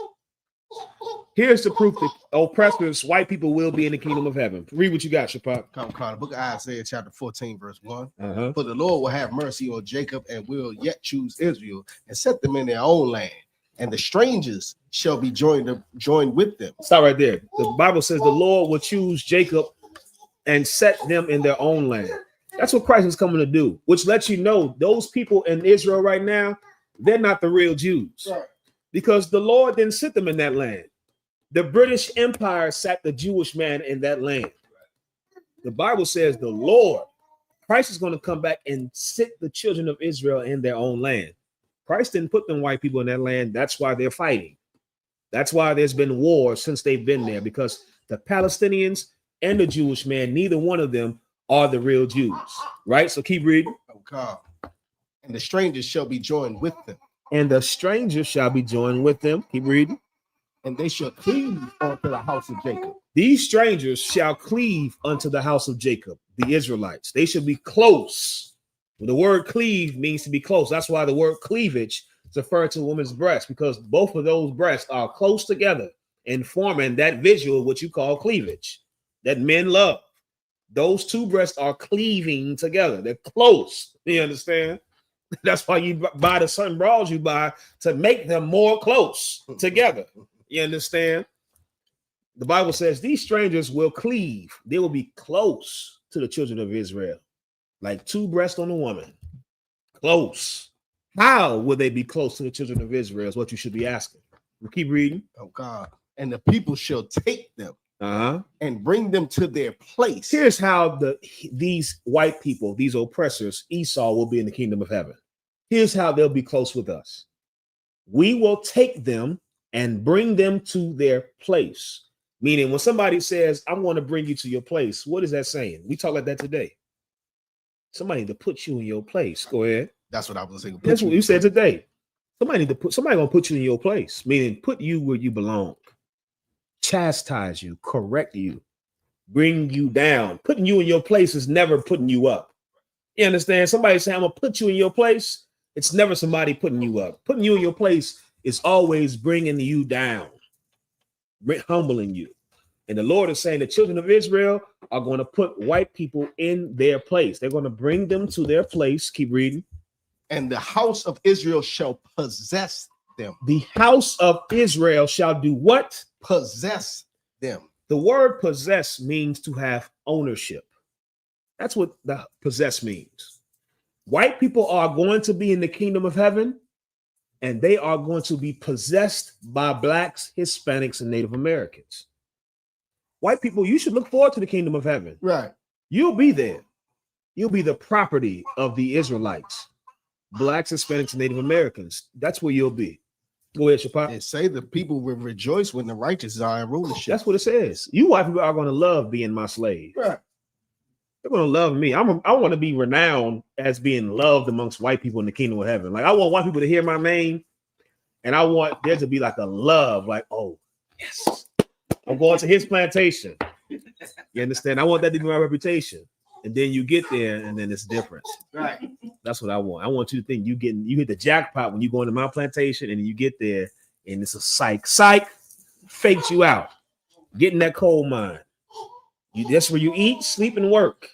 Here's the proof that oppressors, white people, will be in the kingdom of heaven. Read what you got, Shapak. Come, the book of Isaiah, chapter 14, verse 1. For the Lord will have mercy on Jacob and will yet choose Israel and set them in their own land. And the strangers shall be joined with them. Stop right there. The Bible says the Lord will choose Jacob and set them in their own land. That's what Christ is coming to do, which lets you know those people in Israel right now, they're not the real Jews. Right. Because the Lord didn't sit them in that land. The British Empire sat the Jewish man in that land. The Bible says the Lord, Christ is going to come back and sit the children of Israel in their own land. Christ didn't put them white people in that land. That's why they're fighting. That's why there's been war since they've been there, because the Palestinians and the Jewish man, neither one of them are the real Jews, right? So keep reading. Okay. And the strangers shall be joined with them. And the strangers shall be joined with them. Keep reading. And they shall cleave unto the house of Jacob. These strangers shall cleave unto the house of Jacob, the Israelites. They should be close. The word cleave means to be close. That's why the word cleavage is referred to a woman's breast, because both of those breasts are close together and forming that visual, what you call cleavage, that men love. Those two breasts are cleaving together. They're close. You understand? That's why you buy the certain bras you buy, to make them more close together. You understand? The Bible says these strangers will cleave. They will be close to the children of Israel, like two breasts on a woman. Close. How will they be close to the children of Israel is what you should be asking. We'll keep reading. Oh God. And the people shall take them and bring them to their place. Here's how these white people, these oppressors, Esau, will be in the kingdom of heaven. Here's how they'll be close with us. We will take them and bring them to their place. Meaning when somebody says, I want to bring you to your place, what is that saying? We talk like that today. Somebody to put you in your place. Go ahead. That's what I was saying. That's what you said today. Somebody gonna put you in your place, meaning put you where you belong, chastise you, correct you, bring you down. Putting you in your place is never putting you up. You understand? Somebody say, I'm gonna put you in your place. It's never somebody putting you up. Putting you in your place is always bringing you down, humbling you. And the Lord is saying the children of Israel are going to put white people in their place. They're going to bring them to their place. Keep reading. And the house of Israel shall possess them. The house of Israel shall do what? Possess them. The word possess means to have ownership. That's what the possess means. White people are going to be in the kingdom of heaven, and they are going to be possessed by blacks, Hispanics, and Native Americans. White people, you should look forward to the kingdom of heaven. Right. You'll be there. You'll be the property of the Israelites, blacks, Hispanics, and Native Americans. That's where you'll be. Go ahead, Shapap. And say the people will rejoice when the righteous are in rulership. That's what it says. You white people are going to love being my slave. Right. They're going to love me. I want to be renowned as being loved amongst white people in the kingdom of heaven. Like, I want white people to hear my name, and I want there to be like a love, like, oh, yes, I'm going to his plantation. You understand? I want that to be my reputation. And then you get there, and then it's different. Right. That's what I want. I want you to think you hit the jackpot when you go into my plantation, and then you get there, and it's a psych, fakes you out. Get in that coal mine. That's where you eat, sleep, and work.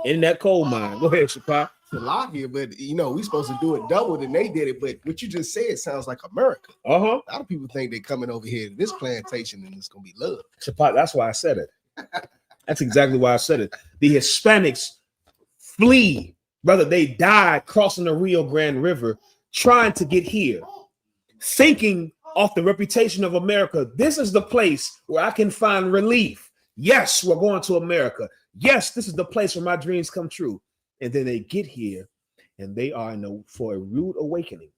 In that coal mine. Go ahead, Shapap. It's a lot here, but we supposed to do it double than they did it. But what you just said sounds like America. A lot of people think they're coming over here to this plantation and it's gonna be love. Shapap, that's why I said it. That's exactly why I said it. The Hispanics flee, brother. They died crossing the Rio Grande River, trying to get here, thinking off the reputation of America. This is the place where I can find relief. Yes, we're going to America. Yes, this is the place where my dreams come true. And then they get here and they are for a rude awakening.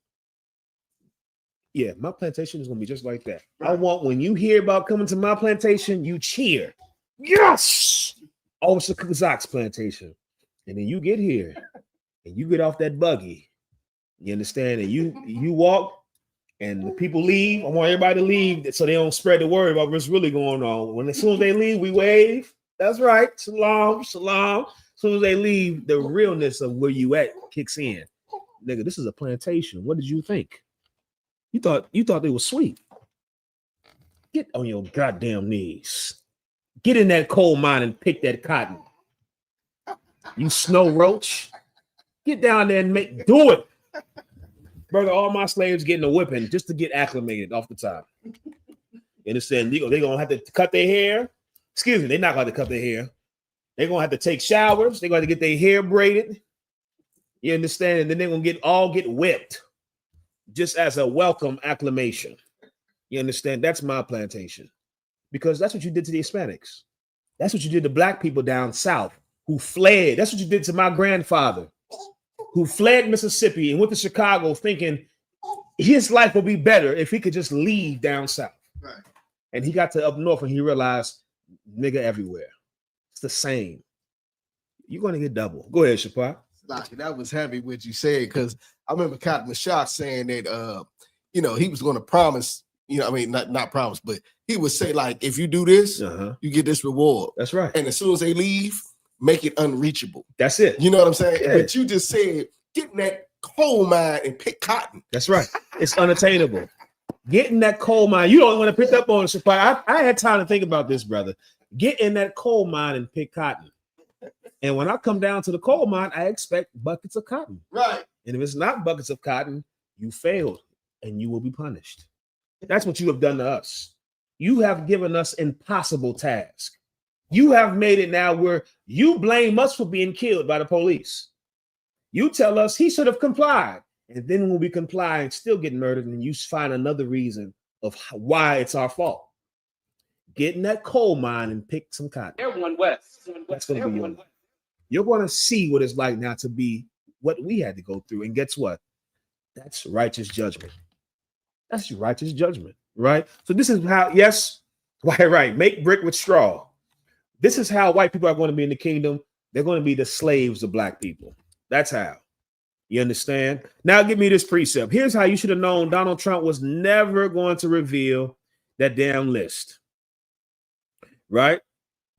Yeah, my plantation is gonna be just like that. Right. I want when you hear about coming to my plantation, you cheer. Yes, Officer Kazak's plantation, and then you get here and you get off that buggy. You understand? And you walk, and the people leave. I want everybody to leave so they don't spread the word about what's really going on. As soon as they leave, we wave. That's right. Shalom, shalom. As soon as they leave, the realness of where you at kicks in. Nigga, this is a plantation. What did you think? You thought they were sweet. Get on your goddamn knees. Get in that coal mine and pick that cotton. You snow roach. Get down there and do it. Brother, all my slaves getting a whipping just to get acclimated off the top. You understand? They're going to have to cut their hair. Excuse me, they're not going to cut their hair. They're going to have to take showers. They're going to get their hair braided. You understand? And then they're going to get whipped just as a welcome acclamation. You understand? That's my plantation. Because that's what you did to the Hispanics. That's what you did to black people down south who fled. That's what you did to my grandfather who fled Mississippi and went to Chicago thinking his life would be better if he could just leave down south. Right. And he got to up north and he realized nigga everywhere. It's the same. You're going to get double. Go ahead, Shapa. That was heavy what you said, because I remember Cotton Mashah saying that he was going to promise, not promise, but he would say, like, if you do this, you get this reward. That's right. And as soon as they leave, make it unreachable. That's it. You know what I'm saying? Yeah. But you just said, get in that coal mine and pick cotton. That's right. It's unattainable. Get in that coal mine. You don't want to pick up on Shapa. I had time to think about this, brother. Get in that coal mine and pick cotton. And when I come down to the coal mine, I expect buckets of cotton. Right. And if it's not buckets of cotton, you failed and you will be punished. That's what you have done to us. You have given us impossible tasks. You have made it now where you blame us for being killed by the police. You tell us he should have complied. And then when we comply and still get murdered, and you find another reason of why it's our fault. Get in that coal mine and pick some cotton. Everyone west. That's going to be your. You're going to see what it's like now to be what we had to go through. And guess what? That's righteous judgment. That's your righteous judgment, right? So this is how, yes, right. Make brick with straw. This is how white people are going to be in the kingdom. They're going to be the slaves of black people. That's how. You understand? Now give me this precept. Here's how you should have known Donald Trump was never going to reveal that damn list. Right?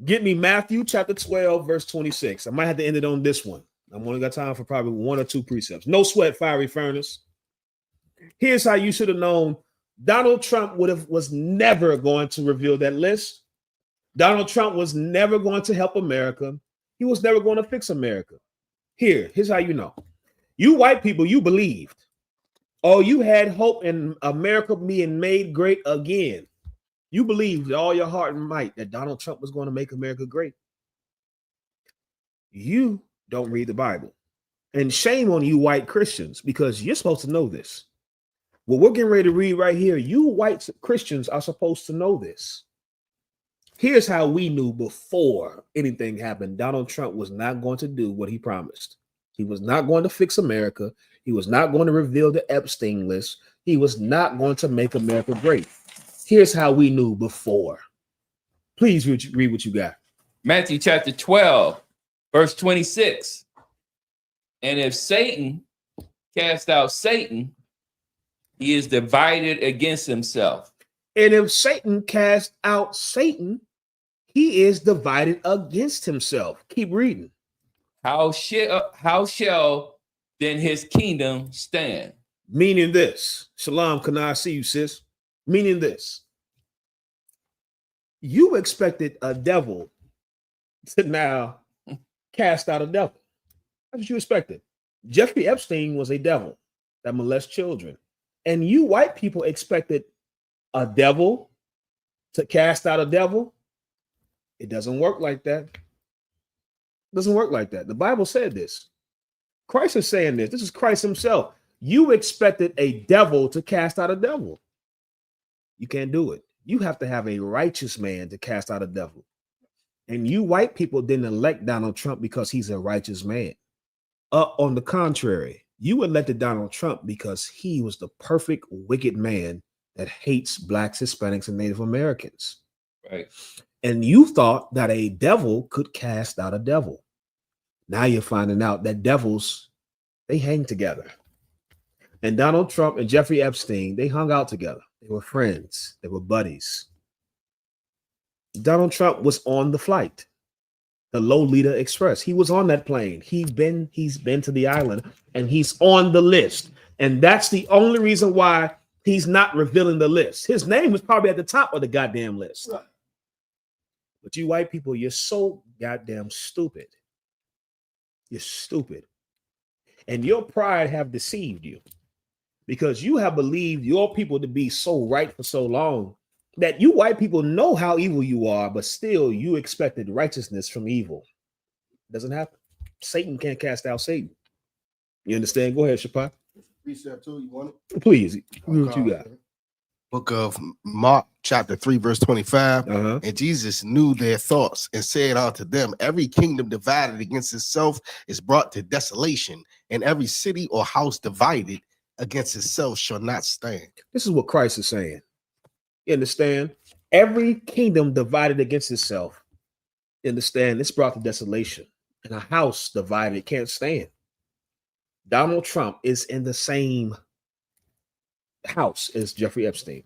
Get me Matthew chapter 12, verse 26. I might have to end it on this one. I've only got time for probably one or two precepts. No sweat, fiery furnace. Here's how you should have known Donald Trump was never going to reveal that list. Donald Trump was never going to help America. He was never going to fix America. Here's how you know. You white people, you believed. Oh, you had hope in America being made great again. You believed with all your heart and might that Donald Trump was going to make America great. You don't read the Bible. And shame on you white Christians, because you're supposed to know this. What we're getting ready to read right here, you white Christians are supposed to know this. Here's how we knew before anything happened. Donald Trump was not going to do what he promised. He was not going to fix America. He was not going to reveal the Epstein list. He was not going to make America great. Here's how we knew before. Please read what you got. Matthew chapter 12, verse 26. And if Satan cast out Satan, he is divided against himself. And if Satan cast out Satan, he is divided against himself. Keep reading. How shall then his kingdom stand? Meaning this. Shalom, can I see you, sis? Meaning this. You expected a devil to now cast out a devil. That's what you expected. Jeffrey Epstein was a devil that molests children. And you white people expected a devil to cast out a devil. It doesn't work like that. It doesn't work like that. The Bible said this. Christ is saying this. This is Christ himself. You expected a devil to cast out a devil. You can't do it. You have to have a righteous man to cast out a devil. And you white people didn't elect Donald Trump because he's a righteous man. On the contrary, you elected Donald Trump because he was the perfect wicked man that hates blacks, Hispanics, and Native Americans. Right. And you thought that a devil could cast out a devil. Now you're finding out that devils, they hang together. And Donald Trump and Jeffrey Epstein, they hung out together. They were friends. They were buddies. Donald Trump was on the flight, the Lolita Express. He was on that plane. He's been to the island, and he's on the list. And that's the only reason why he's not revealing the list. His name was probably at the top of the goddamn list. But you white people, you're so goddamn stupid. You're stupid. And your pride have deceived you, because you have believed your people to be so right for so long that you white people know how evil you are, but still you expected righteousness from evil. Doesn't happen. Satan can't cast out Satan. You understand? Go ahead, Shapai. Precept 2, you want it? Please, what you got? Book of Mark, chapter 3, verse 25. And Jesus knew their thoughts and said unto them, every kingdom divided against itself is brought to desolation, and every city or house divided against itself shall not stand. This is what Christ is saying. You understand? Every kingdom divided against itself, you understand, it's brought to desolation. And a house divided can't stand. Donald Trump is in the same house as Jeffrey Epstein.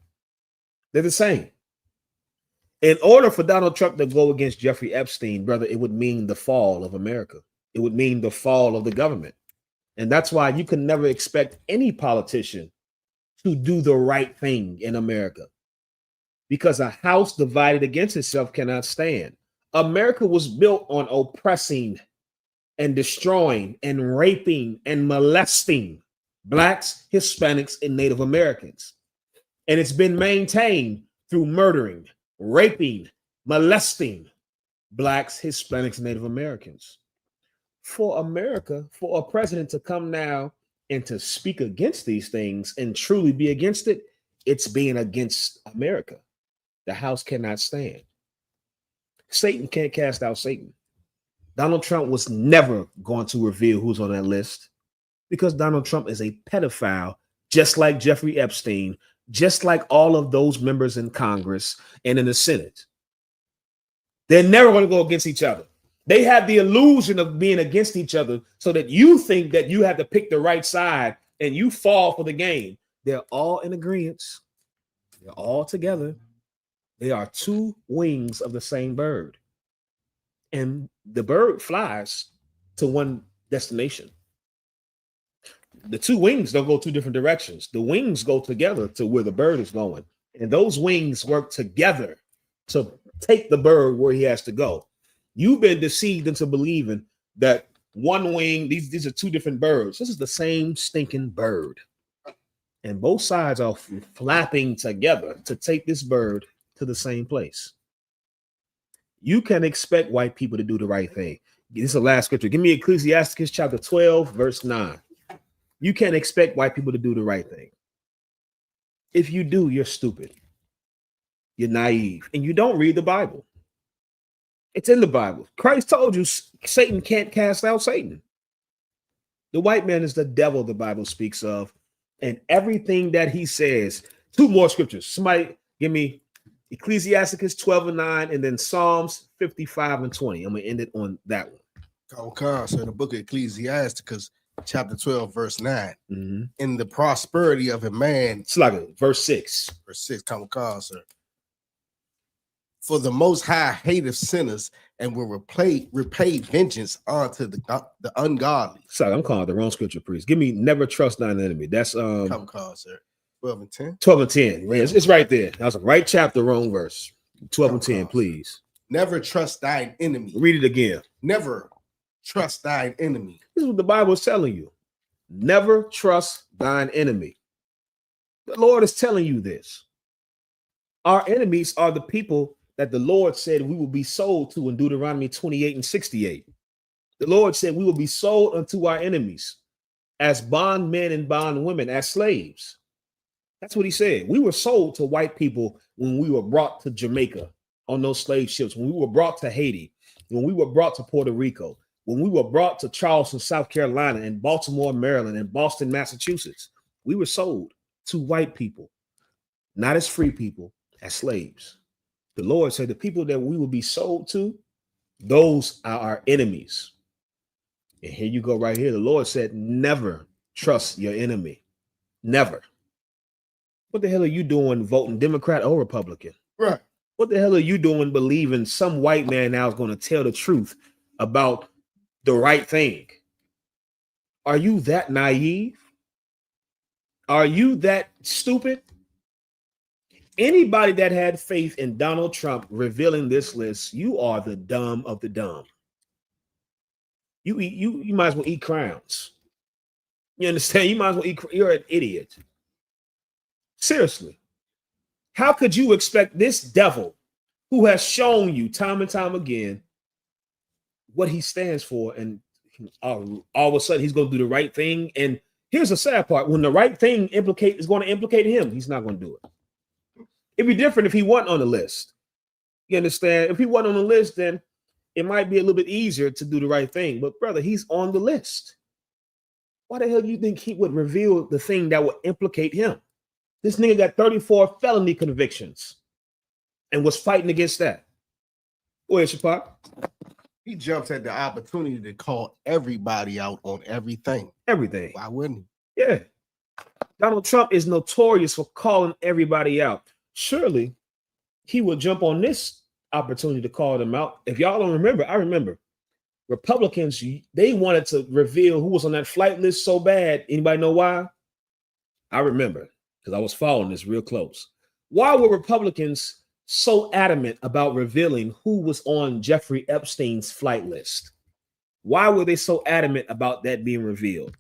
They're the same. In order for Donald Trump to go against Jeffrey Epstein, brother, it would mean the fall of America. It would mean the fall of the government. And that's why you can never expect any politician to do the right thing in America, because a house divided against itself cannot stand. America was built on oppressing and destroying and raping and molesting blacks, Hispanics, and Native Americans. And it's been maintained through murdering, raping, molesting blacks, Hispanics, and Native Americans. For America, for a president to come now and to speak against these things and truly be against it, it's being against America. The house cannot stand. Satan can't cast out Satan. Donald Trump was never going to reveal who's on that list, because Donald Trump is a pedophile, just like Jeffrey Epstein, just like all of those members in Congress and in the Senate. They're never going to go against each other. They have the illusion of being against each other so that you think that you have to pick the right side and you fall for the game. They're all in agreement. They're all together. They are two wings of the same bird. And the bird flies to one destination. The two wings don't go two different directions. The wings go together to where the bird is going. And those wings work together to take the bird where he has to go. You've been deceived into believing that one wing, these are two different birds. This is the same stinking bird. And both sides are flapping together to take this bird to the same place. You can expect white people to do the right thing. This is the last scripture. Give me Ecclesiastes chapter 12, verse 9. You can't expect white people to do the right thing. If you do, you're stupid. You're naive. And you don't read the Bible. It's in the Bible. Christ told you Satan can't cast out Satan. The white man is the devil the Bible speaks of. And everything that he says, two more scriptures. Somebody give me Ecclesiastes 12 and 9, and then Psalms 55 and 20. I'm going to end it on that one. Okay, so in the book of Ecclesiastes, chapter 12, verse 9. In the prosperity of a man. It's like verse 6. Verse 6, come on, sir. For the Most High hateth sinners and will repay vengeance unto the ungodly. Sorry, I'm calling the wrong scripture, priest. Give me never trust thine enemy. That's come on, sir. 12 and 10. 12 and 10. Man, it's right there. That was a right chapter, wrong verse. 12 and 10, please. Never trust thine enemy. Read it again. Never trust thine enemy. This is what the Bible is telling you. Never trust thine enemy. The Lord is telling you this. Our enemies are the people that the Lord said we will be sold to in Deuteronomy 28 and 68. The Lord said we will be sold unto our enemies as bondmen and bondwomen, as slaves. That's what he said. We were sold to white people when we were brought to Jamaica on those slave ships, when we were brought to Haiti, when we were brought to Puerto Rico. when we were brought to Charleston, South Carolina, and Baltimore, Maryland, and Boston, Massachusetts, we were sold to white people, not as free people, as slaves. The Lord said the people that we will be sold to, those are our enemies. And here you go right here. The Lord said, never trust your enemy. Never. What the hell are you doing voting Democrat or Republican? Right. What the hell are you doing believing some white man now is going to tell the truth about the right thing? Are you that naive? Are you that stupid? Anybody that had faith in Donald Trump revealing this list, you are the dumb of the dumb. You might as well eat crowns. You understand? You might as well eat. You're an idiot. Seriously. How could you expect this devil who has shown you time and time again what he stands for, and all of a sudden he's going to do the right thing? And here's the sad part: when the right thing is going to implicate him, he's not going to do it. It'd be different if he wasn't on the list. You understand? If he wasn't on the list, then it might be a little bit easier to do the right thing. But brother, he's on the list. Why the hell do you think he would reveal the thing that would implicate him? This nigga got 34 felony convictions and was fighting against that. Where's your pop? He jumps at the opportunity to call everybody out on everything. Everything. Why wouldn't he? Yeah. Donald Trump is notorious for calling everybody out. Surely he will jump on this opportunity to call them out. If y'all don't remember, I remember Republicans, they wanted to reveal who was on that flight list so bad. Anybody know why? I remember because I was following this real close. Why were Republicans so adamant about revealing who was on Jeffrey Epstein's flight list? Why were they so adamant about that being revealed?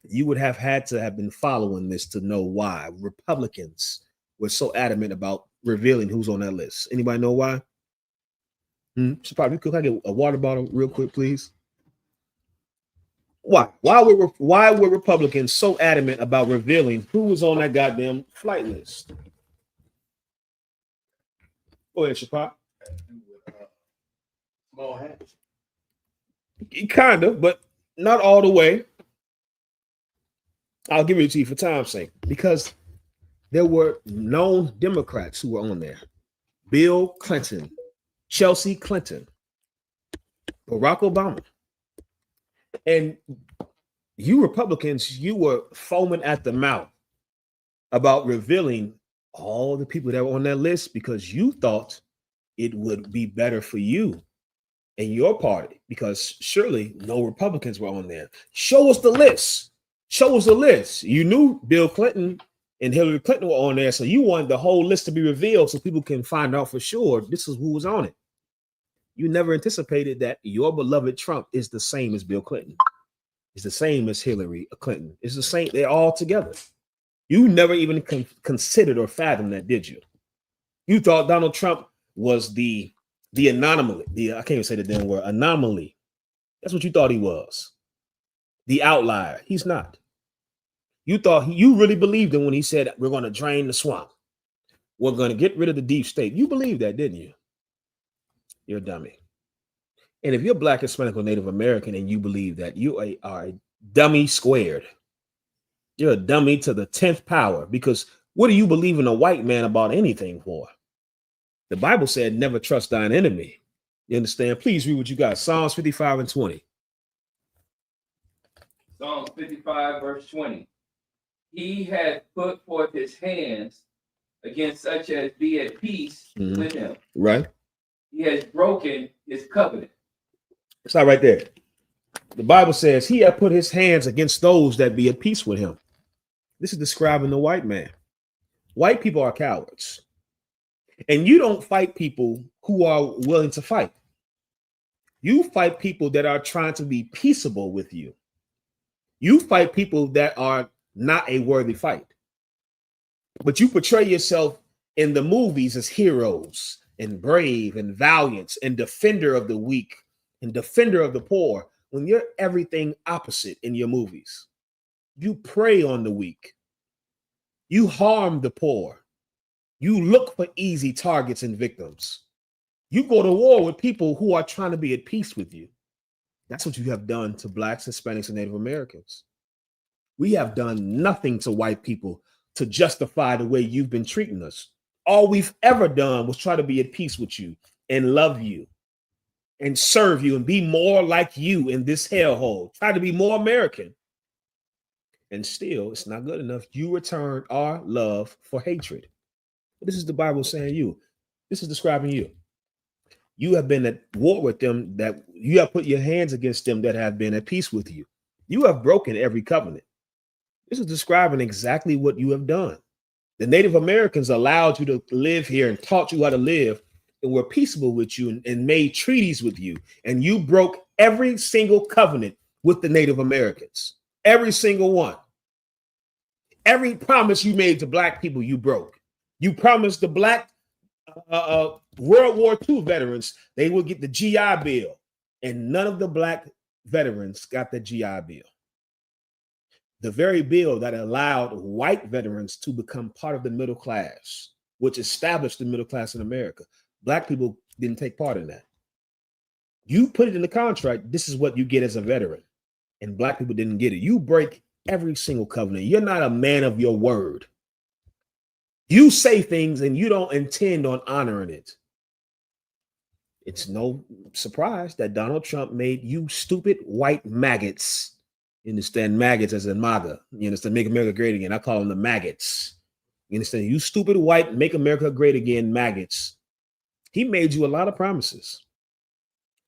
You would have had to have been following this to know why Republicans were so adamant about revealing who's on that list. Anybody know why? Probably could I get a water bottle real quick, please? Why? Why were Republicans so adamant about revealing who was on that goddamn flight list? Go ahead, Shapop. Small hats. Kind of, but not all the way. I'll give it to you for time's sake, because there were known Democrats who were on there. Bill Clinton, Chelsea Clinton, Barack Obama. And you Republicans, you were foaming at the mouth about revealing all the people that were on that list because you thought it would be better for you and your party, because surely no Republicans were on there. Show us the list. Show us the list. You knew Bill Clinton and Hillary Clinton were on there, so you wanted the whole list to be revealed so people can find out for sure this is who was on it. You never anticipated that your beloved Trump is the same as Bill Clinton. It's the same as Hillary Clinton. It's the same. They're all together. You never even considered or fathomed that, did you? You thought Donald Trump was the anomaly. I can't even say the damn word, anomaly. That's what you thought he was. The outlier. He's not. You thought you really believed him when he said, we're going to drain the swamp. We're going to get rid of the deep state. You believed that, didn't you? You're a dummy. And if you're Black, Hispanic, or Native American and you believe that, you are a dummy squared. You're a dummy to the 10th power, because what do you believe in a white man about anything for? The Bible said, never trust thine enemy. You understand? Please read what you got. Psalms 55 and 20. Psalms 55, verse 20. He hath put forth his hands against such as be at peace with him. Right. He has broken his covenant. It's not right there. The Bible says he hath put his hands against those that be at peace with him. This is describing the white man. White people are cowards. And you don't fight people who are willing to fight. You fight people that are trying to be peaceable with you. You fight people that are not a worthy fight. But you portray yourself in the movies as heroes and brave and valiant and defender of the weak and defender of the poor, when you're everything opposite in your movies. You prey on the weak. You harm the poor. You look for easy targets and victims. You go to war with people who are trying to be at peace with you. That's what you have done to blacks, Hispanics, and Native Americans. We have done nothing to white people to justify the way you've been treating us. All we've ever done was try to be at peace with you and love you and serve you and be more like you in this hellhole. Try to be more American. And still, it's not good enough. You return our love for hatred. This is the Bible saying you. This is describing you. You have been at war with them, that you have put your hands against them that have been at peace with you. You have broken every covenant. This is describing exactly what you have done. The Native Americans allowed you to live here and taught you how to live and were peaceable with you and made treaties with you. And you broke every single covenant with the Native Americans. Every single one. Every promise you made to black people, you broke. You promised the black World War II veterans they would get the GI Bill, and none of the black veterans got the GI Bill. The very bill that allowed white veterans to become part of the middle class, which established the middle class in America. Black people didn't take part in that. You put it in the contract, this is what you get as a veteran, and black people didn't get it. You break every single covenant. You're not a man of your word. You say things and you don't intend on honoring it. It's no surprise that Donald Trump made you stupid white maggots. You understand? Maggots as in MAGA. You understand? Make America Great Again. I call them the maggots. You understand? You stupid white Make America Great Again maggots. He made you a lot of promises.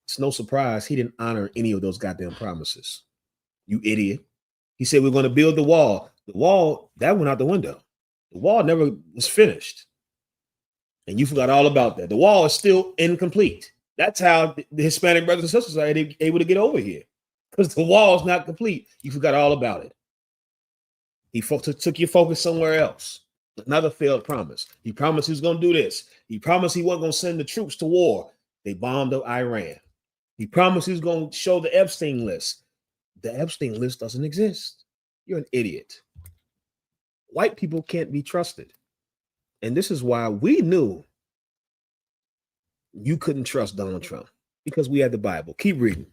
It's no surprise he didn't honor any of those goddamn promises. You idiot. He said we're going to build the wall. The wall, that went out the window. The wall never was finished. And you forgot all about that. The wall is still incomplete. That's how the Hispanic brothers and sisters are able to get over here. Because the wall is not complete. You forgot all about it. He took your focus somewhere else. Another failed promise. He promised he was going to do this. He promised he wasn't going to send the troops to war. They bombed up Iran. He promised he was going to show the Epstein list. The Epstein list doesn't exist. You're an idiot. White people can't be trusted. And this is why we knew you couldn't trust Donald Trump, because we had the Bible. Keep reading.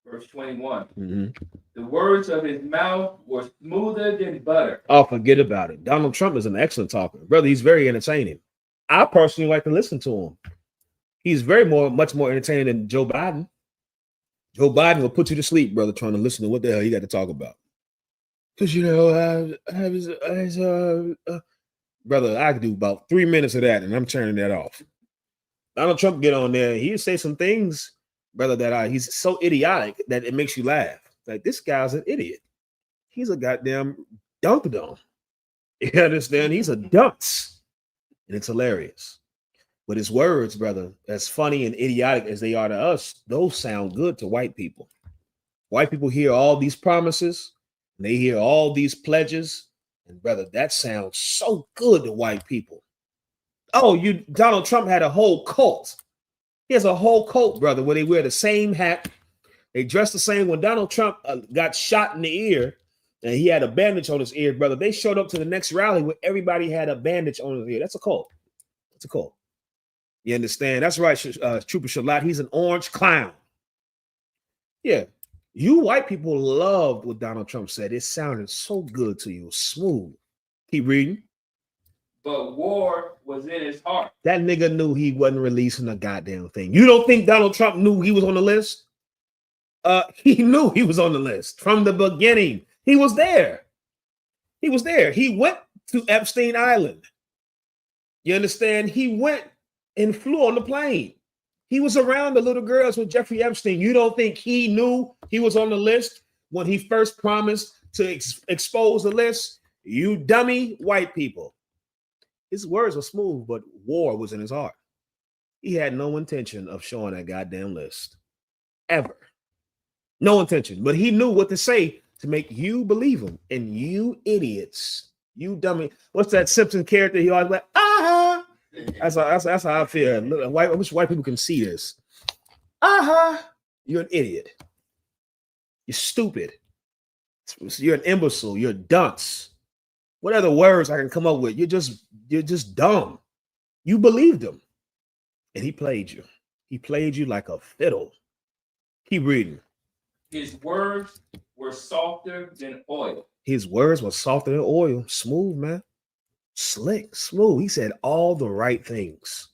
Verse 21. The words of his mouth were smoother than butter. Oh, forget about it. Donald Trump is an excellent talker. Brother, he's very entertaining. I personally like to listen to him. He's much more entertaining than Joe Biden. Joe Biden will put you to sleep, brother, trying to listen to what the hell he got to talk about. Because, brother, I could do about 3 minutes of that, and I'm turning that off. Donald Trump get on there, he'll say some things, brother, that he's so idiotic that it makes you laugh. Like, this guy's an idiot. He's a goddamn dunk-a-dunk. You understand? He's a dunce. And it's hilarious. But his words, brother, as funny and idiotic as they are to us, those sound good to white people. White people hear all these promises, and they hear all these pledges, and brother, that sounds so good to white people. Oh, Donald Trump had a whole cult. He has a whole cult, brother, where they wear the same hat. They dress the same. When Donald Trump got shot in the ear, and he had a bandage on his ear, brother, they showed up to the next rally where everybody had a bandage on his ear. That's a cult. It's a cult. You understand? That's right, Trooper Shalat. He's an orange clown. Yeah. You white people loved what Donald Trump said. It sounded so good to you. Smooth. Keep reading. But war was in his heart. That nigga knew he wasn't releasing a goddamn thing. You don't think Donald Trump knew he was on the list? He knew he was on the list from the beginning. He was there. He was there. He went to Epstein Island. You understand? He went and flew on the plane. He was around the little girls with Jeffrey Epstein. You don't think he knew he was on the list when he first promised to expose the list? You dummy white people. His words were smooth, but war was in his heart. He had no intention of showing that goddamn list. Ever. No intention. But he knew what to say to make you believe him. And you idiots, you dummy. What's that Simpson character? He always like, ah. That's how I feel. I wish white people can see this. You're an idiot. You're stupid. You're an imbecile. You're a dunce. What other words I can come up with? You're just dumb. You believed them. And he played you. He played you like a fiddle. Keep reading. His words were softer than oil. His words were softer than oil. Smooth, man. Slick, smooth. He said all the right things.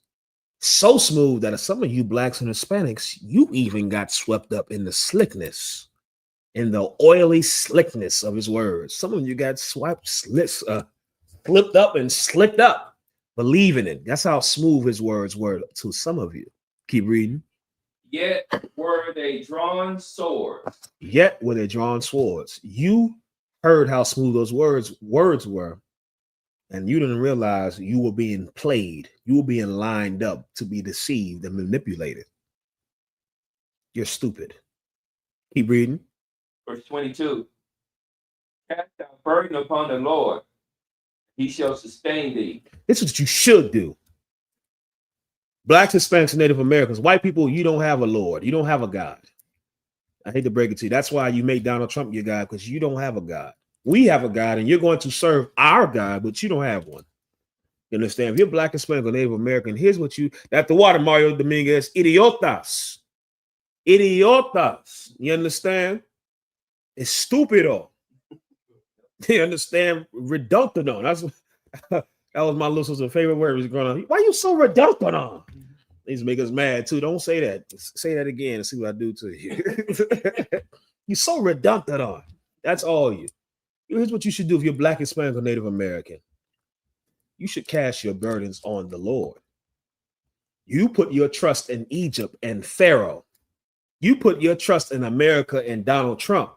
So smooth that some of you blacks and Hispanics, you even got swept up in the slickness, in the oily slickness of his words. Some of you got flipped up and slicked up, believing it. That's how smooth his words were to some of you. Keep reading. Yet were they drawn swords. Yet were they drawn swords. You heard how smooth those words were, and you didn't realize you were being played. You were being lined up to be deceived and manipulated. You're stupid. Keep reading. Verse 22. Cast thy burden upon the Lord. He shall sustain thee. This is what you should do. Blacks, Hispanics, and Native Americans, white people, you don't have a Lord. You don't have a God. I hate to break it to you. That's why you make Donald Trump your God, because you don't have a God. We have a God, and you're going to serve our God, but you don't have one. You understand? If you're Black, Hispanic, or Native American, here's what you, at the water, Mario Dominguez, idiotas. Idiotas. You understand? It's stupido. You understand? Reductodon. That was my little sister's favorite word. Was growing up. Why you so reductodon? These make us mad too. Don't say that. Say that again and see what I do to you. You're so reductodon. That's all you. Here's what you should do if you're Black, Hispanic, or Native American. You should cast your burdens on the Lord. You put your trust in Egypt and Pharaoh. You put your trust in America and Donald Trump.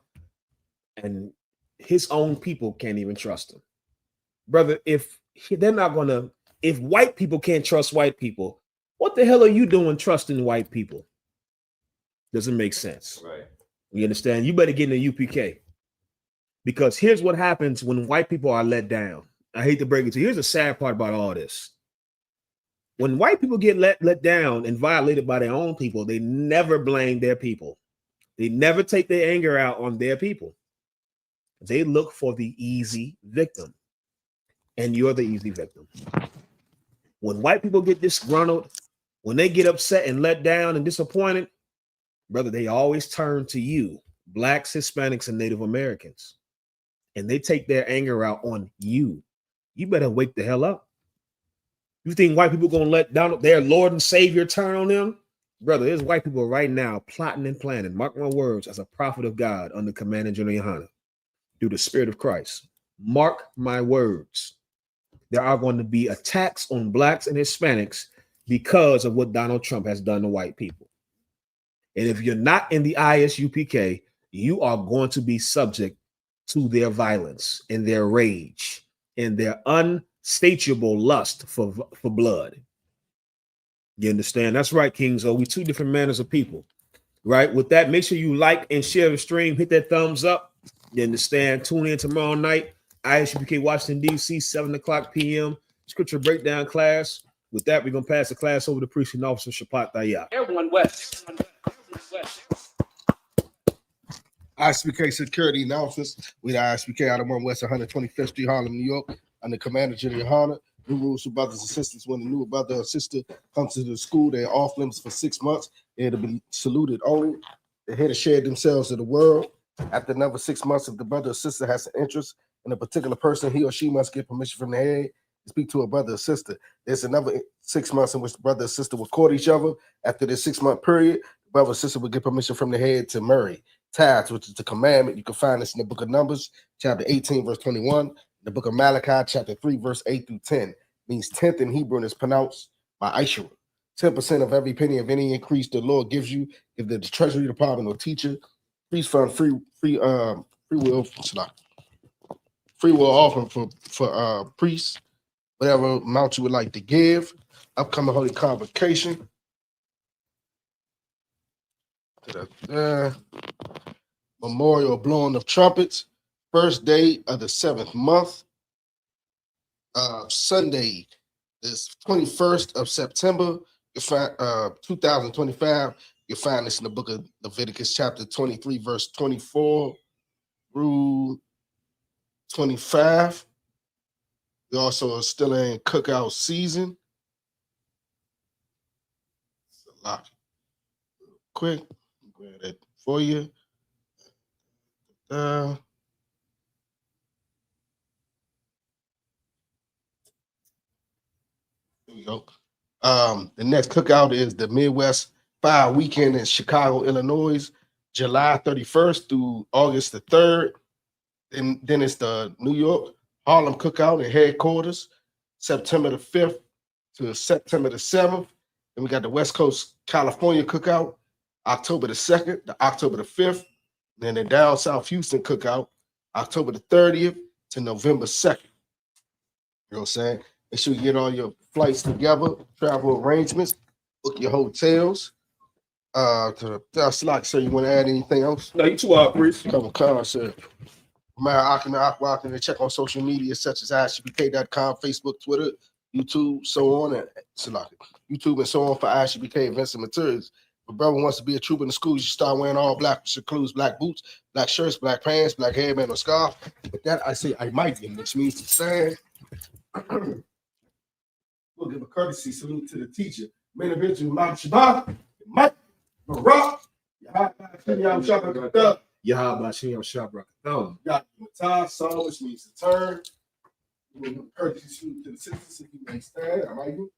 And his own people can't even trust him. Brother, if they're not going to, if white people can't trust white people, what the hell are you doing trusting white people? Doesn't make sense. Right. You understand? You better get in the UPK. Because here's what happens when white people are let down. I hate to break it to you. Here's the sad part about all this. When white people get let down and violated by their own people, they never blame their people. They never take their anger out on their people. They look for the easy victim. And you're the easy victim. When white people get disgruntled, when they get upset and let down and disappointed, brother, they always turn to you, Blacks, Hispanics, and Native Americans. And they take their anger out on you. You better wake the hell up. You think white people gonna let down their Lord and Savior turn on them? Brother, there's white people right now plotting and planning. Mark my words, as a prophet of God under Commander General Yahanna, through the Spirit of Christ. Mark my words. There are going to be attacks on Blacks and Hispanics because of what Donald Trump has done to white people. And if you're not in the ISUPK, you are going to be subject to their violence and their rage and their unsatiable lust for blood. You understand? That's right, Kings. We two different manners of people, right? With that, make sure you like and share the stream. Hit that thumbs up. You understand? Tune in tomorrow night. I.S.U.P.K. Washington, D.C., 7 o'clock p.m. Scripture breakdown class. With that, we're going to pass the class over to Preaching Officer Shapat Dayah. Everyone west. I.S.U.P.K. security announcements. We the I.S.U.P.K. out of 1 West 125th Street, Harlem, New York. Under Commander General Yahanna. New rules for brothers and sisters. When a new brother or sister comes to the school, they're off limits for 6 months. They're to be saluted only. They're here to share themselves to the world. After another 6 months, if the brother or sister has an interest in a particular person, he or she must get permission from the head to speak to a brother or sister. There's another 6 months in which the brother or sister will court each other. After this 6 month period, the brother or sister will get permission from the head to marry. Tithes, which is the commandment. You can find this in the book of Numbers, chapter 18, verse 21. The book of Malachi, chapter 3, verse 8 through 10. Means 10th in Hebrew and is pronounced by Aishur. 10% of every penny of any increase the Lord gives you, if the treasury department or teacher, please fund free will offering for priests, whatever amount you would like to give. Upcoming holy convocation. Memorial blowing of trumpets. First day of the 7th month. Sunday, this 21st of September, you find 2025. You'll find this in the book of Leviticus, chapter 23, verse 24 through 25. We also are still in cookout season. Quick, grab that for you. Here we go. The next cookout is the Midwest Fire Weekend in Chicago, Illinois, July 31st through August the 3rd. And then it's the New York Harlem Cookout at headquarters, September the 5th to September the 7th. And we got the West Coast California Cookout, October the 2nd to October the 5th. And then the down South Houston Cookout, October the 30th to November 2nd. You know what I'm saying? Make sure you get all your flights together, travel arrangements, book your hotels. That's like, so you want to add anything else? No, you too hard, Chris. Come on, sir. And check on social media such as ISUPK.com, Facebook, Twitter, YouTube, so on, and YouTube and so on for ISUPK events and materials. If a brother wants to be a trooper in the school, you should start wearing all black, which includes black boots, black shirts, black pants, black hairband or scarf. With that, I say I might be, which means to say, we'll give a courtesy salute to the teacher. Main event, Imam Shabbat, Mike, Barak, Yahanna, song, which means to turn. We'll give a courtesy salute to the sisters if you may stand. I like you.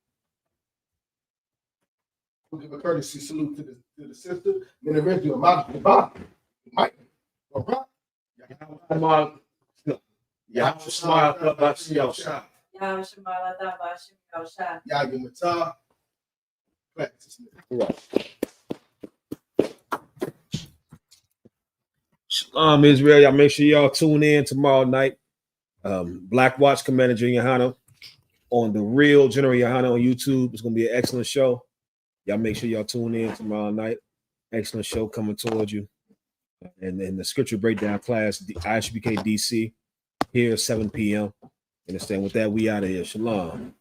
We'll give a courtesy salute to the sister. Then eventually, Mike, Barak, Israel, y'all make sure y'all tune in tomorrow night. Black Watch Commander Yahanna on the real General Yahanna on YouTube. It's gonna be an excellent show. Y'all make sure y'all tune in tomorrow night. Excellent show coming towards you. And then the scripture breakdown class, the I.S.U.P.K. DC, here 7 p.m. Understand? With that, we out of here. Shalom.